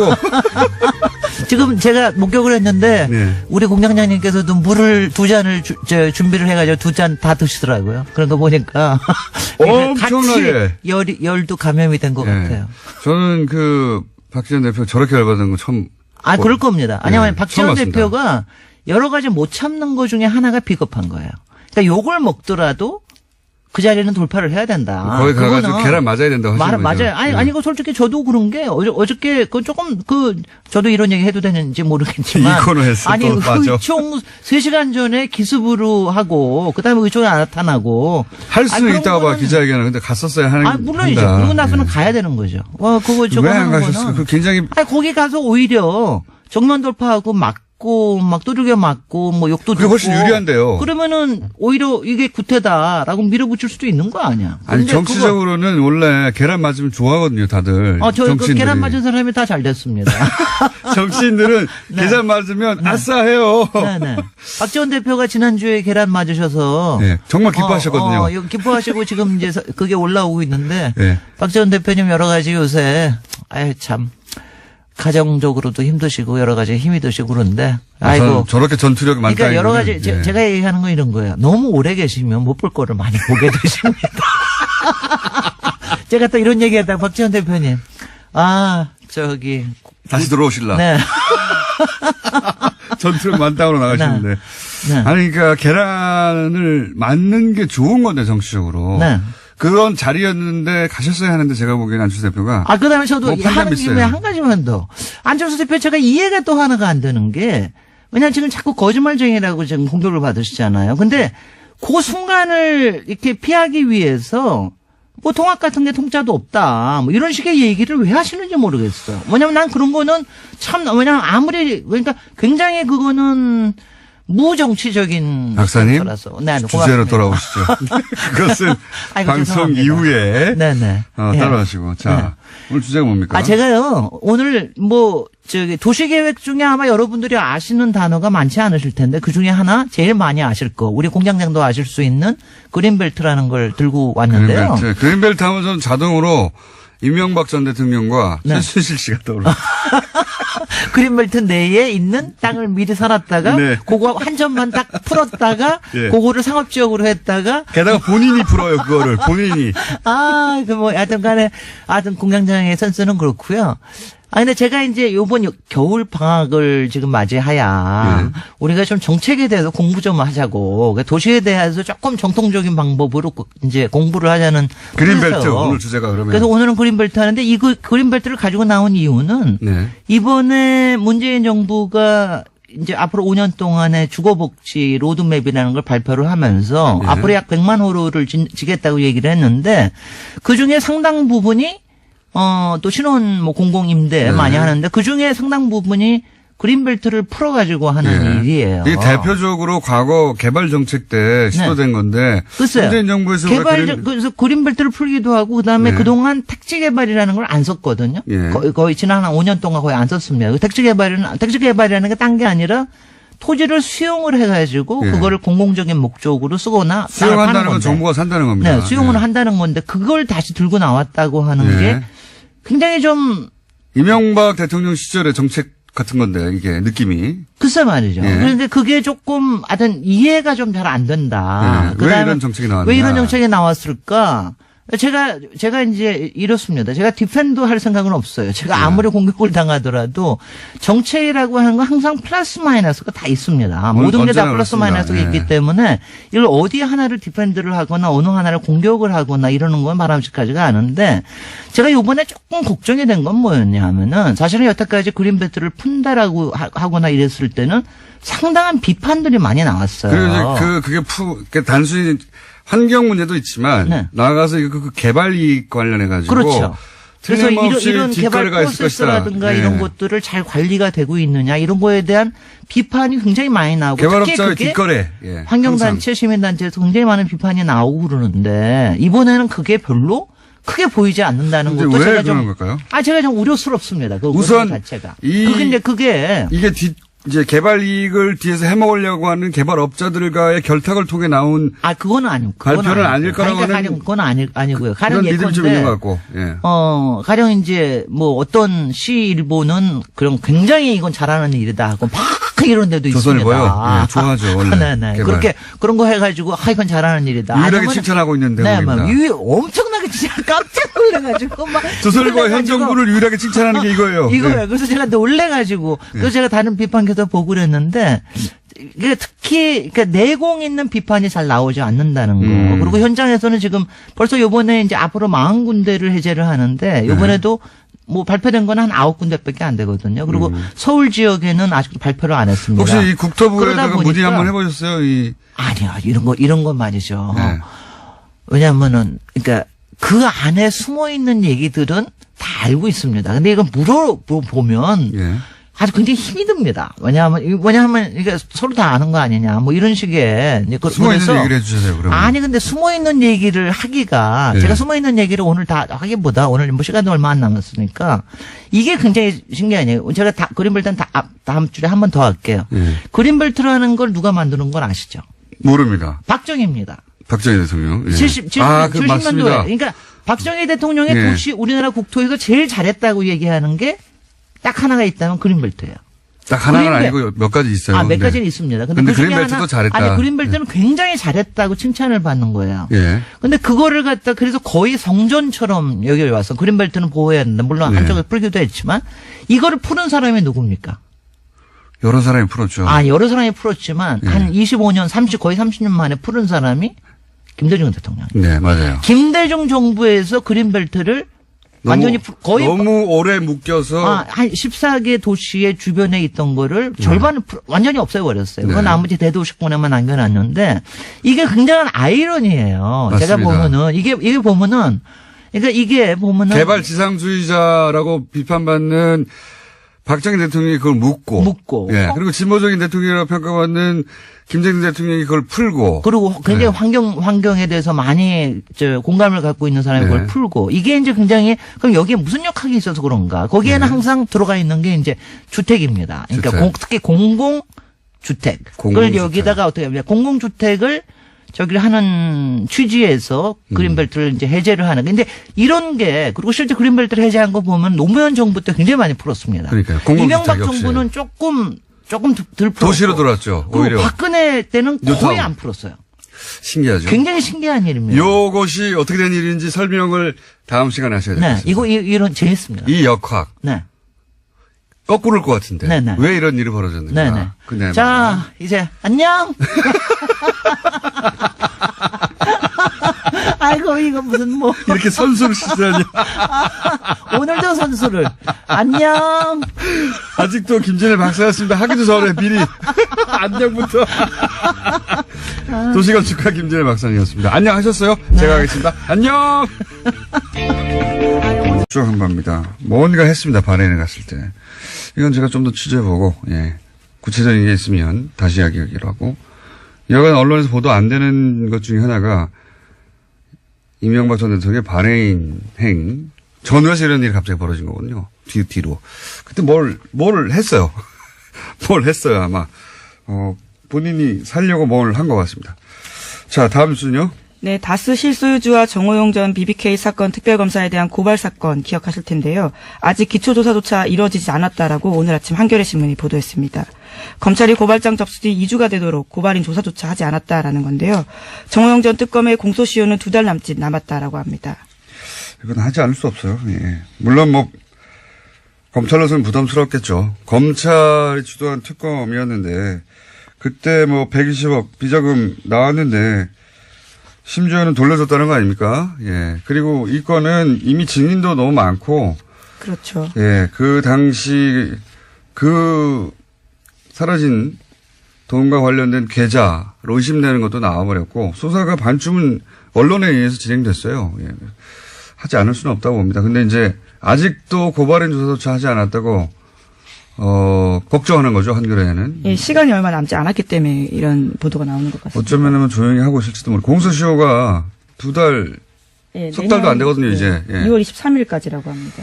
지금 제가 목격을 했는데 네. 우리 공장장님께서도 물을 2잔을 준비를 해가지고 2잔 다 드시더라고요. 그런 거 보니까 엄청나게. 같이 열도 감염이 된 것 같아요. 저는 박지원 대표 저렇게 열받은 거 처음. 그럴 겁니다. 처음 아니면 박지원 봤습니다. 대표가 여러 가지 못 참는 것 중에 하나가 비겁한 거예요. 그러니까 욕을 먹더라도 그 자리는 돌파를 해야 된다. 거기 가가지고 그거는 계란 맞아야 된다고 하시는 거죠. 맞아요. 아니, 이거 솔직히 저도 그런 게 어저께 저도 이런 얘기 해도 되는지 모르겠지만. 이 코너에서 아니, 또 맞아. 의총 3시간 전에 기습으로 하고, 그 다음에 의총에 안 나타나고. 할 수는 그런 있다고 봐, 거는- 기자회견을. 근데 갔었어야 하는. 물론이죠. 한다. 그러고 나서는 예. 가야 되는 거죠. 그거 저거 왜 안 하는 가셨어요? 거는. 그 굉장히. 거기 가서 오히려 정면 돌파하고 막 두들겨 맞고, 욕도 그게 듣고. 훨씬 유리한데요. 그러면은 오히려 이게 구태다라고 밀어붙일 수도 있는 거 아니야. 아니, 근데 정치적으로는 원래 계란 맞으면 좋아하거든요, 다들. 저 정치인들이. 계란 맞은 사람이 다 잘 됐습니다. 정치인들은 네. 계란 맞으면 아싸 해요. 네네. 박지원 대표가 지난주에 계란 맞으셔서. 네, 정말 기뻐하셨거든요. 이거 기뻐하시고 지금 이제 그게 올라오고 있는데. 네. 박지원 대표님 여러 가지 요새, 참. 가정적으로도 힘드시고 여러 가지 힘이 드시고 그런데. 저는 저렇게 전투력 많다. 그러니까 여러 가지 제가 얘기하는 건 이런 거예요. 너무 오래 계시면 못 볼 거를 많이 보게 되십니다. 제가 또 이런 얘기했다. 박지원 대표님. 다시 들어오실라. 네. 전투력 만땅으로 나가시는데. 네. 아니, 그러니까 계란을 맞는 게 좋은 건데, 정치적으로. 네. 그런 자리였는데 가셨어야 하는데 제가 보기에는 안철수 대표가. 그 다음에 저도 판단 하는 비슷해요. 김에 한 가지만 더. 안철수 대표 제가 이해가 또 하나가 안 되는 게, 왜냐면 지금 자꾸 거짓말쟁이라고 지금 공격을 받으시잖아요. 근데 그 순간을 이렇게 피하기 위해서 뭐 통합 같은 게 통짜도 없다. 뭐 이런 식의 얘기를 왜 하시는지 모르겠어요. 왜냐면 난 그런 거는 왜냐면 그러니까 굉장히 그거는 무정치적인 박사님, 거라서. 네, 주제로 돌아오시죠. 그것은 아이고, 방송 죄송합니다. 이후에 네네. 예. 따라하시고. 자, 오늘 주제가 뭡니까? 제가요, 오늘 도시계획 중에 아마 여러분들이 아시는 단어가 많지 않으실 텐데, 그 중에 하나, 제일 많이 아실 거, 우리 공장장도 아실 수 있는 그린벨트라는 걸 들고 왔는데요. 그린벨트 하면 전 자동으로 이명박 전 대통령과 네. 최순실 씨가 떠오르요. 그린벨트 내에 있는 땅을 미리 사놨다가, 네. 그거 한 점만 딱 풀었다가, 예. 그거를 상업지역으로 했다가, 게다가 본인이 풀어요, 그거를. 본인이. 하여튼 공장장의 센스는 그렇고요. 근데 제가 이제 요번 겨울 방학을 지금 맞이하야 우리가 좀 정책에 대해서 공부 좀 하자고 도시에 대해서 조금 정통적인 방법으로 이제 공부를 하자는 그린벨트 뜻에서. 오늘 주제가 그러면. 그래서 오늘은 그린벨트 하는데 이 그린벨트를 가지고 나온 이유는 네. 이번에 문재인 정부가 이제 앞으로 5년 동안의 주거복지 로드맵이라는 걸 발표를 하면서 네. 앞으로 약 100만 호로를 지겠다고 얘기를 했는데 그 중에 상당 부분이 또 신혼 공공임대 네. 많이 하는데 그 중에 상당 부분이 그린벨트를 풀어가지고 하는 일이에요. 이게 대표적으로 과거 개발 정책 때 시도된 건데. 글쎄요. 문재인 정부에서 그래서 그린벨트를 풀기도 하고 그다음에 네. 그동안 택지 개발이라는 걸 안 썼거든요. 예. 거의 지난 한 5년 동안 거의 안 썼습니다. 그 택지 개발이라는 게 딴 게 아니라 토지를 수용을 해가지고 예. 그거를 공공적인 목적으로 쓰거나 수용한다는 건 건데. 정부가 산다는 겁니다. 네, 수용을 네. 한다는 건데 그걸 다시 들고 나왔다고 하는 예. 게 굉장히 좀 이명박 대통령 시절의 정책 같은 건데 이게 느낌이. 글쎄 말이죠. 예. 그런데 그게 조금 하여튼 이해가 좀 잘 안 된다. 예. 왜 이런 정책이 나왔냐. 왜 이런 정책이 나왔을까? 제가 이제 이렇습니다. 제가 디펜드 할 생각은 없어요. 제가 아무리 공격을 당하더라도 정책이라고 하는 건 항상 플러스 마이너스가 다 있습니다. 모든 게 다 언제나 플러스 그렇습니다. 마이너스가 예. 있기 때문에 이걸 어디 하나를 디펜드를 하거나 어느 하나를 공격을 하거나 이러는 건 바람직하지가 않은데 제가 이번에 조금 걱정이 된 건 뭐였냐 하면은 사실은 여태까지 그린벨트를 푼다라고 하거나 이랬을 때는 상당한 비판들이 많이 나왔어요. 그리고 이제 그게 단순히 환경 문제도 있지만 네. 나아가서 그 개발 이익 관련해 가지고 그렇죠. 그래서 틀림없이 이런 개발 뒷거래가 있을 것이다. 프로세스라든가 네. 이런 것들을 잘 관리가 되고 있느냐 이런 거에 대한 비판이 굉장히 많이 나오고 특히 개발업자의 그게 뒷거래. 예, 환경단체, 시민단체에서 굉장히 많은 비판이 나오고 그러는데 이번에는 그게 별로 크게 보이지 않는다는 근데 것도 왜 제가 그런 좀 걸까요? 제가 좀 우려스럽습니다. 그 우선 자체가. 이- 그게 이게 이제 개발 이익을 뒤에서 해먹으려고 하는 개발업자들과의 결탁을 통해 나온 그거는 아니고 발표는 아닐 거라고 하는 가령 그건 아니고요. 가령 그런 믿음이 좀 있는 것 예컨대 같고. 예. 가령 이제 뭐 어떤 시일보는 그런 굉장히 이건 잘하는 일이다 하고 막 이런 데도 조선일보요? 있습니다. 예, 좋아하죠, 원래. 네네. 개발. 그렇게 그런 거 해가지고 이건 잘하는 일이다. 유일하게 아니면 칭찬하고 있는 네, 대목입니다. 엄청나게 진짜 깜짝 놀래가지고 막 조선일보가 현 놀래가지고 정부를 유일하게 칭찬하는 게 이거예요. 이거예요. 예. 그래서 제가 놀래가지고 그래서 제가 다른 비판 계속 보고 그랬는데 이게 특히 그러니까 내공 있는 비판이 잘 나오지 않는다는 거. 그리고 현장에서는 지금 벌써 요번에 이제 앞으로 40군데를 해제를 하는데 요번에도 뭐 발표된 건 한 9군데밖에 안 되거든요. 그리고 서울 지역에는 아직도 발표를 안 했습니다. 혹시 이 그러다 국토부에다가 문의 보니까 한번 해보셨어요? 아니요. 이런 건 말이죠. 네. 왜냐면은 그러니까 그 안에 숨어 있는 얘기들은 다 알고 있습니다. 근데 이거 물어보면 예. 아주 굉장히 힘이 듭니다. 왜냐하면 이게 서로 다 아는 거 아니냐. 뭐 이런 식의. 숨어 있는 얘기를 해주세요. 그러면. 아니 근데 숨어 있는 얘기를 하기가 네. 제가 숨어 있는 얘기를 오늘 다 하기보다 오늘 뭐 시간도 얼마 안 남았으니까 이게 굉장히 신기하네요. 제가 그린벨트는 다음 주에 한 번 더 할게요. 예. 그린벨트라는 걸 누가 만드는 건 아시죠? 모릅니다. 박정희입니다. 박정희 대통령. 예. 70년도에. 맞습니다. 그러니까 박정희 대통령의 예. 도시 우리나라 국토에서 제일 잘했다고 얘기하는 게 딱 하나가 있다면 그린벨트예요. 딱 하나는 그린벨- 아니고 몇 가지 있어요. 몇 네. 가지는 있습니다. 근데 근데 그 중에 그린벨트도 하나, 잘했다. 아니, 그린벨트는 굉장히 잘했다고 칭찬을 받는 거예요. 예. 근데 그거를 갖다 그래서 거의 성전처럼 여기 와서 그린벨트는 보호해야 된다. 물론 네. 한쪽에 풀기도 했지만 이거를 푸는 사람이 누굽니까? 여러 사람이 풀었죠. 여러 사람이 풀었지만 네. 한 25년, 거의 30년 만에 푸른 사람이 김대중 대통령. 네, 맞아요. 김대중 정부에서 그린벨트를 완전히 거의 너무 오래 묶여서 한 14개 도시의 주변에 있던 거를 절반을 완전히 없애버렸어요. 그건 네. 나머지 대도시권에만 남겨놨는데 이게 굉장한 아이러니예요. 제가 맞습니다. 보면은 이게 보면은 그러니까 이게 보면은 개발 지상주의자라고 비판받는 박정희 대통령이 그걸 묻고 예. 그리고 진보적인 대통령이라고 평가받는 김대중 대통령이 그걸 풀고 그리고 굉장히 네. 환경에 대해서 많이 공감을 갖고 있는 사람이 네. 그걸 풀고 이게 이제 굉장히 그럼 여기에 무슨 역학이 있어서 그런가? 거기에는 네. 항상 들어가 있는 게 이제 주택입니다. 그러니까 주택. 특히 공공주택. 그걸 공공주택. 여기다가 어떻게 하냐? 공공주택을 저기를 하는 취지에서 그린벨트를 이제 해제를 하는. 근데 이런 게 그리고 실제 그린벨트를 해제한 거 보면 노무현 정부 때 굉장히 많이 풀었습니다. 그러니까요. 공공주택 이명박 역시. 정부는 조금 덜 풀었고. 도시로 들어왔죠. 그리고 오히려 박근혜 때는 거의 뉴타운. 안 풀었어요. 신기하죠. 굉장히 신기한 일입니다. 요것이 어떻게 된 일인지 설명을 다음 시간에 하셔야 네, 되겠습니다. 이런 재밌습니다. 이 역학 네, 거꾸로일 것 같은데 네, 네. 왜 이런 일이 벌어졌는가. 네, 네. 그냥 자, 이제 안녕. 아이고 이거 무슨 뭐 이렇게 선수를 쓰다니. 오늘도 선수를 안녕. 아직도 김진애 박사였습니다. 하기도 전에 미리 안녕부터. 도시건축가 김진애 박사님이었습니다. 안녕하셨어요? 제가 하겠습니다. 안녕. 쭉 한바입니다. 뭔가 했습니다. 바레인에 갔을 때. 이건 제가 좀 더 취재해보고 구체적인 게 있으면 다시 이야기하기로 하고 여간 언론에서 보도 안 되는 것 중에 하나가 이명박 전 대통령의 바레인 행 전후에서 이런 일이 갑자기 벌어진 거거든요. 뒤로. 그때 뭘 했어요. 뭘 했어요, 아마. 본인이 살려고 뭘 한 것 같습니다. 자, 다음 순요. 네, 다스 실소유주와 정호용 전 BBK 사건 특별검사에 대한 고발 사건 기억하실 텐데요. 아직 기초조사조차 이루어지지 않았다라고 오늘 아침 한겨레 신문이 보도했습니다. 검찰이 고발장 접수 뒤 2주가 되도록 고발인 조사조차 하지 않았다라는 건데요. 정호용 전 특검의 공소시효는 2달 남짓 남았다라고 합니다. 이건 하지 않을 수 없어요. 예. 물론 검찰로서는 부담스럽겠죠. 검찰이 주도한 특검이었는데 그때 120억 비자금 나왔는데 심지어는 돌려줬다는 거 아닙니까? 예. 그리고 이 건은 이미 증인도 너무 많고. 그렇죠. 예. 그 당시 사라진 돈과 관련된 계좌로 의심되는 것도 나와버렸고 수사가 반쯤은 언론에 의해서 진행됐어요. 예. 하지 않을 수는 없다고 봅니다. 근데 이제 아직도 고발인 조사조차 하지 않았다고 걱정하는 거죠, 한겨레는. 예, 시간이 얼마 남지 않았기 때문에 이런 보도가 나오는 것 같습니다. 어쩌면 조용히 하고 있을지도 모르고. 공소시효가 2달, 예, 석 달도 안 되거든요, 이제. 예. 2월 23일까지라고 합니다.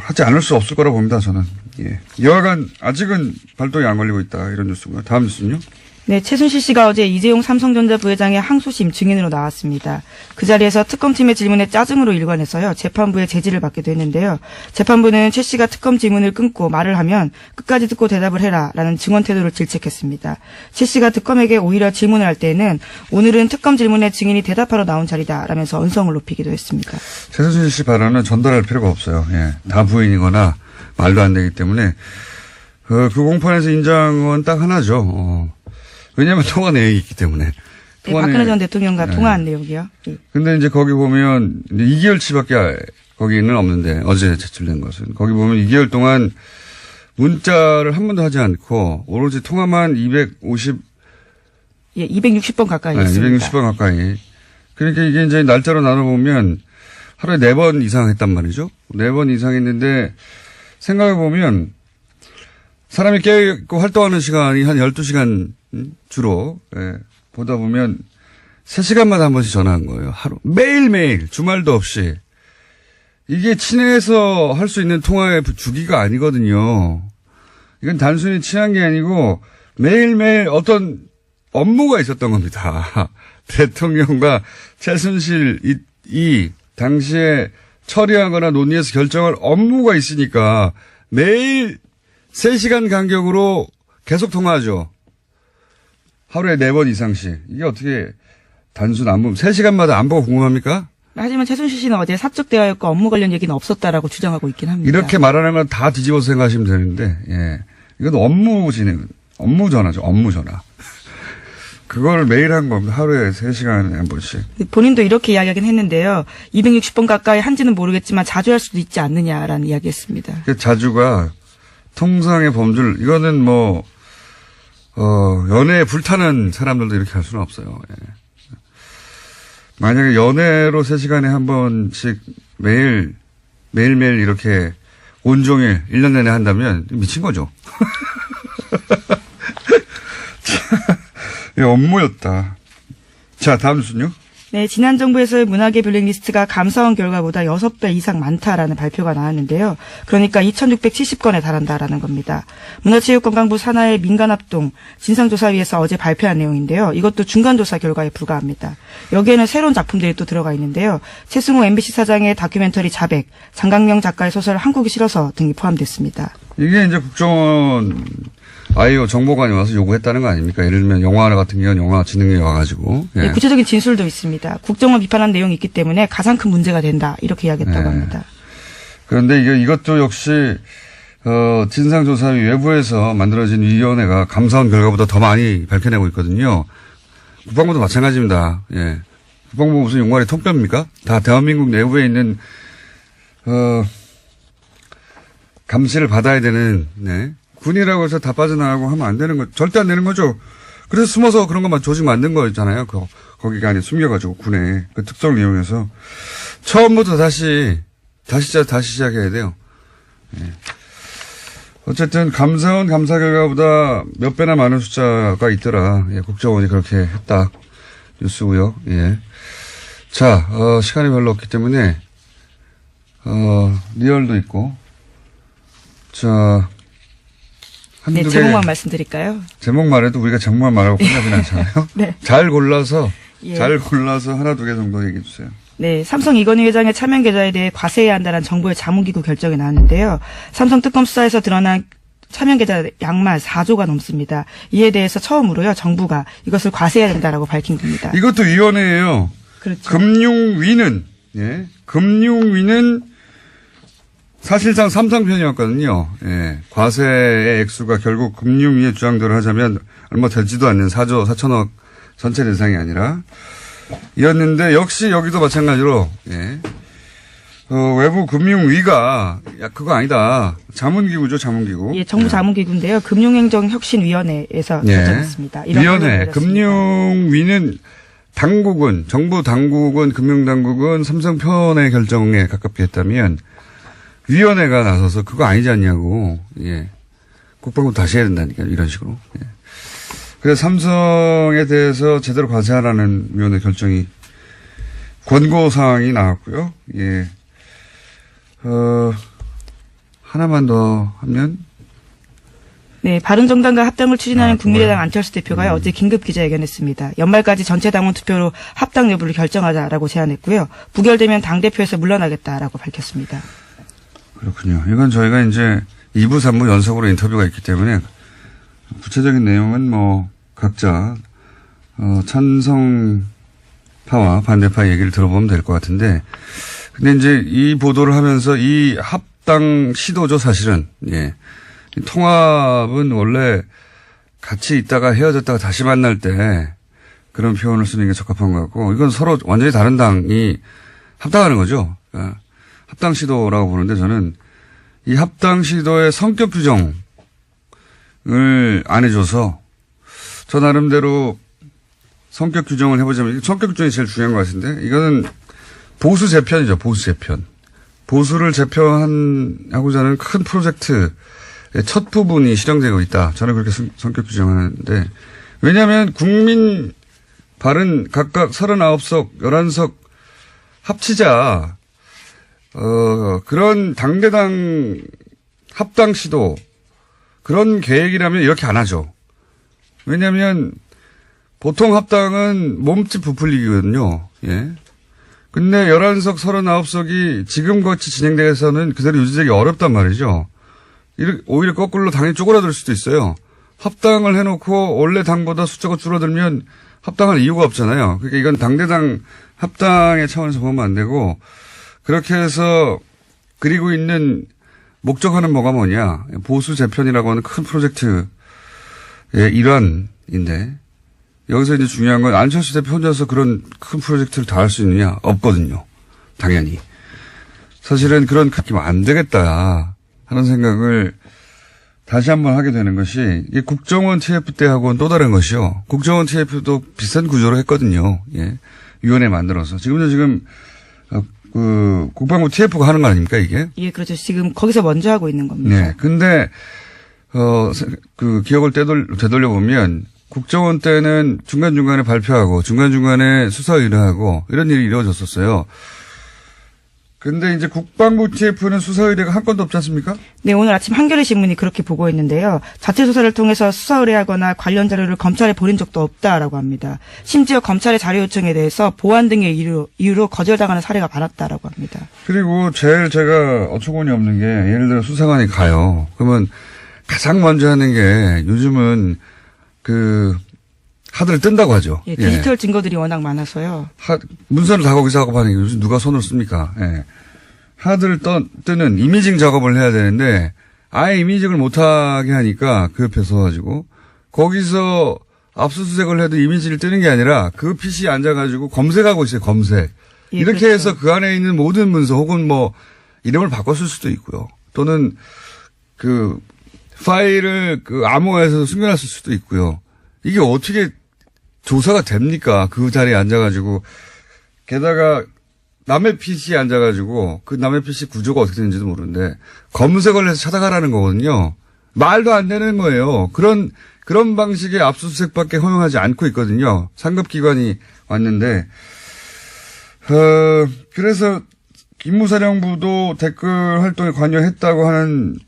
하지 않을 수 없을 거라고 봅니다, 저는. 예. 여하간 아직은 발동이 안 걸리고 있다, 이런 뉴스고요. 다음 뉴스는요? 네, 최순실 씨가 어제 이재용 삼성전자 부회장의 항소심 증인으로 나왔습니다. 그 자리에서 특검팀의 질문에 짜증으로 일관해서요, 재판부의 제지를 받기도 했는데요. 재판부는 최 씨가 특검 질문을 끊고 말을 하면 끝까지 듣고 대답을 해라라는 증언 태도를 질책했습니다. 최 씨가 특검에게 오히려 질문을 할 때에는 오늘은 특검 질문에 증인이 대답하러 나온 자리다라면서 언성을 높이기도 했습니다. 최순실 씨 발언은 전달할 필요가 없어요. 예. 다 부인이거나 말도 안 되기 때문에 그 공판에서 인정은 딱 하나죠. 왜냐하면 통화 내역이 있기 때문에. 네, 박근혜 전 대통령과 통화한 내용이요. 예. 근데 이제 거기 보면 2개월치밖에 거기는 없는데 어제 제출된 것은 거기 보면 2개월 동안 문자를 한 번도 하지 않고 오로지 통화만 260번 가까이 했습니다. 260번 가까이. 그러니까 이게 이제 날짜로 나눠보면 하루에 4번 이상 했단 말이죠. 4번 이상 했는데 생각해보면 사람이 깨있고 활동하는 시간이 한 12시간 주로, 보다 보면 3시간마다 한 번씩 전화한 거예요. 하루. 매일매일, 주말도 없이. 이게 친해서 할 수 있는 통화의 주기가 아니거든요. 이건 단순히 친한 게 아니고 매일매일 어떤 업무가 있었던 겁니다. 대통령과 최순실 이 당시에 처리하거나 논의해서 결정할 업무가 있으니까 매일 3시간 간격으로 계속 통화하죠. 하루에 4번 이상씩. 이게 어떻게 단순 안보 3시간마다 안보가 궁금합니까? 하지만 최순실 씨는 어제 사적 대화였고 업무 관련 얘기는 없었다라고 주장하고 있긴 합니다. 이렇게 말하는 건 다 뒤집어서 생각하시면 되는데, 예. 이건 업무 진행, 업무 전화죠. 업무 전화. 그걸 매일 한 겁니다. 하루에 3시간에 한 번씩. 본인도 이렇게 이야기하긴 했는데요. 260번 가까이 한지는 모르겠지만 자주 할 수도 있지 않느냐라는 이야기했습니다. 그 자주가 통상의 범주를, 이거는 뭐, 연애에 불타는 사람들도 이렇게 할 수는 없어요. 예. 만약에 연애로 3시간에 한 번씩 매일매일 이렇게 온종일 1년 내내 한다면 미친 거죠. 예, 업무였다. 자, 다음 뉴스는요? 네, 지난 정부에서의 문화계 블랙리스트가 감사원 결과보다 6배 이상 많다라는 발표가 나왔는데요. 그러니까 2,670건에 달한다라는 겁니다. 문화체육관광부 산하의 민간합동 진상조사위에서 어제 발표한 내용인데요. 이것도 중간조사 결과에 불과합니다. 여기에는 새로운 작품들이 또 들어가 있는데요. 최승호 MBC 사장의 다큐멘터리 자백, 장강명 작가의 소설 한국이 싫어서 등이 포함됐습니다. 이게 이제 국정원 아이오 정보관이 와서 요구했다는 거 아닙니까? 예를 들면 영화 같은 경우는 영화진흥위 와가지고. 예. 네, 구체적인 진술도 있습니다. 국정원 비판한 내용이 있기 때문에 가장 큰 문제가 된다. 이렇게 이야기했다고 합니다. 그런데 이것도 역시 진상조사위 외부에서 만들어진 위원회가 감사원 결과보다 더 많이 밝혀내고 있거든요. 국방부도 마찬가지입니다. 예. 국방부 무슨 용관이 통뼈입니까? 다 대한민국 내부에 있는 감시를 받아야 되는, 네. 군이라고 해서 다 빠져나가고 하면 안 되는 거, 절대 안 되는 거죠. 그래서 숨어서 그런 것만 조직 만든 거잖아요. 거기가 안에 숨겨가지고 군에 그 특성을 이용해서 처음부터 다시 시작해야 돼요. 네. 어쨌든 감사원 감사 결과보다 몇 배나 많은 숫자가 있더라. 예, 국정원이 그렇게 했다. 뉴스고요. 예. 자, 시간이 별로 없기 때문에 리얼도 있고. 자. 네, 제목만 말씀드릴까요? 제목만 해도 우리가 제목만 말하고 끝나진 않잖아요. 네. 잘 골라서 예. 하나 두 개 정도 얘기해 주세요. 네, 삼성 이건희 회장의 차명 계좌에 대해 과세해야 한다는 정부의 자문기구 결정이 나왔는데요. 삼성 특검 수사에서 드러난 차명 계좌 양만 4조가 넘습니다. 이에 대해서 처음으로요, 정부가 이것을 과세해야 된다라고 밝힌 겁니다. 이것도 위원회예요. 그렇죠. 금융위는 사실상 삼성 편이었거든요. 예. 과세의 액수가 결국 금융위의 주장대로 하자면 얼마 되지도 않는 4조 4천억 전체 대상이 아니라 이었는데 역시 여기도 마찬가지로 예. 외부 금융위가 그거 아니다. 자문기구죠, 자문기구. 예, 정부 자문기구인데요. 금융행정혁신위원회에서 결정했습니다. 위원회. 금융위는 당국은 정부 당국은 금융당국은 삼성 편의 결정에 가깝게 했다면 위원회가 나서서 그거 아니지 않냐고, 예. 국방부 다시 해야 된다니까, 이런 식으로. 예. 그래서 삼성에 대해서 제대로 과세하라는 위원회 결정이, 권고사항이 나왔고요. 예. 하나만 더 하면. 네, 바른정당과 합당을 추진하는 국민의당 안철수 대표가 어제 긴급 기자회견했습니다. 연말까지 전체 당원 투표로 합당 여부를 결정하자라고 제안했고요. 부결되면 당대표에서 물러나겠다라고 밝혔습니다. 그렇군요. 이건 저희가 이제 2부, 3부 연속으로 인터뷰가 있기 때문에 구체적인 내용은 뭐 각자 찬성파와 반대파 얘기를 들어보면 될 것 같은데 근데 이제 이 보도를 하면서 이 합당 시도죠, 사실은. 예. 통합은 원래 같이 있다가 헤어졌다가 다시 만날 때 그런 표현을 쓰는 게 적합한 것 같고 이건 서로 완전히 다른 당이 합당하는 거죠. 그러니까 합당 시도라고 보는데 저는 이 합당 시도의 성격 규정을 안 해줘서 저 나름대로 성격 규정을 해보자면 성격 규정이 제일 중요한 것 같은데 이거는 보수 재편이죠. 보수 재편. 보수를 재편하고자 하는 큰 프로젝트의 첫 부분이 실행되고 있다. 저는 그렇게 성격 규정하는데 왜냐하면 국민 발은 각각 39석, 11석 합치자 그런 당대당 합당 시도 그런 계획이라면 이렇게 안 하죠. 왜냐하면 보통 합당은 몸집 부풀리기거든요. 예. 근데 11석, 39석이 지금같이 진행돼서는 그대로 유지되기 어렵단 말이죠. 오히려 거꾸로 당이 쪼그라들 수도 있어요. 합당을 해놓고 원래 당보다 숫자가 줄어들면 합당할 이유가 없잖아요. 그러니까 이건 당대당 합당의 차원에서 보면 안 되고 그렇게 해서 그리고 있는 목적하는 뭐가 뭐냐. 보수 재편이라고 하는 큰 프로젝트의 일환인데 여기서 이제 중요한 건 안철수 대표 혼자서 그런 큰 프로젝트를 다 할 수 있느냐? 없거든요. 당연히. 사실은 그런 크기면 안 되겠다 하는 생각을 다시 한번 하게 되는 것이 이 국정원 TF 때하고는 또 다른 것이요. 국정원 TF도 비슷한 구조로 했거든요. 예. 위원회 만들어서. 지금 그 국방부 TF가 하는 거 아닙니까 이게? 예, 그렇죠. 지금 거기서 먼저 하고 있는 겁니다. 네. 근데 그 기억을 되돌려 보면 국정원 때는 중간중간에 발표하고 중간중간에 수사 의뢰하고 이런 일이 이루어졌었어요. 근데 이제 국방부 TF는 수사 의뢰가 한 건도 없지 않습니까? 네, 오늘 아침 한겨레 신문이 그렇게 보고했는데요. 자체 수사를 통해서 수사 의뢰하거나 관련 자료를 검찰에 보낸 적도 없다라고 합니다. 심지어 검찰의 자료 요청에 대해서 보안 등의 이유로 거절당하는 사례가 많았다라고 합니다. 그리고 제일 제가 어처구니 없는 게 예를 들어 수사관이 가요. 그러면 가장 먼저 하는 게 요즘은 그 하드를 뜬다고 하죠. 예, 디지털 증거들이 워낙 많아서요. 문서를 다 거기서 작업하는 게 요즘 누가 손을 씁니까? 예. 하드를 뜨는 이미징 작업을 해야 되는데 아예 이미징을 못하게 하니까 그 옆에 서가지고 거기서 압수수색을 해도 이미지를 뜨는 게 아니라 그 PC에 앉아가지고 검색하고 있어요. 검색. 예, 이렇게 그렇죠. 해서 그 안에 있는 모든 문서 혹은 뭐 이름을 바꿨을 수도 있고요. 또는 그 파일을 그 암호화해서 숨겨놨을 수도 있고요. 이게 어떻게 조사가 됩니까? 그 자리에 앉아가지고. 게다가 남의 PC에 앉아가지고 그 남의 PC 구조가 어떻게 되는지도 모르는데 검색을 해서 찾아가라는 거거든요. 말도 안 되는 거예요. 그런 방식의 압수수색밖에 허용하지 않고 있거든요. 상급기관이 왔는데, 그래서 기무사령부도 댓글 활동에 관여했다고 하는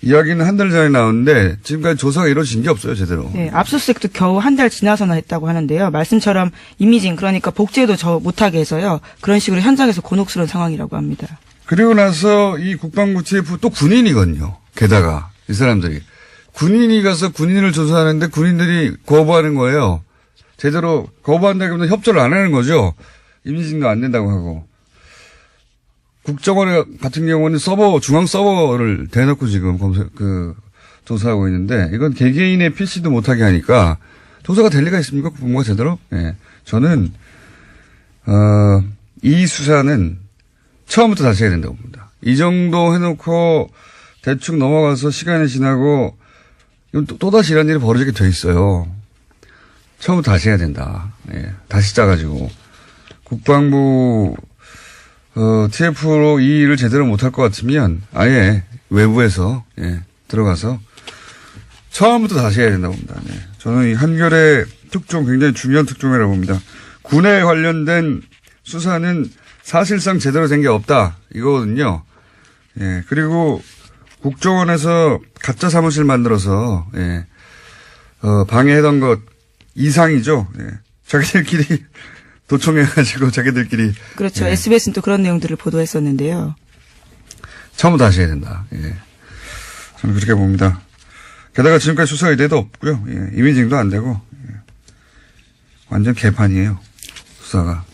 이야기는 한 달 전에 나왔는데 지금까지 조사가 이루어진 게 없어요, 제대로. 네, 압수수색도 겨우 한 달 지나서나 했다고 하는데요. 말씀처럼 이미징, 그러니까 복제도 못하게 해서요. 그런 식으로 현장에서 곤혹스러운 상황이라고 합니다. 그리고 나서 이 국방부 TF 또 군인이거든요. 게다가 이 사람들이. 군인이 가서 군인을 조사하는데 군인들이 거부하는 거예요. 제대로 거부한다기보다 협조를 안 하는 거죠. 이미징도 안 된다고 하고. 국정원 같은 경우는 중앙 서버를 대놓고 지금 조사하고 있는데, 이건 개개인의 PC도 못하게 하니까, 조사가 될 리가 있습니까? 국방부가 제대로? 예. 저는, 이 수사는 처음부터 다시 해야 된다고 봅니다. 이 정도 해놓고, 대충 넘어가서 시간이 지나고, 또다시 이런 일이 벌어지게 돼 있어요. 처음부터 다시 해야 된다. 예. 다시 짜가지고. 국방부, TF로 이 일을 제대로 못할 것 같으면 아예 외부에서 들어가서 처음부터 다시 해야 된다고 봅니다. 네. 저는 이 한겨레 특종 굉장히 중요한 특종이라고 봅니다. 군에 관련된 수사는 사실상 제대로 된 게 없다 이거거든요. 예. 그리고 국정원에서 가짜 사무실 만들어서 방해하던 것 이상이죠. 예. 자기들끼리 도청해가지고 자기들끼리. 그렇죠. SBS는 또 그런 내용들을 보도했었는데요. 처음부터 다시 해야 된다. 예. 저는 그렇게 봅니다. 게다가 지금까지 수사 의뢰도 없고요. 예. 이미징도 안 되고. 예. 완전 개판이에요. 수사가.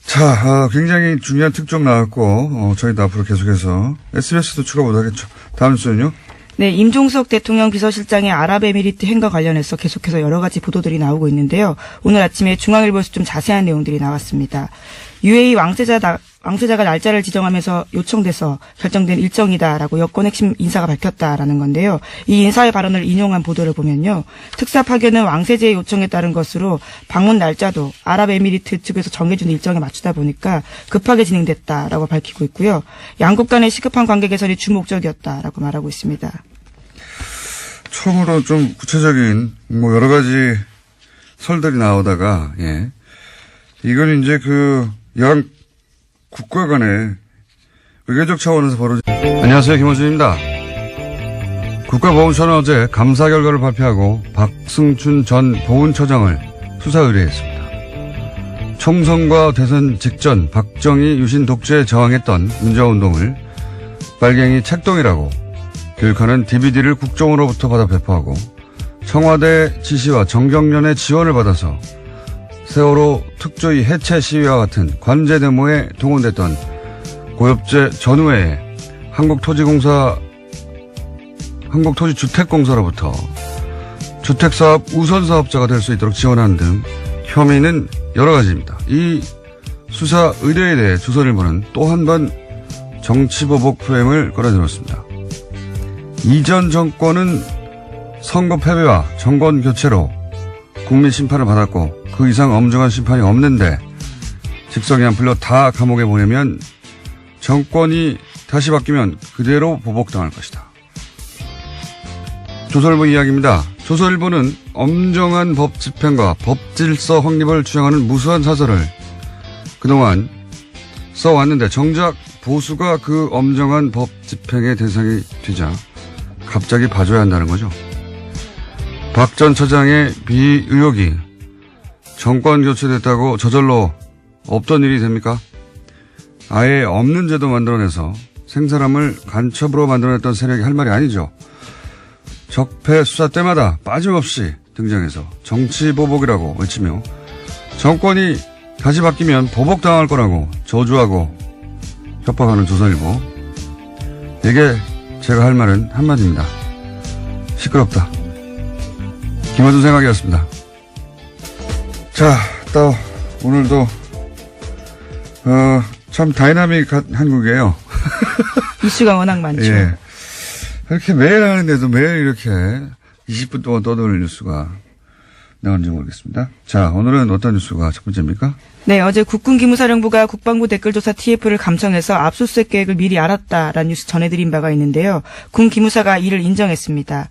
자, 굉장히 중요한 특종 나왔고, 저희도 앞으로 계속해서 SBS도 추가 못하겠죠. 다음 주는요? 네, 임종석 대통령 비서실장의 아랍에미리트 행과 관련해서 계속해서 여러 가지 보도들이 나오고 있는데요. 오늘 아침에 중앙일보에서 좀 자세한 내용들이 나왔습니다. UAE 왕세자가 날짜를 지정하면서 요청돼서 결정된 일정이다라고 여권 핵심 인사가 밝혔다라는 건데요. 이 인사의 발언을 인용한 보도를 보면요. 특사 파견은 왕세제의 요청에 따른 것으로 방문 날짜도 아랍에미리트 측에서 정해준 일정에 맞추다 보니까 급하게 진행됐다라고 밝히고 있고요. 양국 간의 시급한 관계 개선이 주목적이었다라고 말하고 있습니다. 처음으로 좀 구체적인 여러 가지 설들이 나오다가 이건 이제 양 국가 간의 외교적 차원에서 벌어진. 안녕하세요, 김호준입니다. 국가보훈처는 어제 감사 결과를 발표하고 박승춘 전 보훈처장을 수사 의뢰했습니다. 총선과 대선 직전 박정희 유신 독재에 저항했던 민주화운동을 빨갱이 책동이라고 교육하는 DVD를 국정으로부터 받아 배포하고 청와대 지시와 정경련의 지원을 받아서 세월호 특조위 해체 시위와 같은 관제 데모에 동원됐던 고엽제 전후에 한국토지주택공사로부터 주택사업 우선사업자가 될 수 있도록 지원하는 등 혐의는 여러 가지입니다. 이 수사 의뢰에 대해 조선일보는 또 한 번 정치보복 프레임을 끌어들였습니다. 이전 정권은 선거 패배와 정권 교체로 국민 심판을 받았고 그 이상 엄중한 심판이 없는데 직성이 안 풀려 다 감옥에 보내면 정권이 다시 바뀌면 그대로 보복당할 것이다. 조선일보 이야기입니다. 조선일보는 엄정한 법 집행과 법 질서 확립을 주장하는 무수한 사설을 그동안 써왔는데 정작 보수가 그 엄정한 법 집행의 대상이 되자 갑자기 봐줘야 한다는 거죠. 박 전 처장의 비의혹이 정권 교체됐다고 저절로 없던 일이 됩니까? 아예 없는 제도 만들어내서 생사람을 간첩으로 만들어냈던 세력이 할 말이 아니죠. 적폐 수사 때마다 빠짐없이 등장해서 정치보복이라고 외치며 정권이 다시 바뀌면 보복당할 거라고 저주하고 협박하는 조선일보. 이게 제가 할 말은 한마디입니다. 시끄럽다. 김어준 생각이었습니다. 자, 또 오늘도 참 다이나믹한 한국이에요. 이슈가 워낙 많죠. 예. 이렇게 매일 하는데도 매일 이렇게 20분 동안 떠드는 뉴스가 나오는지 모르겠습니다. 자, 오늘은 어떤 뉴스가 첫 번째입니까? 네, 어제 국군기무사령부가 국방부 댓글조사 TF를 감청해서 압수수색 계획을 미리 알았다라는 뉴스 전해드린 바가 있는데요. 군 기무사가 이를 인정했습니다.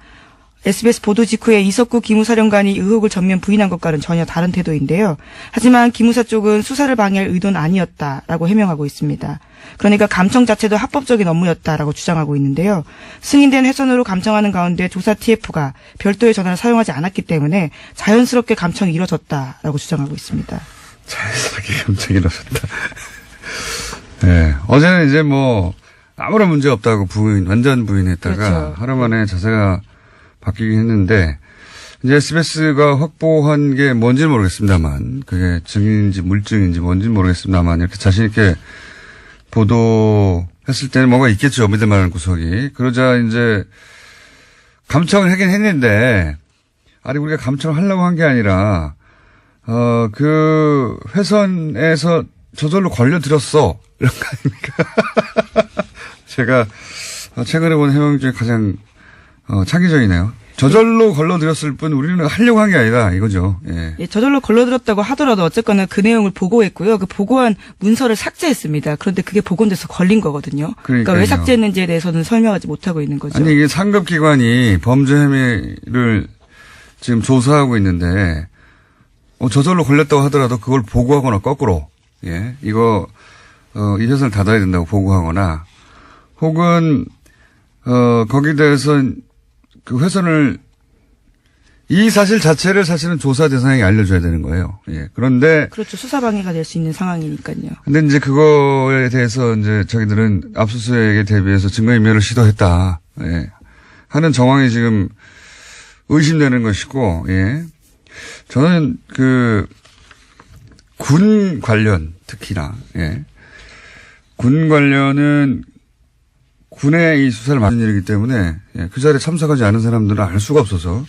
SBS 보도 직후에 이석구 기무사령관이 의혹을 전면 부인한 것과는 전혀 다른 태도인데요. 하지만 기무사 쪽은 수사를 방해할 의도는 아니었다라고 해명하고 있습니다. 그러니까 감청 자체도 합법적인 업무였다라고 주장하고 있는데요. 승인된 회선으로 감청하는 가운데 조사 TF가 별도의 전화를 사용하지 않았기 때문에 자연스럽게 감청이 이뤄졌다라고 주장하고 있습니다. 자연스럽게 감청이 이뤄졌다. 네. 어제는 이제 뭐 아무런 문제 없다고 완전 부인했다가 그렇죠. 하루 만에 자세가 바뀌긴 했는데 이제 SBS가 확보한 게 뭔지는 모르겠습니다만 그게 증인인지 물증인지 뭔지는 모르겠습니다만 이렇게 자신 있게 보도했을 때는 뭔가 있겠죠. 믿을 만한 구석이. 그러자 이제 감청을 하긴 했는데 아니 우리가 감청을 하려고 한 게 아니라 그 회선에서 저절로 걸려들었어. 이런 거 아닙니까? 제가 최근에 본 해명 중에 가장 창의적이네요. 저절로 걸러들였을 뿐 우리는 하려고 한 게 아니다 이거죠. 예. 예, 저절로 걸러들었다고 하더라도 어쨌거나 그 내용을 보고했고요. 그 보고한 문서를 삭제했습니다. 그런데 그게 복원돼서 걸린 거거든요. 그러니까 왜 삭제했는지에 대해서는 설명하지 못하고 있는 거죠. 아니 이게 상급기관이 범죄 혐의를 지금 조사하고 있는데 저절로 걸렸다고 하더라도 그걸 보고하거나 거꾸로 예 이거 이 회선을 닫아야 된다고 보고하거나 혹은 거기에 대해서 그 회선을 이 사실 자체를 사실은 조사 대상에게 알려줘야 되는 거예요. 예. 그런데 그렇죠. 수사 방해가 될 수 있는 상황이니까요. 근데 이제 그거에 대해서 이제 자기들은 압수수색에 대비해서 증거인멸을 시도했다. 예. 하는 정황이 지금 의심되는 것이고, 예. 저는 군 관련 특히나, 예. 군 관련은 군의 이 수사를 맡은 일이기 때문에 예, 그 자리에 참석하지 않은 사람들은 알 수가 없어서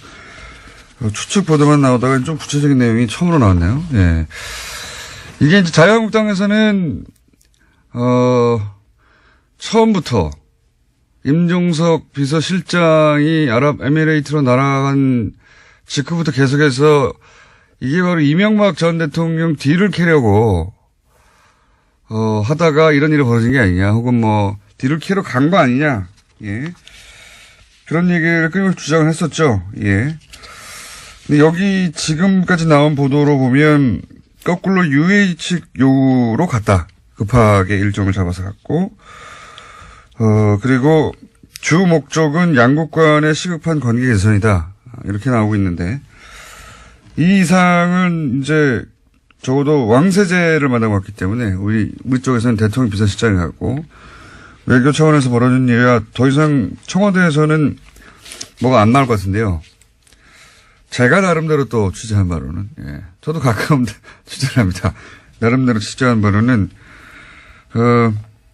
추측 보도만 나오다가 좀 구체적인 내용이 처음으로 나왔네요. 예. 이게 이제 자유한국당에서는 처음부터 임종석 비서실장이 아랍에미레이트로 날아간 직후부터 계속해서 이게 바로 이명박 전 대통령 뒤를 캐려고 하다가 이런 일이 벌어진 게 아니냐 혹은 뭐 뒤를 캐러 간 거 아니냐, 예. 그런 얘기를 끊임없이 주장을 했었죠, 예. 근데 여기 지금까지 나온 보도로 보면, 거꾸로 UAE 측 요구로 갔다. 급하게 일정을 잡아서 갔고, 그리고 주 목적은 양국 간의 시급한 관계 개선이다. 이렇게 나오고 있는데, 이 이상은 이제 적어도 왕세제를 만나고 왔기 때문에, 우리 쪽에서는 대통령 비서실장이 갔고, 외교 차원에서 벌어진 일이라 더 이상 청와대에서는 뭐가 안 나올 것 같은데요. 제가 나름대로 또 취재한 바로는, 예. 저도 가끔 취재를 합니다. 나름대로 취재한 바로는,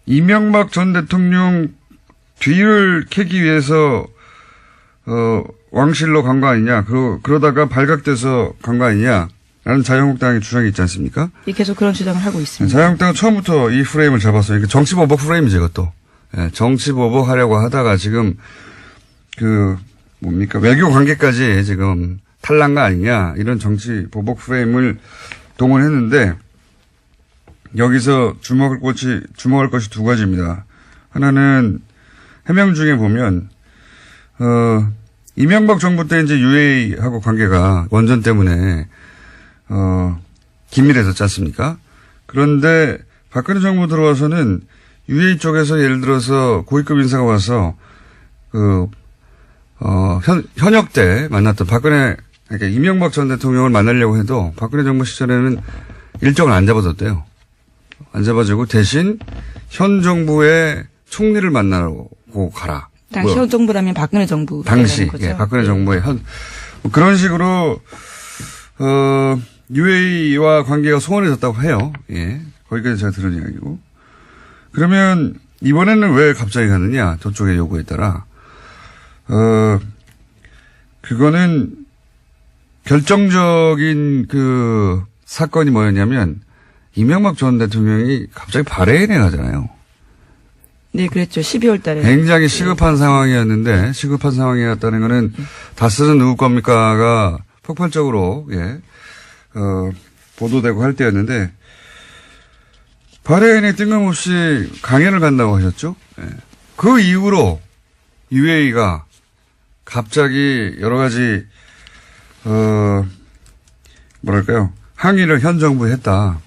이명박 전 대통령 뒤를 캐기 위해서, 왕실로 간 거 아니냐. 그러다가 발각돼서 간 거 아니냐. 라는 자유한국당의 주장이 있지 않습니까? 예, 계속 그런 주장을 하고 있습니다. 자유한국당은 처음부터 이 프레임을 잡았어요. 이게 정치보복 프레임이죠, 이것도. 예, 정치보복 하려고 하다가 지금 외교 관계까지 지금 탈난 거 아니냐. 이런 정치보복 프레임을 동원했는데 여기서 주목할 것이 두 가지입니다. 하나는 해명 중에 보면, 이명박 정부 때 이제 UA하고 관계가 원전 때문에, 긴밀해졌지 않습니까? 그런데 박근혜 정부 들어와서는 UA 쪽에서 예를 들어서 고위급 인사가 와서 현역 때 만났던 그러니까 이명박 전 대통령을 만나려고 해도 박근혜 정부 시절에는 일정을 안 잡아줬대요. 안 잡아주고 대신 현 정부의 총리를 만나고 가라. 당시 현 정부라면 박근혜 정부. 당시, 거죠? 예, 박근혜 정부의 그런 식으로, UAE와 관계가 소원해졌다고 해요. 예. 거기까지 제가 들은 이야기고. 그러면 이번에는 왜 갑자기 가느냐? 저쪽의 요구에 따라. 그거는 결정적인 사건이 뭐였냐면 이명박 전 대통령이 갑자기 바레인에 가잖아요. 네, 그랬죠. 12월 달에. 굉장히 시급한 상황이었는데, 시급한 상황이었다는 거는 다스는 누구 겁니까가 폭발적으로, 예, 보도되고 할 때였는데, 바레인에 뜬금없이 강연을 간다고 하셨죠? 예. 그 이후로 UAE가 갑자기 여러 가지, 항의를 현 정부에 했다.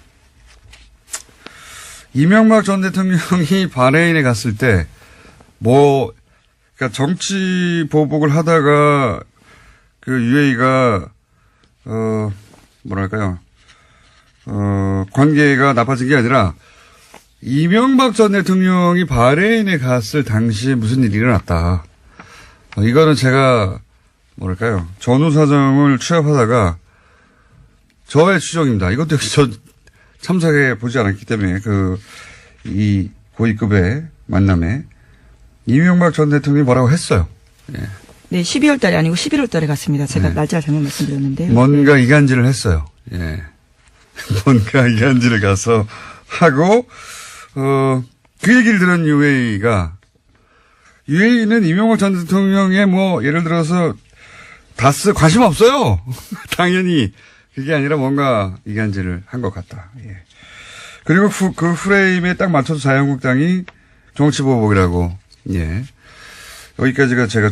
이명박 전 대통령이 바레인에 갔을 때, 그러니까 정치 보복을 하다가 UAE가, 관계가 나빠진 게 아니라, 이명박 전 대통령이 바레인에 갔을 당시에 무슨 일이 일어났다. 이거는 제가, 전후 사정을 취합하다가, 저의 추정입니다. 이것도 역시 참석해 보지 않았기 때문에 이 고위급의 만남에 이명박 전 대통령이 뭐라고 했어요. 예. 네, 12월 달이 아니고 11월 달에 갔습니다. 제가 날짜를 잘못 말씀드렸는데요. 뭔가 이간질을 했어요. 예. 뭔가 이간질을 가서 하고 그 얘기를 들은 UAE는 이명박 전 대통령의 예를 들어서 다스 관심 없어요. 당연히. 그게 아니라 뭔가 이간질을 한 것 같다. 예. 그리고 그 프레임에 딱 맞춰서 자유한국당이 정치보복이라고. 예. 여기까지가 제가